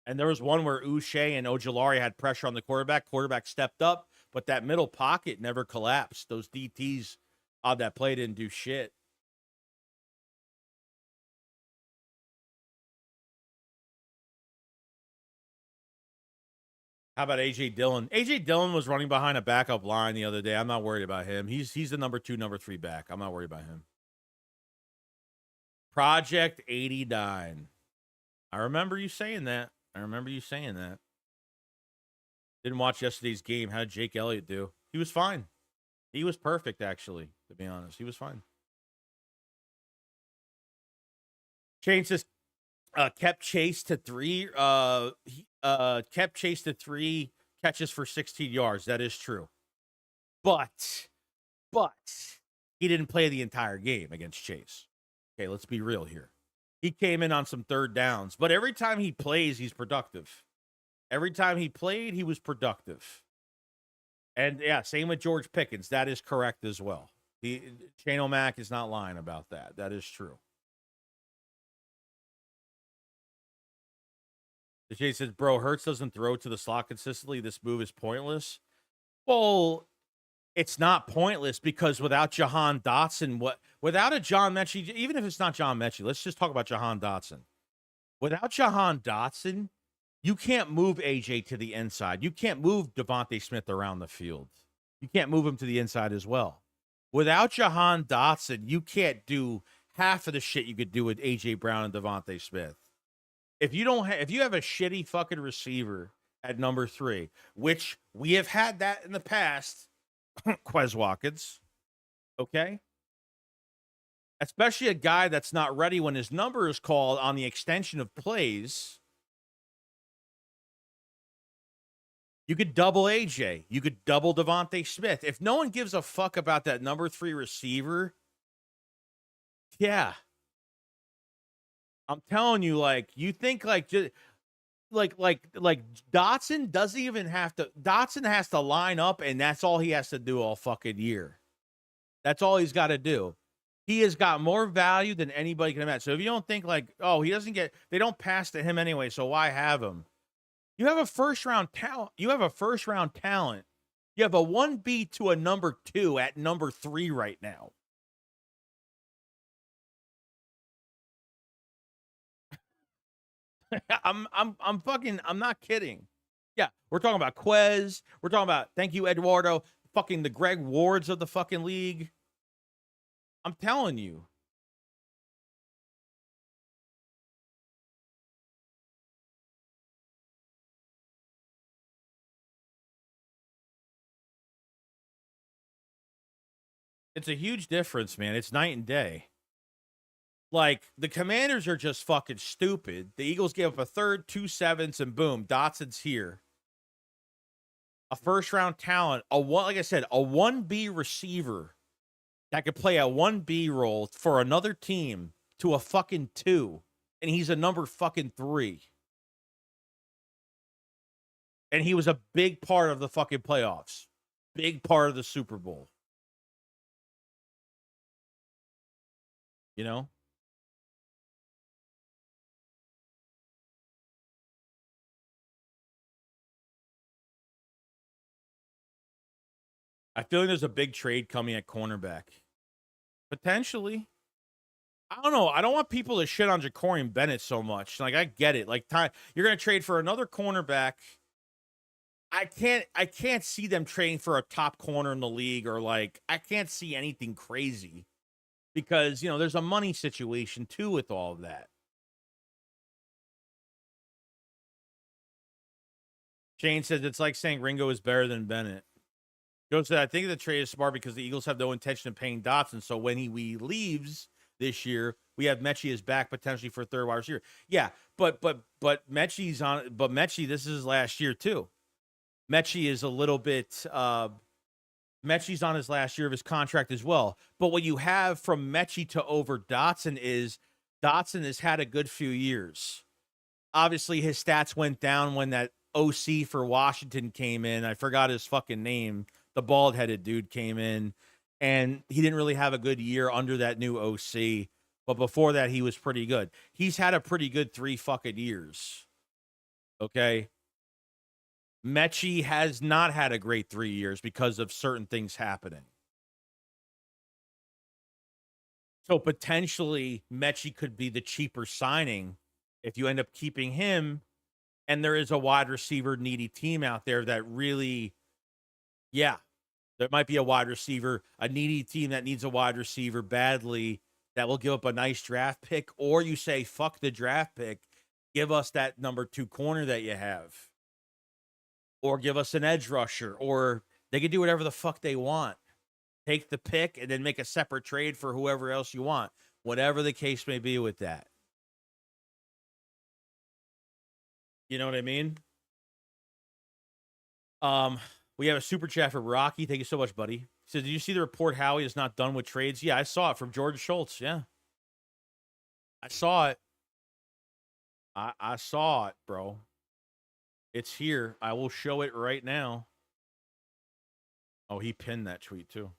And there was one where Uche and Ojulari had pressure on the quarterback. Quarterback stepped up, but that middle pocket never collapsed. Those DTs on that play didn't do shit. How about A.J. Dillon? A.J. Dillon was running behind a backup line the other day. I'm not worried about him. He's the number 2, number 3 back. I'm not worried about him. Project 89. I remember you saying that. Didn't watch yesterday's game. How did Jake Elliott do? He was fine. He was perfect, actually, to be honest. He was fine. Shane says, kept Chase to 3. Kept Chase to 3 catches for 16 yards. That is true. But he didn't play the entire game against Chase. Okay, let's be real here. He came in on some third downs, but every time he plays, he's productive. Every time he played, he was productive. And yeah, same with George Pickens. That is correct as well. Shane O'Mac is not lying about that. That is true. The Jay says, bro, Hurts doesn't throw to the slot consistently. This move is pointless. Well, it's not pointless because without Jahan Dotson, without a John Metchie, even if it's not John Metchie, let's just talk about Jahan Dotson. Without Jahan Dotson, you can't move AJ to the inside. You can't move Devontae Smith around the field. You can't move him to the inside as well. Without Jahan Dotson, you can't do half of the shit you could do with AJ Brown and Devontae Smith. If you have a shitty fucking receiver at number 3, which we have had that in the past, Quez Watkins, okay? Especially a guy that's not ready when his number is called on the extension of plays. You could double AJ. You could double Devontae Smith. If no one gives a fuck about that number 3 receiver, yeah. I'm telling you, like, you think like Dotson doesn't even have to. Dotson has to line up, and that's all he has to do all fucking year. That's all he's got to do. He has got more value than anybody can imagine. So if you don't think like, oh, they don't pass to him anyway, so why have him? You have a first-round talent. You have a 1B to a number 2 at number 3 right now. I'm not kidding. Yeah, we're talking about Quez. We're talking about, thank you, Eduardo, fucking the Greg Wards of the fucking league. I'm telling you. It's a huge difference, man. It's night and day. Like, the Commanders are just fucking stupid. The Eagles gave up a third, 2 7s, and boom, Dotson's here. A first-round talent, like I said, a 1B receiver that could play a 1B role for another team to a fucking 2, and he's a number fucking 3. And he was a big part of the fucking playoffs. Big part of the Super Bowl. You know? I feel like there's a big trade coming at cornerback. Potentially. I don't know. I don't want people to shit on Jacorian Bennett so much. Like, I get it. Like, you're going to trade for another cornerback. I can't see them trading for a top corner in the league, or like, I can't see anything crazy because, there's a money situation too with all of that. Shane says it's like saying Ringo is better than Bennett. Joe said, I think the trade is smart because the Eagles have no intention of paying Dotson. So when he leaves this year, we have Metchie is back potentially for third wide receiver. Yeah, but Metchie's on. But Metchie, this is his last year too. Metchie is a little bit. Metchie's on his last year of his contract as well. But what you have from Metchie to over Dotson is Dotson has had a good few years. Obviously, his stats went down when that OC for Washington came in. I forgot his fucking name. The bald-headed dude came in, and he didn't really have a good year under that new OC. But before that, he was pretty good. He's had a pretty good 3 fucking years. Okay? Metchie has not had a great 3 years because of certain things happening. So potentially, Metchie could be the cheaper signing if you end up keeping him, and there is a wide receiver needy team out there that really, yeah, there might be a wide receiver, a needy team that needs a wide receiver badly that will give up a nice draft pick, or you say, fuck the draft pick, give us that number 2 corner that you have, or give us an edge rusher, or they can do whatever the fuck they want. Take the pick and then make a separate trade for whoever else you want, whatever the case may be with that. You know what I mean? We have a super chat for Rocky. Thank you so much, buddy. He says, did you see the report Howie is not done with trades? Yeah, I saw it from George Schultz. Yeah. I saw it. I saw it, bro. It's here. I will show it right now. Oh, he pinned that tweet too.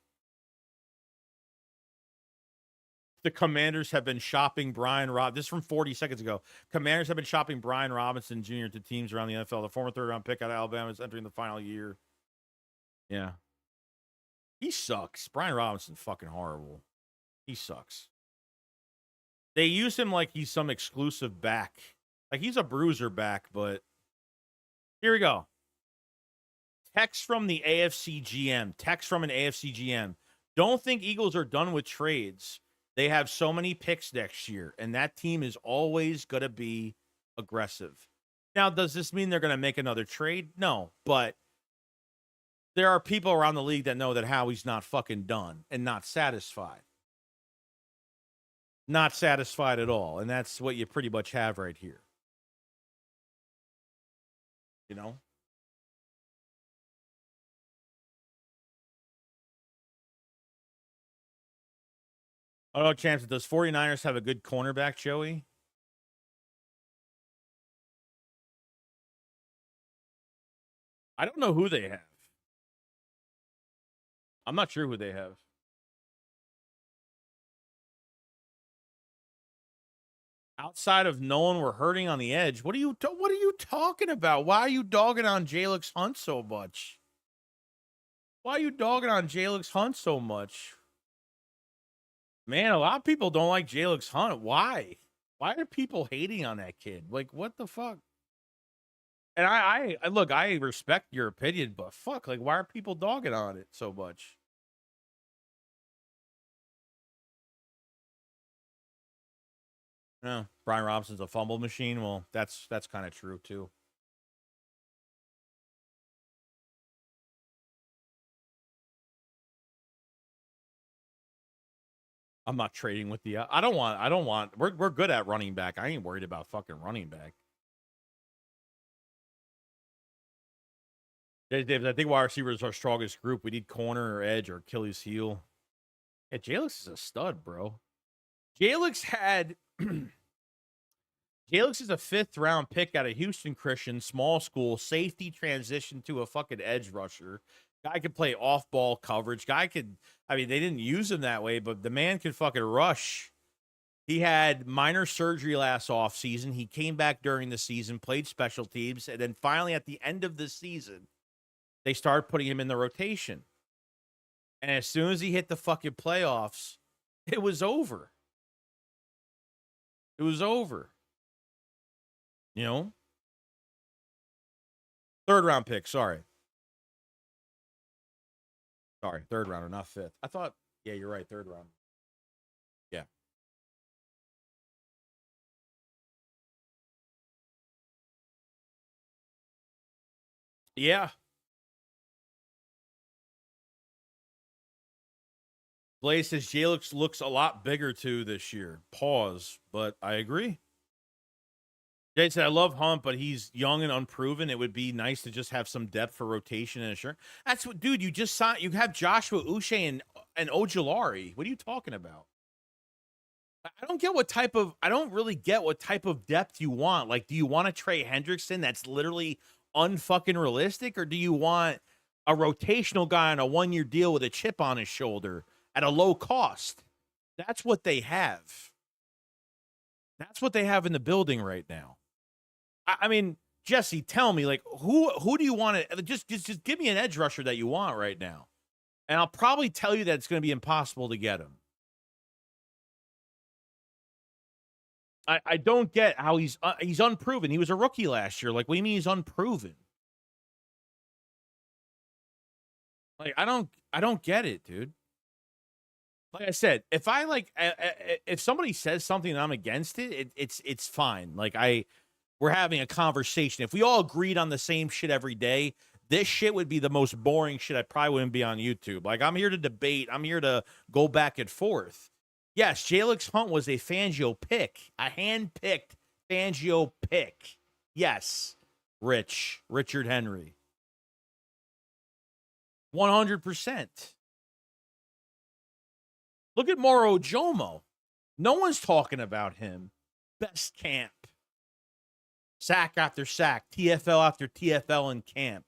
The Commanders have been shopping Brian Rob. This is from 40 seconds ago. Commanders have been shopping Brian Robinson Jr. to teams around the NFL. The former third-round pick out of Alabama is entering the final year. Yeah. He sucks. Brian Robinson's fucking horrible. He sucks. They use him like he's some exclusive back. Like he's a bruiser back, but here we go. Text from the AFC GM. Text from an AFC GM. Don't think Eagles are done with trades. They have so many picks next year, and that team is always going to be aggressive. Now, does this mean they're going to make another trade? No, but there are people around the league that know that Howie's not fucking done and not satisfied. Not satisfied at all, and that's what you pretty much have right here. You know? I don't know, Chance, does 49ers have a good cornerback, Joey? I don't know who they have. I'm not sure who they have. Outside of knowing we're hurting on the edge, what are you talking about? Why are you dogging on Jalix Hunt so much? Why are you dogging on Jalix Hunt so much? Man, a lot of people don't like Jalix Hunt. Why? Why are people hating on that kid? Like, what the fuck? And I look, I respect your opinion, but fuck, like, why are people dogging on it so much? No, Brian Robson's a fumble machine. Well, that's kind of true too. I'm not trading with the. I don't want. We're good at running back. I ain't worried about fucking running back. David, I think wide receiver is our strongest group. We need corner or edge or Achilles heel. Yeah, Jalix is a stud, bro. Jalix had. Jalix is a 5th round pick out of Houston Christian, small school, safety transition to a fucking edge rusher. Guy could play off ball coverage. Guy could, I mean, they didn't use him that way, but the man could fucking rush. He had minor surgery last offseason. He came back during the season, played special teams, and then finally at the end of the season, they started putting him in the rotation. And as soon as he hit the fucking playoffs, it was over. It was over. You know? 3rd round pick, sorry. Sorry, 3rd rounder, not 5th. I thought, yeah, you're right, 3rd round. Yeah. Yeah. Blaze says Jalix looks a lot bigger too this year. Pause, but I agree. Jay said, I love Hunt, but he's young and unproven. It would be nice to just have some depth for rotation and assurance. That's what, dude, you just saw, you have Joshua Uche and Ojulari. What are you talking about? I don't really get what type of depth you want. Like, do you want a Trey Hendrickson that's literally unfucking realistic, or do you want a rotational guy on a 1-year deal with a chip on his shoulder at a low cost? That's what they have. That's what they have in the building right now. I mean, Jesse, tell me, like, who do you want to just give me an edge rusher that you want right now, and I'll probably tell you that it's going to be impossible to get him. I don't get how he's unproven. He was a rookie last year. Like, what do you mean he's unproven? Like, I don't get it, dude. Like I said, if I if somebody says something and I'm against it, it's fine. Like, we're having a conversation. If we all agreed on the same shit every day, this shit would be the most boring shit. I probably wouldn't be on YouTube. Like, I'm here to debate. I'm here to go back and forth. Yes, Jalix Hunt was a Fangio pick, a hand-picked Fangio pick. Yes, Richard Henry. 100%. Look at Moro Jomo. No one's talking about him. Best camp. Sack after sack, TFL after TFL in camp.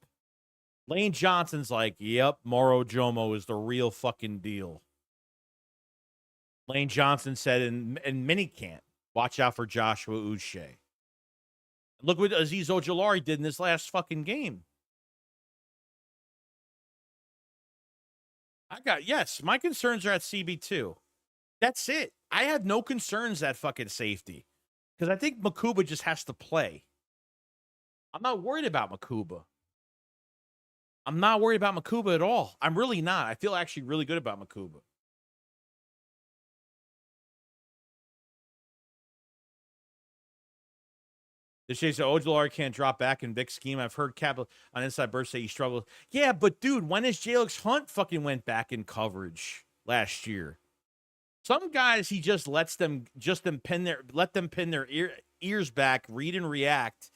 Lane Johnson's like, yep, Moro Jomo is the real fucking deal. Lane Johnson said in minicamp, watch out for Joshua Uche. Look what Azeez Ojulari did in this last fucking game. Yes, my concerns are at CB2. That's it. I have no concerns at fucking safety because I think Makuba just has to play. I'm not worried about Makuba. I'm not worried about Makuba at all. I'm really not. I feel actually really good about Makuba. The shade said Ojulari can't drop back in big scheme. I've heard Cap on Inside Burst say he struggled. Yeah, but dude, when has Jalix Hunt fucking went back in coverage last year? Some guys he just lets them pin their ears back, read and react,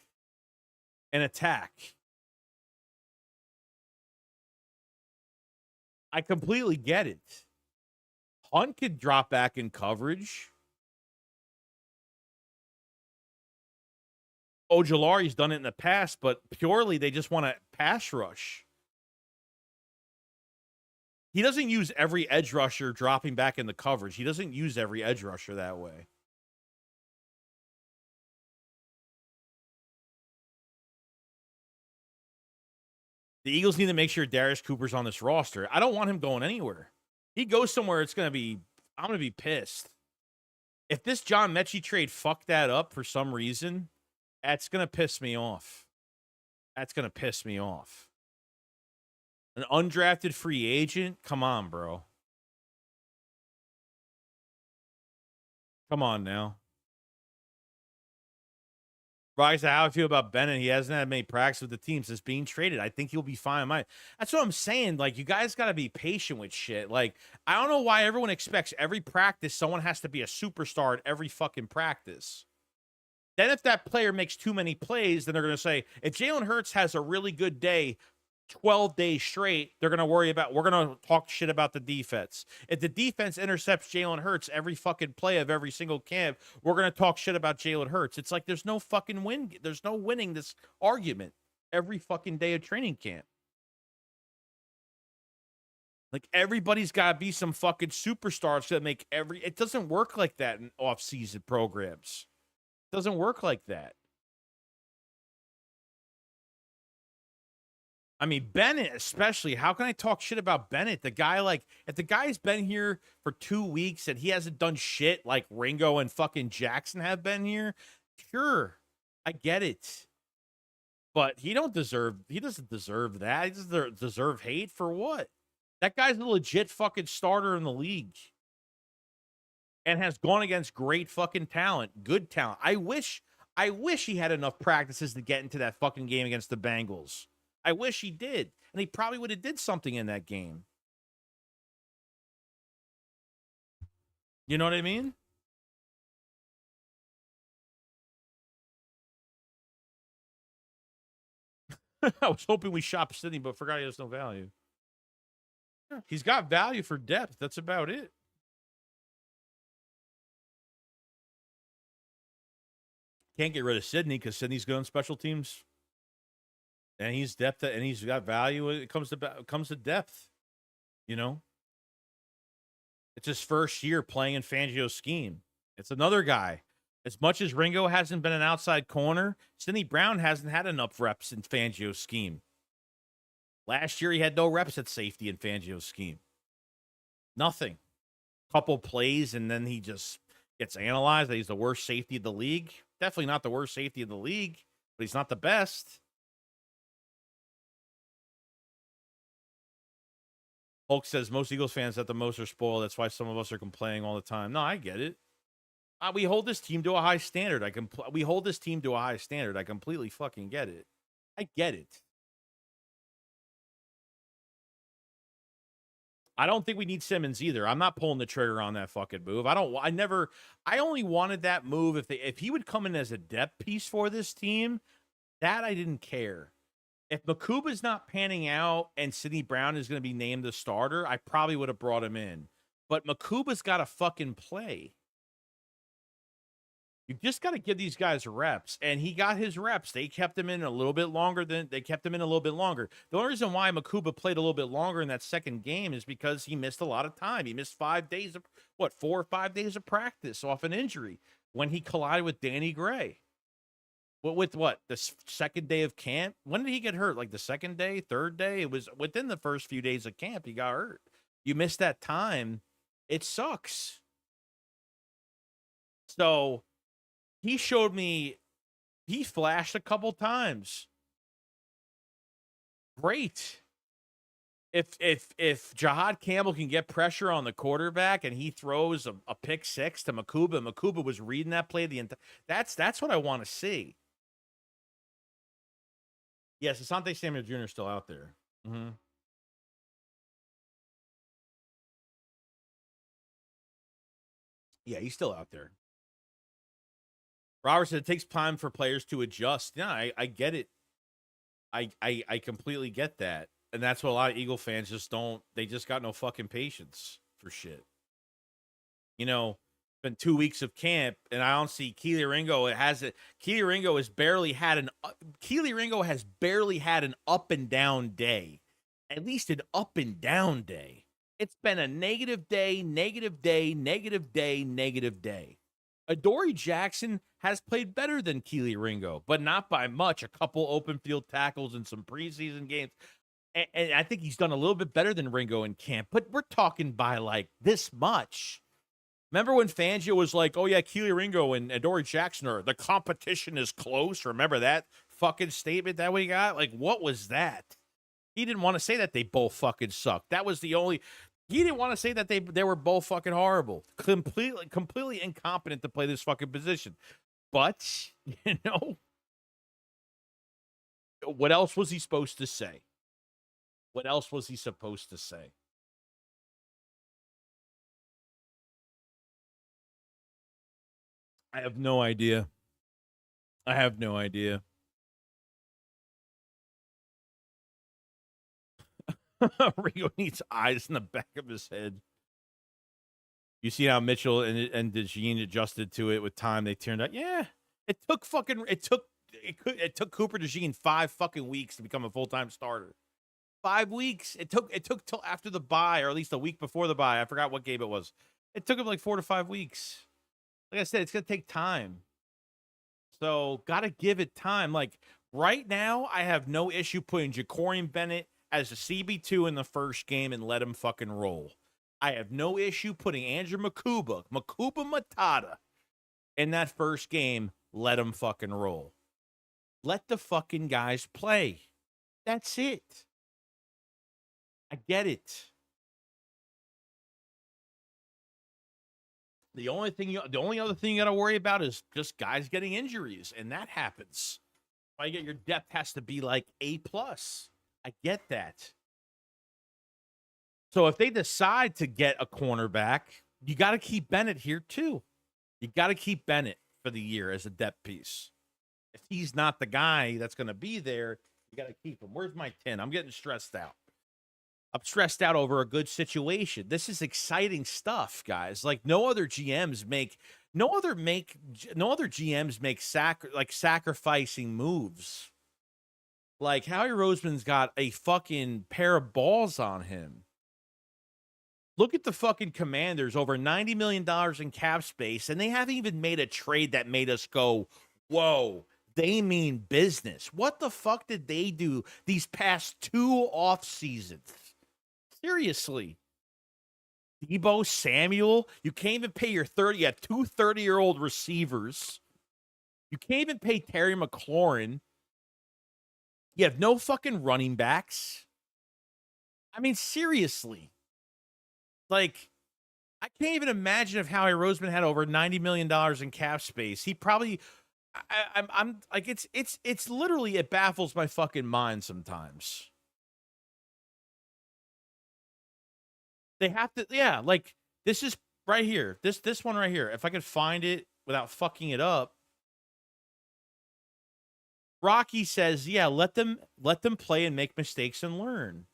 and attack. I completely get it. Hunt could drop back in coverage. Ojulari's done it in the past, but purely they just want to pass rush. He doesn't use every edge rusher dropping back in the coverage. He doesn't use every edge rusher that way. The Eagles need to make sure Darius Cooper's on this roster. I don't want him going anywhere. He goes somewhere, I'm going to be pissed. If this John Metchie trade fucked that up for some reason, that's going to piss me off. That's going to piss me off. An undrafted free agent? Come on, bro. Come on now. Rocky said, how I feel about Bennett. He hasn't had many practices with the team since being traded. I think he'll be fine. That's what I'm saying. Like, you guys got to be patient with shit. Like, I don't know why everyone expects every practice someone has to be a superstar at every fucking practice. Then if that player makes too many plays, then they're going to say, if Jalen Hurts has a really good day, 12 days straight, we're going to talk shit about the defense. If the defense intercepts Jalen Hurts every fucking play of every single camp, we're going to talk shit about Jalen Hurts. It's like there's no fucking win. There's no winning this argument every fucking day of training camp. Like, everybody's got to be some fucking superstars that make it doesn't work like that in off-season programs. It doesn't work like that. I mean, Bennett especially. How can I talk shit about Bennett? The guy, like, if the guy's been here for 2 weeks and he hasn't done shit like Ringo and fucking Jackson have been here, sure, I get it. But he doesn't deserve that. He doesn't deserve hate for what? That guy's a legit fucking starter in the league and has gone against great fucking talent, good talent. I wish he had enough practices to get into that fucking game against the Bengals. I wish he did. And he probably would have did something in that game. You know what I mean? I was hoping we shop Sydney, but forgot he has no value. Yeah, he's got value for depth. That's about it. Can't get rid of Sydney because Sydney's good on special teams. And he's depth, and he's got value. It comes to depth, you know. It's his first year playing in Fangio's scheme. It's another guy. As much as Ringo hasn't been an outside corner, Sidney Brown hasn't had enough reps in Fangio's scheme. Last year, he had no reps at safety in Fangio's scheme. Nothing. Couple plays, and then he just gets analyzed that he's the worst safety of the league. Definitely not the worst safety of the league, but he's not the best. Hulk says most Eagles fans at the most are spoiled. That's why some of us are complaining all the time. No, I get it. We hold this team to a high standard. We hold this team to a high standard. I completely fucking get it. I get it. I don't think we need Simmons either. I'm not pulling the trigger on that fucking move. I only wanted that move if he would come in as a depth piece for this team. That I didn't care. If Makuba's not panning out and Sidney Brown is going to be named the starter, I probably would have brought him in. But Makuba's got to fucking play. You just got to give these guys reps, and he got his reps. They kept him in a little bit longer. The only reason why Makuba played a little bit longer in that second game is because he missed a lot of time. He missed 5 days of 4 or 5 days of practice off an injury when he collided with Danny Gray. The second day of camp? When did he get hurt? Like the second day, third day? It was within the first few days of camp he got hurt. You missed that time. It sucks. So he showed me, he flashed a couple times. Great. If Jahad Campbell can get pressure on the quarterback and he throws a pick six to Makuba was reading that play that's what I want to see. Yes, Asante Samuel Jr. is still out there. Mm-hmm. Yeah, he's still out there. Robert said it takes time for players to adjust. Yeah, I get it. I completely get that. And that's what a lot of Eagle fans they just got no fucking patience for shit. You know, been 2 weeks of camp, and I don't see Keely Ringo. Keely Ringo has barely had an up and down day. At least an up and down day. It's been a negative day, negative day, negative day, negative day. Adoree Jackson has played better than Keely Ringo, but not by much. A couple open field tackles in some preseason games. And I think he's done a little bit better than Ringo in camp, but we're talking by like this much. Remember when Fangio was like, oh yeah, Keely Ringo and Adoree Jackson the competition is close? Remember that fucking statement that we got? Like, what was that? He didn't want to say that they both fucking sucked. That was he didn't want to say that they were both fucking horrible. Completely incompetent to play this fucking position. But, What else was he supposed to say? What else was he supposed to say? I have no idea. I have no idea. Ringo needs eyes in the back of his head. You see how Mitchell and DeJean adjusted to it with time. They turned out. Yeah, it took Cooper DeJean 5 fucking weeks to become a full-time starter. 5 weeks. It took till after the bye, or at least a week before the bye. I forgot what game it was. It took him like 4 to 5 weeks. Like I said, it's gonna take time. So gotta give it time. Like right now, I have no issue putting Jacorian Bennett as a CB2 in the first game and let him fucking roll. I have no issue putting Andrew Makuba Matata in that first game. Let him fucking roll. Let the fucking guys play. That's it. I get it. The only other thing you got to worry about is just guys getting injuries, and that happens. Why you get your depth has to be like A+. I get that. So if they decide to get a cornerback, you got to keep Bennett here too. You got to keep Bennett for the year as a depth piece. If he's not the guy that's going to be there, you got to keep him. Where's my 10? I'm getting stressed out. I'm stressed out over a good situation. This is exciting stuff, guys. Like no other GMs make sacrificing moves. Like Howie Roseman's got a fucking pair of balls on him. Look at the fucking Commanders, over $90 million in cap space, and they haven't even made a trade that made us go, whoa, they mean business. What the fuck did they do these past 2 off seasons? Seriously. Deebo Samuel, you can't even pay your 30. You have 2 30-year-old receivers. You can't even pay Terry McLaurin. You have no fucking running backs. I mean, seriously. Like, I can't even imagine if Howie Roseman had over $90 million in cap space. He probably, I'm like, it's literally, it baffles my fucking mind sometimes. They have to, yeah, like, this is right here. This one right here. If I could find it without fucking it up. Rocky says, yeah, let them play and make mistakes and learn.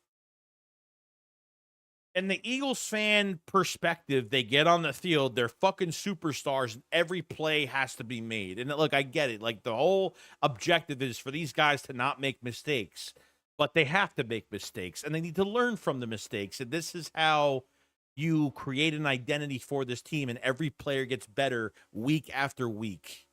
And the Eagles fan perspective, they get on the field, they're fucking superstars, and every play has to be made. And look, I get it. Like the whole objective is for these guys to not make mistakes, but they have to make mistakes and they need to learn from the mistakes. And this is how you create an identity for this team, and every player gets better week after week.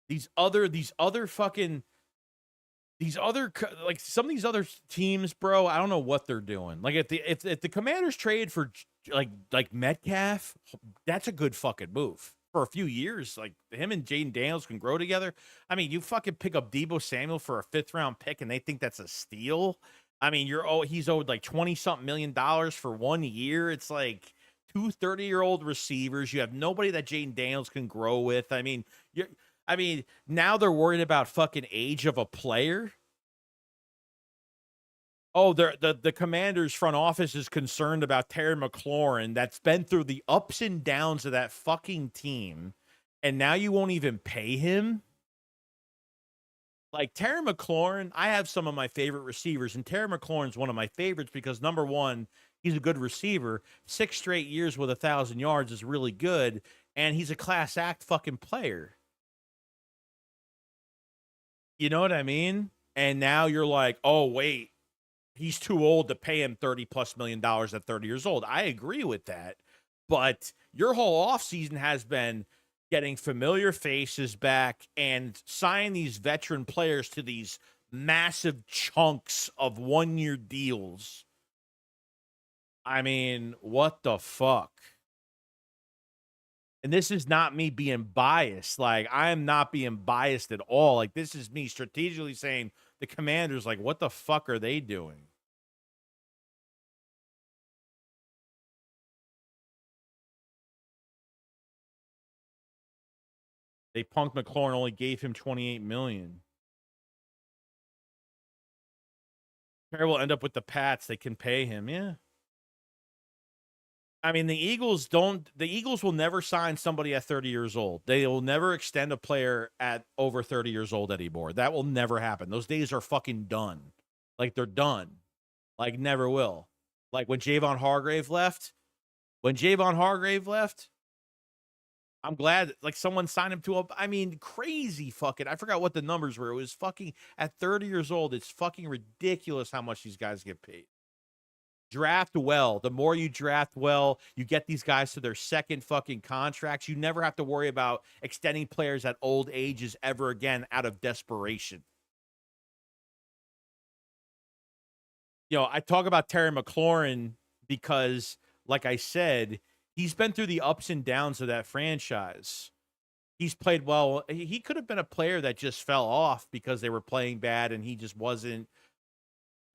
These other fucking, like some of these other teams, bro, I don't know what they're doing. Like if the Commanders trade for like Metcalf, that's a good fucking move for a few years. Like him and Jaden Daniels can grow together. I mean, you fucking pick up Deebo Samuel for a 5th round pick and they think that's a steal. I mean, he's owed like 20-something million for 1 year. It's like 2 30-year-old receivers. You have nobody that Jaden Daniels can grow with. I mean, now they're worried about fucking age of a player. Oh, the Commanders front office is concerned about Terry McLaurin that's been through the ups and downs of that fucking team, and now you won't even pay him? Like Terry McLaurin, I have some of my favorite receivers, and Terry McLaurin's one of my favorites because number one, he's a good receiver. 6 straight years with 1,000 yards is really good, and he's a class act fucking player. You know what I mean? And now you're like, oh, wait, he's too old to pay him $30+ million at 30 years old. I agree with that. But your whole offseason has been getting familiar faces back and signing these veteran players to these massive chunks of 1-year deals. I mean, what the fuck? And this is not me being biased. Like, I am not being biased at all. Like, this is me strategically saying the Commanders, like, what the fuck are they doing? They punked McLaurin, only gave him $28 million. Perry will end up with the Pats. They can pay him. Yeah. I mean, the Eagles will never sign somebody at 30 years old. They will never extend a player at over 30 years old anymore. That will never happen. Those days are fucking done. Like, they're done. Like, never will. Like, when Javon Hargrave left, I'm glad, like, someone signed him to crazy fucking, I forgot what the numbers were. It was fucking, at 30 years old, it's fucking ridiculous how much these guys get paid. Draft well. The more you draft well, you get these guys to their second fucking contracts. You never have to worry about extending players at old ages ever again out of desperation. I talk about Terry McLaurin because, like I said, he's been through the ups and downs of that franchise. He's played well. He could have been a player that just fell off because they were playing bad and he just wasn't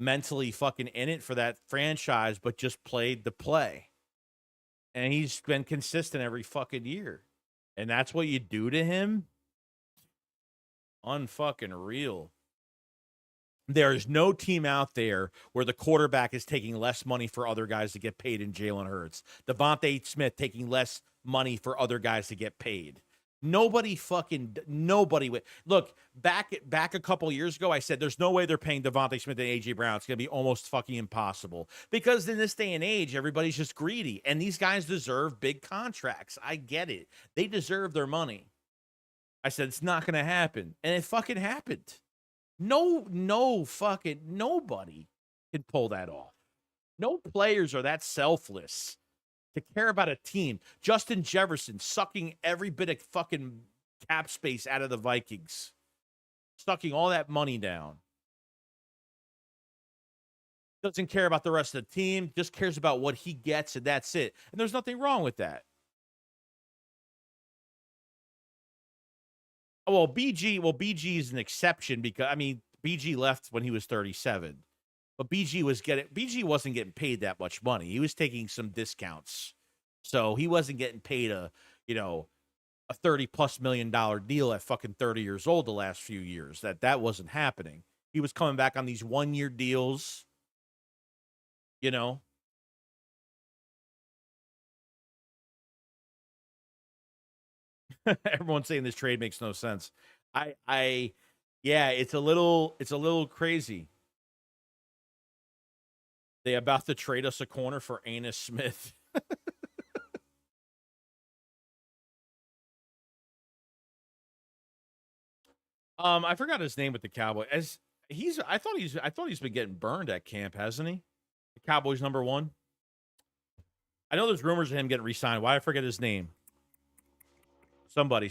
mentally fucking in it for that franchise, but just played the play. And he's been consistent every fucking year. And that's what you do to him? Unfucking real. There is no team out there where the quarterback is taking less money for other guys to get paid in Jalen Hurts. Devontae Smith taking less money for other guys to get paid. Nobody. Look, back a couple years ago, I said there's no way they're paying Devontae Smith and A.J. Brown. It's going to be almost fucking impossible. Because in this day and age, everybody's just greedy. And these guys deserve big contracts. I get it. They deserve their money. I said it's not going to happen. And it fucking happened. No fucking nobody can pull that off. No players are that selfless to care about a team. Justin Jefferson sucking every bit of fucking cap space out of the Vikings. Sucking all that money down. Doesn't care about the rest of the team. Just cares about what he gets, and that's it. And there's nothing wrong with that. Well, BG is an exception because, BG left when he was 37. But BG wasn't getting paid that much money. He was taking some discounts. So he wasn't getting paid a $30+ million deal at fucking 30 years old the last few years. That wasn't happening. He was coming back on these 1-year deals. Everyone's saying this trade makes no sense. Yeah, it's a little crazy. They about to trade us a corner for Anus Smith. I forgot his name with the Cowboys. I thought he's been getting burned at camp, hasn't he? The Cowboys #1. I know there's rumors of him getting re-signed. Why I forget his name? Somebody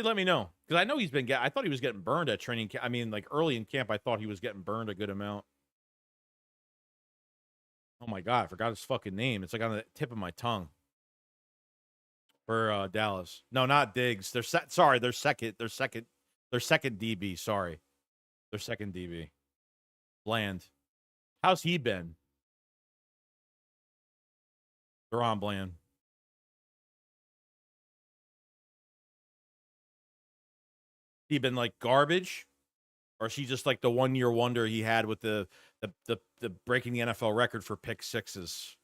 let me know. Because I know I thought he was getting burned at training camp. Early in camp, I thought he was getting burned a good amount. Oh my God, I forgot his fucking name. It's like on the tip of my tongue. For Dallas. No, not Diggs. They're second DB. Sorry. Their second DB. Bland. How's he been? Deron Bland. He been like garbage? Or is he just like the 1-year wonder he had with the breaking the NFL record for pick sixes?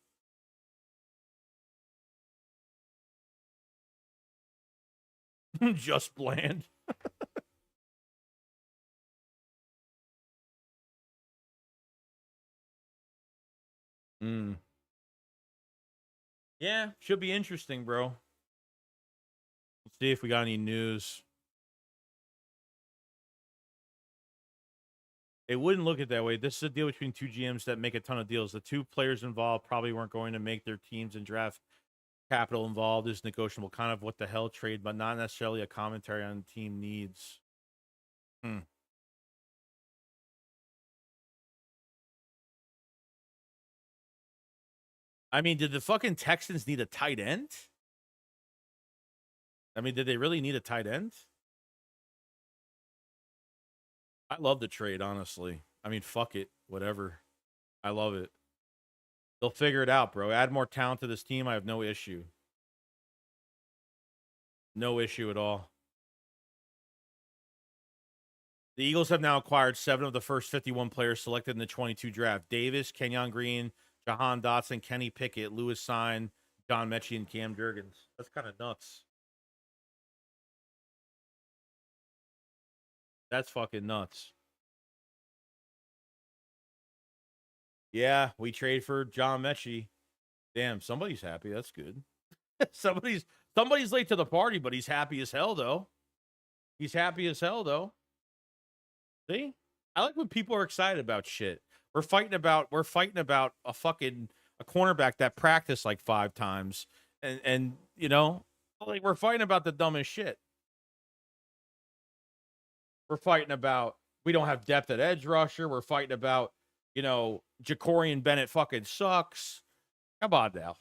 Just Bland. Yeah, should be interesting, bro. Let's see if we got any news. It wouldn't look it that way. This is a deal between two GMs that make a ton of deals. The two players involved probably weren't going to make their teams and draft capital involved is negotiable. Kind of what the hell trade, but not necessarily a commentary on team needs. Did the fucking Texans need a tight end? Did they really need a tight end? I love the trade, honestly. Fuck it. Whatever. I love it. They'll figure it out, bro. Add more talent to this team. I have no issue. No issue at all. The Eagles have now acquired 7 of the first 51 players selected in the 22 draft. Davis, Kenyon Green, Jahan Dotson, Kenny Pickett, Lewis Sine, John Metchie, and Cam Jurgens. That's kind of nuts. That's fucking nuts. Yeah, we trade for John Metchie. Damn, somebody's happy. That's good. somebody's late to the party, but he's happy as hell, though. He's happy as hell, though. See? I like when people are excited about shit. We're fighting about a cornerback that practiced like 5 times. And you know, like we're fighting about the dumbest shit. We're fighting about we don't have depth at edge rusher. We're fighting about, you know, Jacorian Bennett fucking sucks. Come on now.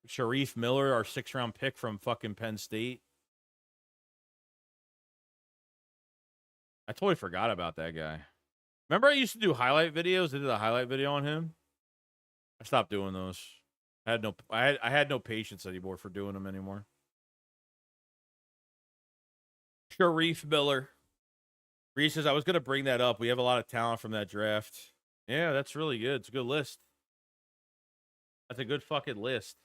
Sharif Miller, our 6th-round pick from fucking Penn State. I totally forgot about that guy. Remember I used to do highlight videos? I did a highlight video on him. I stopped doing those. I had no patience anymore for doing them anymore. Sharif Miller. Reese says, I was going to bring that up. We have a lot of talent from that draft. Yeah, that's really good. It's a good list. That's a good fucking list.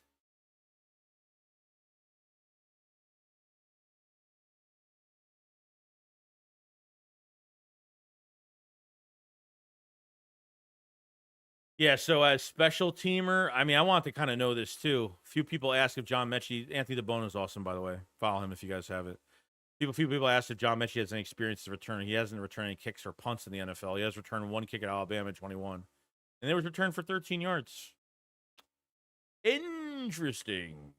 Yeah, so as special teamer, I mean, I want to kind of know this too. A few people ask if John Metchie, Anthony DeBono is awesome, by the way. Follow him if you guys have it. Few people asked if John Metchie has any experience to return. He hasn't returned any kicks or punts in the NFL. He has returned 1 kick at Alabama in 21. And it was returned for 13 yards. Interesting.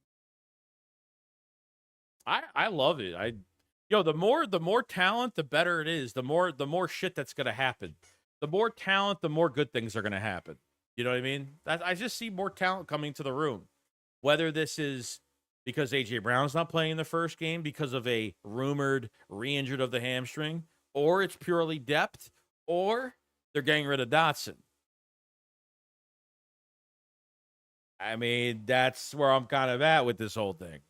I love it. The more talent, the better it is. The more shit that's gonna happen. The more talent, the more good things are gonna happen. You know what I mean? I just see more talent coming to the room. Whether this is because A.J. Brown's not playing in the first game because of a rumored re-injured of the hamstring, or it's purely depth, or they're getting rid of Dotson. I mean, that's where I'm kind of at with this whole thing.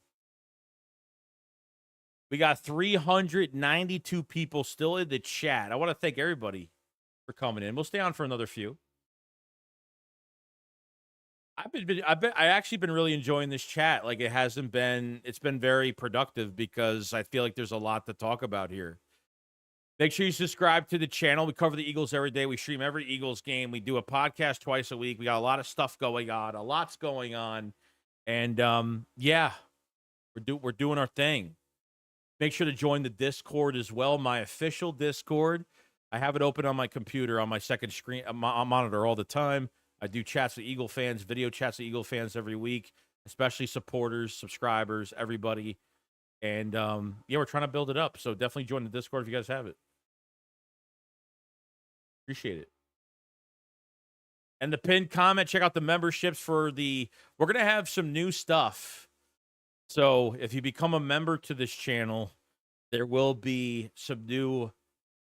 We got 392 people still in the chat. I want to thank everybody for coming in. We'll stay on for another few. I actually been really enjoying this chat. Like it's been very productive because I feel like there's a lot to talk about here. Make sure you subscribe to the channel. We cover the Eagles every day. We stream every Eagles game. We do a podcast twice a week. We got a lot of stuff going on. A lot's going on. And yeah, we're doing our thing. Make sure to join the Discord as well, my official Discord. I have it open on my computer on my second screen monitor all the time. I do chats with Eagle fans, video chats with Eagle fans every week, especially supporters, subscribers, everybody. And yeah, we're trying to build it up. So definitely join the Discord if you guys have it. Appreciate it. And the pinned comment, check out the memberships we're going to have some new stuff. So if you become a member to this channel, there will be some new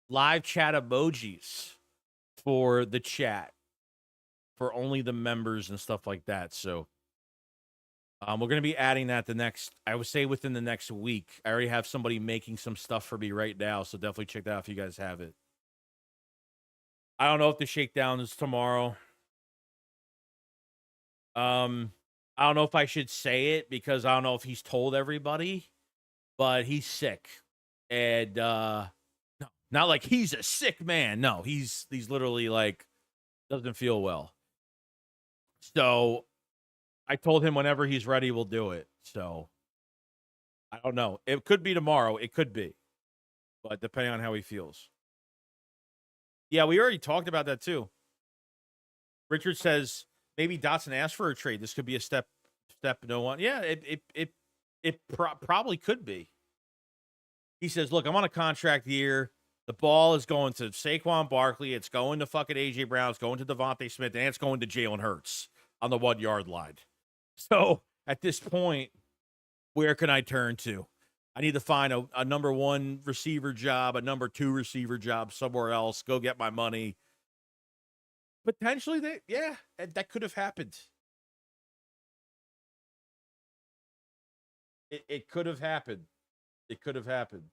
live chat emojis for the chat for only the members and stuff like that. So we're going to be adding that I would say within the next week. I already have somebody making some stuff for me right now. So definitely check that out if you guys have it. I don't know if the shakedown is tomorrow. I don't know if I should say it because I don't know if he's told everybody, but he's sick. And no, not like he's a sick man. No, he's literally like doesn't feel well. So I told him whenever he's ready, we'll do it. So I don't know. It could be tomorrow. It could be. But depending on how he feels. Yeah, we already talked about that too. Richard says maybe Dotson asked for a trade. This could be a step no one. Yeah, it probably could be. He says, look, I'm on a contract year. The ball is going to Saquon Barkley. It's going to fucking A.J. Brown. It's going to Devontae Smith. And it's going to Jalen Hurts on the 1-yard line. So at this point, where can I turn to? I need to find a number 1 receiver job, a number 2 receiver job somewhere else, go get my money. Potentially, that could have happened. It could have happened. It could have happened.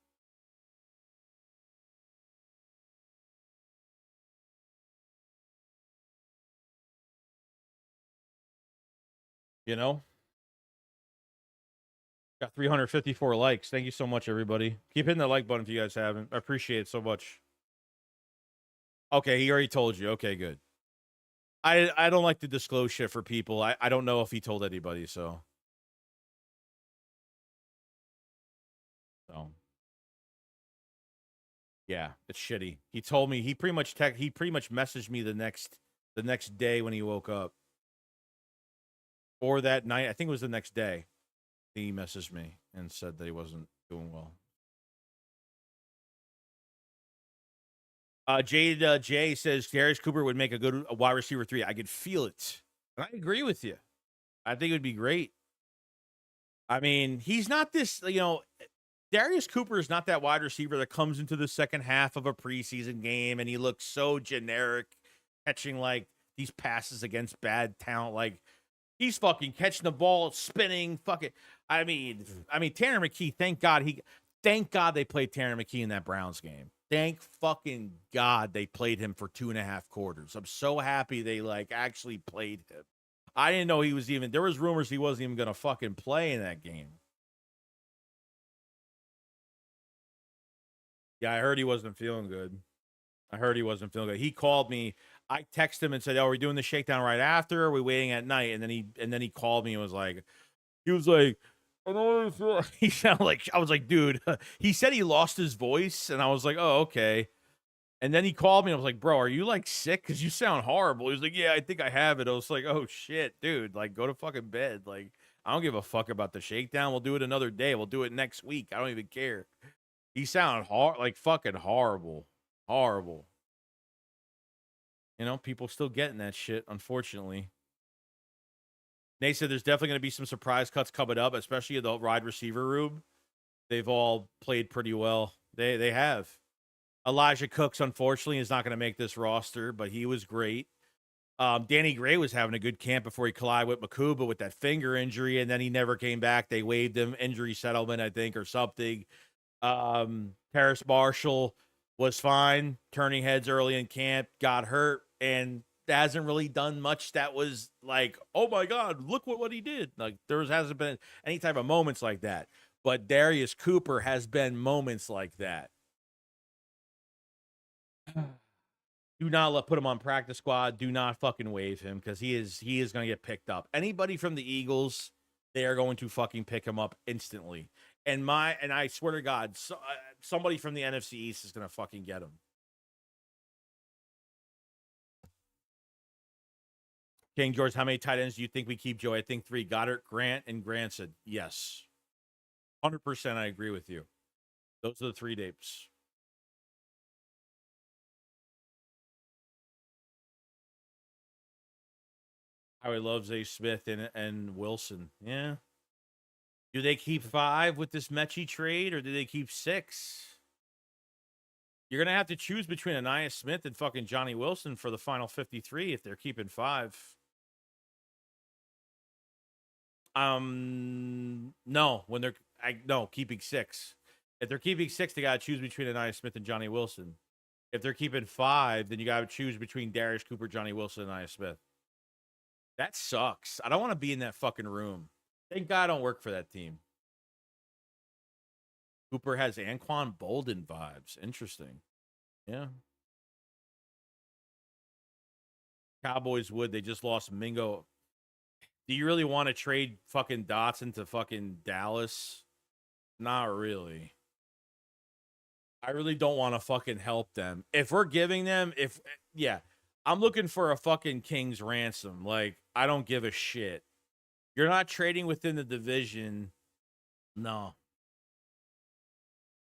You know? Got 354 likes. Thank you so much, everybody. Keep hitting the like button if you guys haven't. I appreciate it so much. Okay, he already told you. Okay, good. I don't like to disclose shit for people. I don't know if he told anybody, so. So. Yeah, it's shitty. He told me he pretty much messaged me the next day when he woke up. Or that night. I think it was the next day. He messaged me and said that he wasn't doing well. Jade J says Darius Cooper would make a good wide receiver 3. I could feel it. And I agree with you. I think it would be great. I mean, he's not this, Darius Cooper is not that wide receiver that comes into the second half of a preseason game and he looks so generic, catching like these passes against bad talent. Like he's fucking catching the ball, spinning, fucking. I mean, Tanner McKee. Thank God they played Tanner McKee in that Browns game. Thank fucking God they played him for 2.5 quarters. I'm so happy they like actually played him. I didn't know he was even. There was rumors he wasn't even gonna fucking play in that game. Yeah, I heard he wasn't feeling good. He called me. I texted him and said, "Oh, we're doing the shakedown right after. Are we waiting at night?" And then he called me and was like, I don't really feel. He sounded like I was like, dude. He said he lost his voice, and I was like, oh, okay. And then he called me and I was like, bro, are you like sick? Because you sound horrible. He was like, yeah, I think I have it. I was like, oh shit, dude. Like, go to fucking bed. Like, I don't give a fuck about the shakedown. We'll do it another day. We'll do it next week. I don't even care. He sounded like fucking horrible. Horrible. People still getting that shit, unfortunately. Nate said there's definitely going to be some surprise cuts coming up, especially in the wide receiver room. They've all played pretty well. They have. Elijah Cooks, unfortunately, is not going to make this roster, but he was great. Danny Gray was having a good camp before he collided with Makuba with that finger injury, and then he never came back. They waived him, injury settlement, I think, or something. Paris Marshall was fine, turning heads early in camp, got hurt, and hasn't really done much that was like, oh my God, look what he did. Like hasn't been any type of moments like that. But Darius Cooper has been moments like that. Do not put him on practice squad. Do not fucking waive him because he is going to get picked up. Anybody from the Eagles, they are going to fucking pick him up instantly. And I swear to God, somebody from the NFC East is going to fucking get him. King George, how many tight ends do you think we keep, Joe? I think 3. Goddard, Grant, and Granson. Yes. 100% I agree with you. Those are the 3 dates. Howie loves A. Smith and Wilson. Yeah. Do they keep 5 with this Metchie trade, or do they keep 6? You're going to have to choose between Anais Smith and fucking Johnny Wilson for the final 53 if they're keeping 5. No, keeping 6. If they're keeping 6, they gotta choose between Anais Smith and Johnny Wilson. If they're keeping 5, then you gotta choose between Darius Cooper, Johnny Wilson, and Anais Smith. That sucks. I don't want to be in that fucking room. Thank God I don't work for that team. Cooper has Anquan Bolden vibes. Interesting. Yeah. Cowboys would. They just lost Mingo. Do you really want to trade fucking Dotson to fucking Dallas? Not really. I really don't want to fucking help them. If we're giving them, I'm looking for a fucking king's ransom. Like, I don't give a shit. You're not trading within the division. No.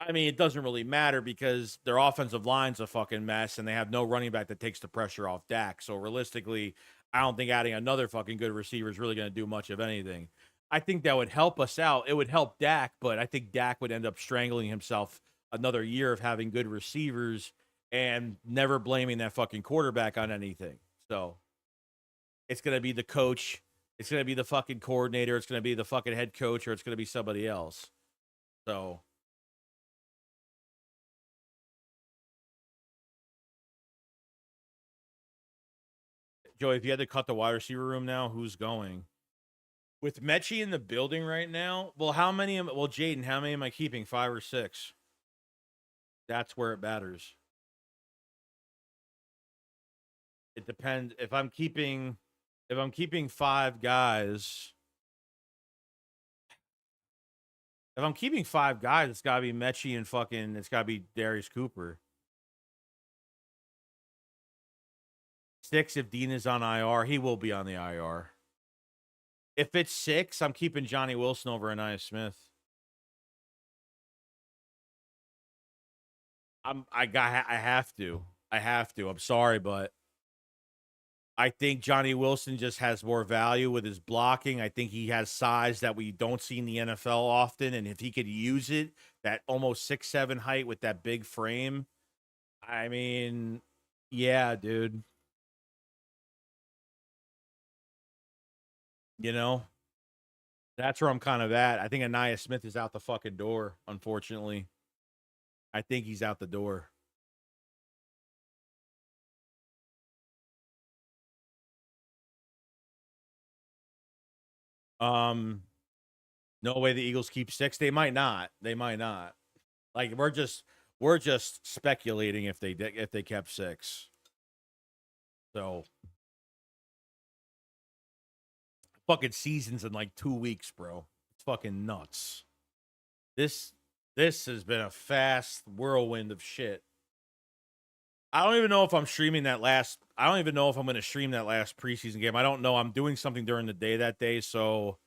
I mean, it doesn't really matter because their offensive line's a fucking mess and they have no running back that takes the pressure off Dak. So realistically, I don't think adding another fucking good receiver is really going to do much of anything. I think that would help us out. It would help Dak, but I think Dak would end up strangling himself another year of having good receivers and never blaming that fucking quarterback on anything. So it's going to be the coach It's going to be the fucking coordinator. It's going to be the fucking head coach, or it's going to be somebody else. So, Joey, if you had to cut the wide receiver room now, who's going? With Metchie in the building right now, well, Jaden, how many am I keeping? 5 or 6? That's where it matters. It depends. If I'm keeping 5 guys, it's gotta be Metchie and it's gotta be Darius Cooper. 6 if Dean is on IR, he will be on the IR. If it's 6, I'm keeping Johnny Wilson over Anaya Smith. I have to. I'm sorry, but I think Johnny Wilson just has more value with his blocking. I think he has size that we don't see in the NFL often, and if he could use it, that almost 6'7" height with that big frame, I mean, yeah, dude. You know, that's where I'm kind of at. I think Anaya Smith is out the fucking door, unfortunately. I think he's out the door. No way the Eagles keep 6. They might not. Like we're just speculating if they kept 6. So fucking season's in like 2 weeks, bro. It's fucking nuts. This has been a fast whirlwind of shit. I don't even know if I'm streaming that last. I don't even know if I'm going to stream that last preseason game. I don't know. I'm doing something during the day that day, so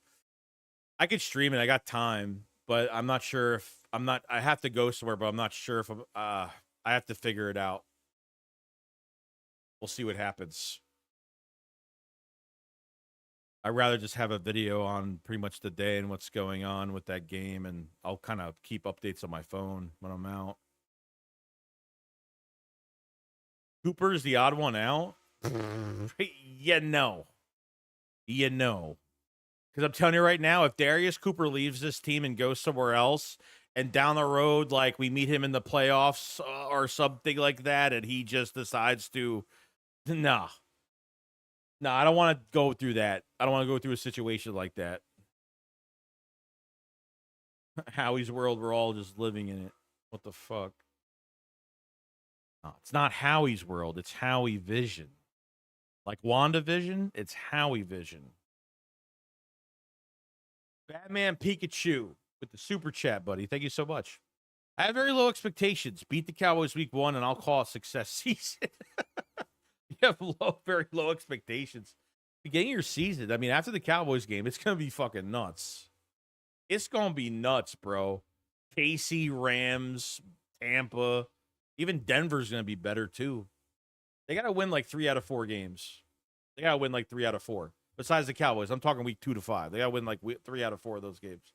I could stream it. I got time, but I'm not sure if I'm not. I have to go somewhere, but I'm not sure if I have to figure it out. We'll see what happens. I'd rather just have a video on pretty much the day and what's going on with that game, and I'll kind of keep updates on my phone when I'm out. Cooper's the odd one out? Yeah, no. Because I'm telling you right now, if Darius Cooper leaves this team and goes somewhere else, and down the road, like we meet him in the playoffs or something like that, and he just decides to, nah. No, I don't want to go through that. I don't want to go through a situation like that. Howie's world, we're all just living in it. What the fuck? No, it's not Howie's world. It's Howie Vision. Like WandaVision, it's Howie Vision. Batman Pikachu with the super chat, buddy. Thank you so much. I have very low expectations. Beat the Cowboys week 1, and I'll call it success season. You have very low expectations. Beginning your season, I mean, after the Cowboys game, it's going to be fucking nuts. It's going to be nuts, bro. KC, Rams, Tampa, even Denver's going to be better, too. They got to win like 3 out of 4 games. They got to win like 3 out of 4. Besides the Cowboys, I'm talking week 2 to 5. They got to win like 3 out of 4 of those games.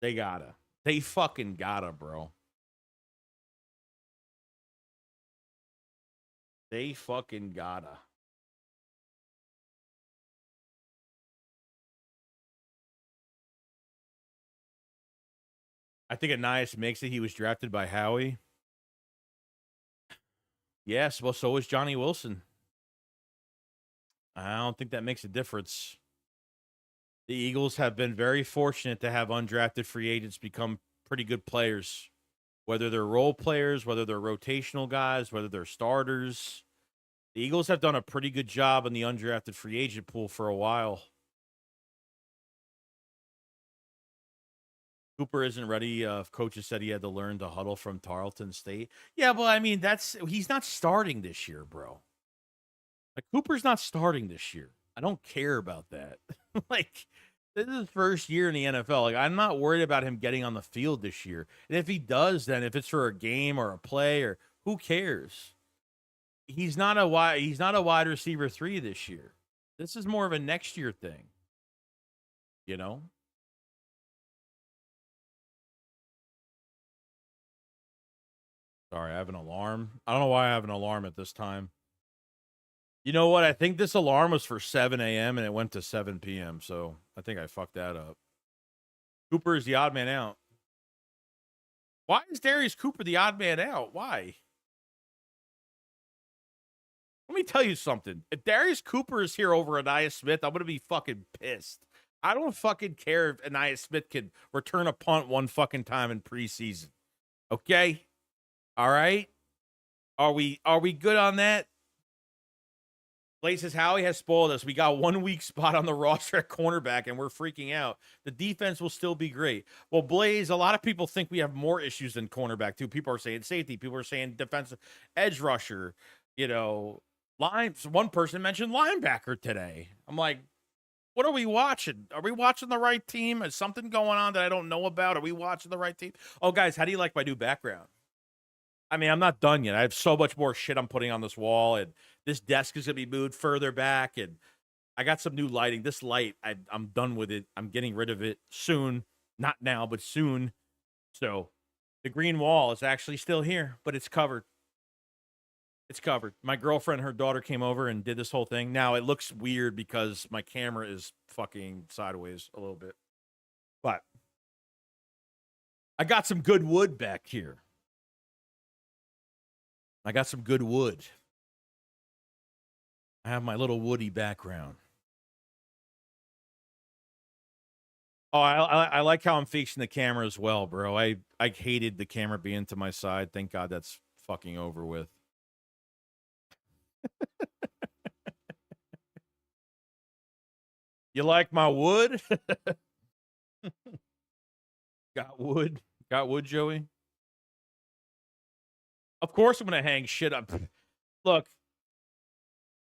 They gotta. They fucking gotta, bro. They fucking gotta. I think Anias makes it. He was drafted by Howie. Yes, well, so was Johnny Wilson. I don't think that makes a difference. The Eagles have been very fortunate to have undrafted free agents become pretty good players. Whether they're role players, whether they're rotational guys, whether they're starters. The Eagles have done a pretty good job in the undrafted free agent pool for a while. Cooper isn't ready. Coaches said he had to learn to huddle from Tarleton State. Yeah, well, I mean, he's not starting this year, bro. Like Cooper's not starting this year. I don't care about that. Like this is his first year in the NFL. Like I'm not worried about him getting on the field this year. And if he does, then if it's for a game or a play or who cares? He's not a wide receiver 3 this year. This is more of a next year thing. You know? Sorry, I have an alarm. I don't know why I have an alarm at this time. You know what? I think this alarm was for 7 a.m. and it went to 7 p.m. So I think I fucked that up. Cooper is the odd man out. Why is Darius Cooper the odd man out? Why? Let me tell you something. If Darius Cooper is here over Anaya Smith, I'm going to be fucking pissed. I don't fucking care if Anaya Smith can return a punt one fucking time in preseason. Okay? All right? Are we good on that? Blaze says Howie has spoiled us. We got 1 weak spot on the roster at cornerback, and we're freaking out. The defense will still be great. Well, Blaze, a lot of people think we have more issues than cornerback, too. People are saying safety. People are saying defensive edge rusher. You know, lines. One person mentioned linebacker today. I'm like, what are we watching? Are we watching the right team? Is something going on that I don't know about? Are we watching the right team? Oh, guys, how do you like my new background? I mean, I'm not done yet. I have so much more shit I'm putting on this wall, and this desk is going to be moved further back, and I got some new lighting. This light, I'm done with it. I'm getting rid of it soon. Not now, but soon. So the green wall is actually still here, but it's covered. It's covered. My girlfriend and her daughter came over and did this whole thing. Now, it looks weird because my camera is fucking sideways a little bit. But I got some good wood back here. I got some good wood. I have my little woody background. Oh, I like how I'm facing the camera as well, bro. I hated the camera being to my side. Thank God that's fucking over with. You like my wood? Got wood? Got wood, Joey? Of course I'm going to hang shit up. Look,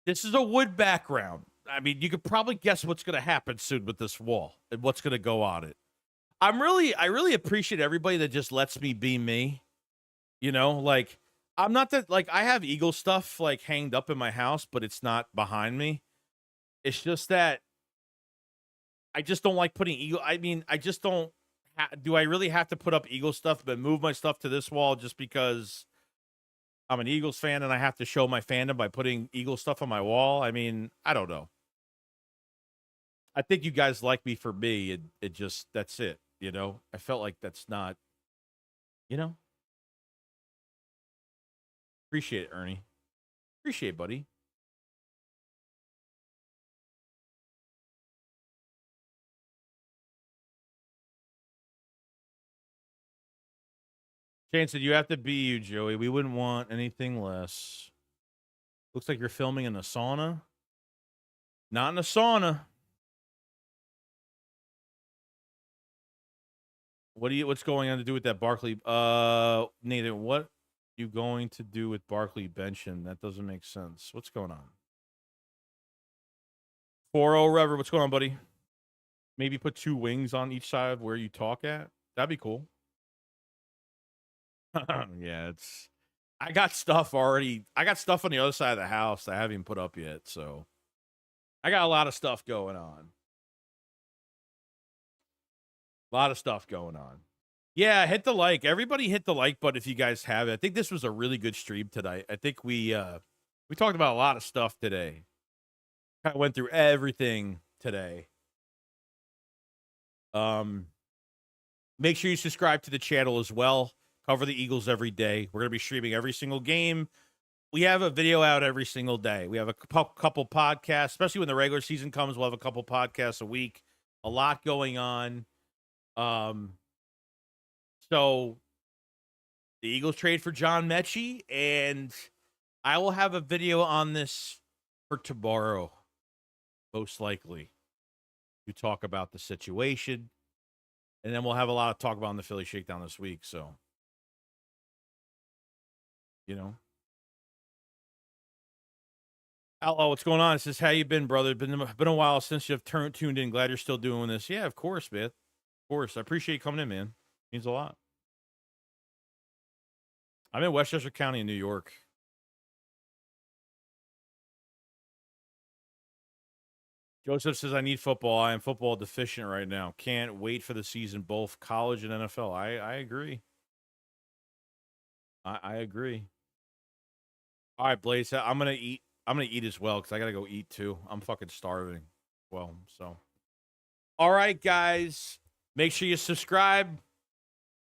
this is a wood background. I mean, you could probably guess what's going to happen soon with this wall and what's going to go on it. I really appreciate everybody that just lets me be me. You know, like, I'm not that, like, I have Eagle stuff, like, hanged up in my house, but it's not behind me. It's just that I just don't like putting Eagle. I mean, I just don't. Do I really have to put up Eagle stuff, but move my stuff to this wall just because I'm an Eagles fan and I have to show my fandom by putting Eagle stuff on my wall? I mean, I don't know. I think you guys like me for me. It just, that's it. You know, I felt like that's not, you know. Appreciate it, Ernie. Appreciate it, buddy. Shane said, you have to be you, Joey. We wouldn't want anything less. Looks like you're filming in a sauna. Not in a sauna. What's going on to do with that Barkley? Nathan, what are you going to do with Barkley benching? That doesn't make sense. What's going on? 4-0 Rever, what's going on, buddy? Maybe put 2 wings on each side of where you talk at. That'd be cool. Yeah, it's. I got stuff already. I got stuff on the other side of the house that I haven't even put up yet. So I got a lot of stuff going on. A lot of stuff going on. Yeah, hit the like. Everybody hit the like button if you guys have it. I think this was a really good stream tonight. I think we talked about a lot of stuff today. Kind of went through everything today. Make sure you subscribe to the channel as well. Cover the Eagles every day. We're going to be streaming every single game. We have a video out every single day. We have a couple podcasts, especially when the regular season comes. We'll have a couple podcasts a week. A lot going on. So the Eagles trade for John Metchie, and I will have a video on this for tomorrow, most likely, to talk about the situation. And then we'll have a lot of talk about in the Philly Shakedown this week. So, you know. Hello, what's going on? It says, how you been, brother? Been a while since you've tuned in. Glad you're still doing this. Yeah, of course, man. Of course. I appreciate you coming in, man. Means a lot. I'm in Westchester County in New York. Joseph says, I need football. I am football deficient right now. Can't wait for the season, both college and NFL. I agree. I agree. All right, Blaze, I'm going to eat I'm gonna eat as well because I gotta go eat too. I'm fucking starving. Well, so all right, guys, make sure you subscribe,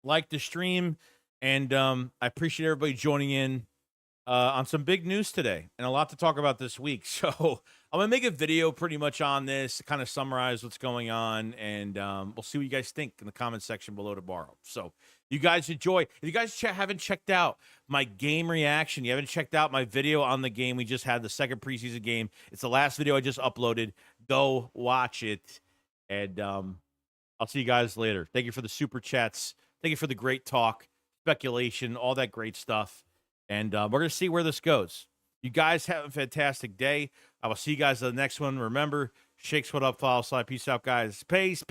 like the stream, and I appreciate everybody joining in on some big news today and a lot to talk about this week. So I'm gonna make a video pretty much on this to kind of summarize what's going on, and we'll see what you guys think in the comment section below tomorrow. So you guys enjoy. If you guys haven't checked out my game reaction, you haven't checked out my video on the game we just had, the second preseason game. It's the last video I just uploaded. Go watch it, and I'll see you guys later. Thank you for the super chats. Thank you for the great talk, speculation, all that great stuff. And we're going to see where this goes. You guys have a fantastic day. I will see you guys in the next one. Remember, shakes what up, follow slide. Peace out, guys. Peace.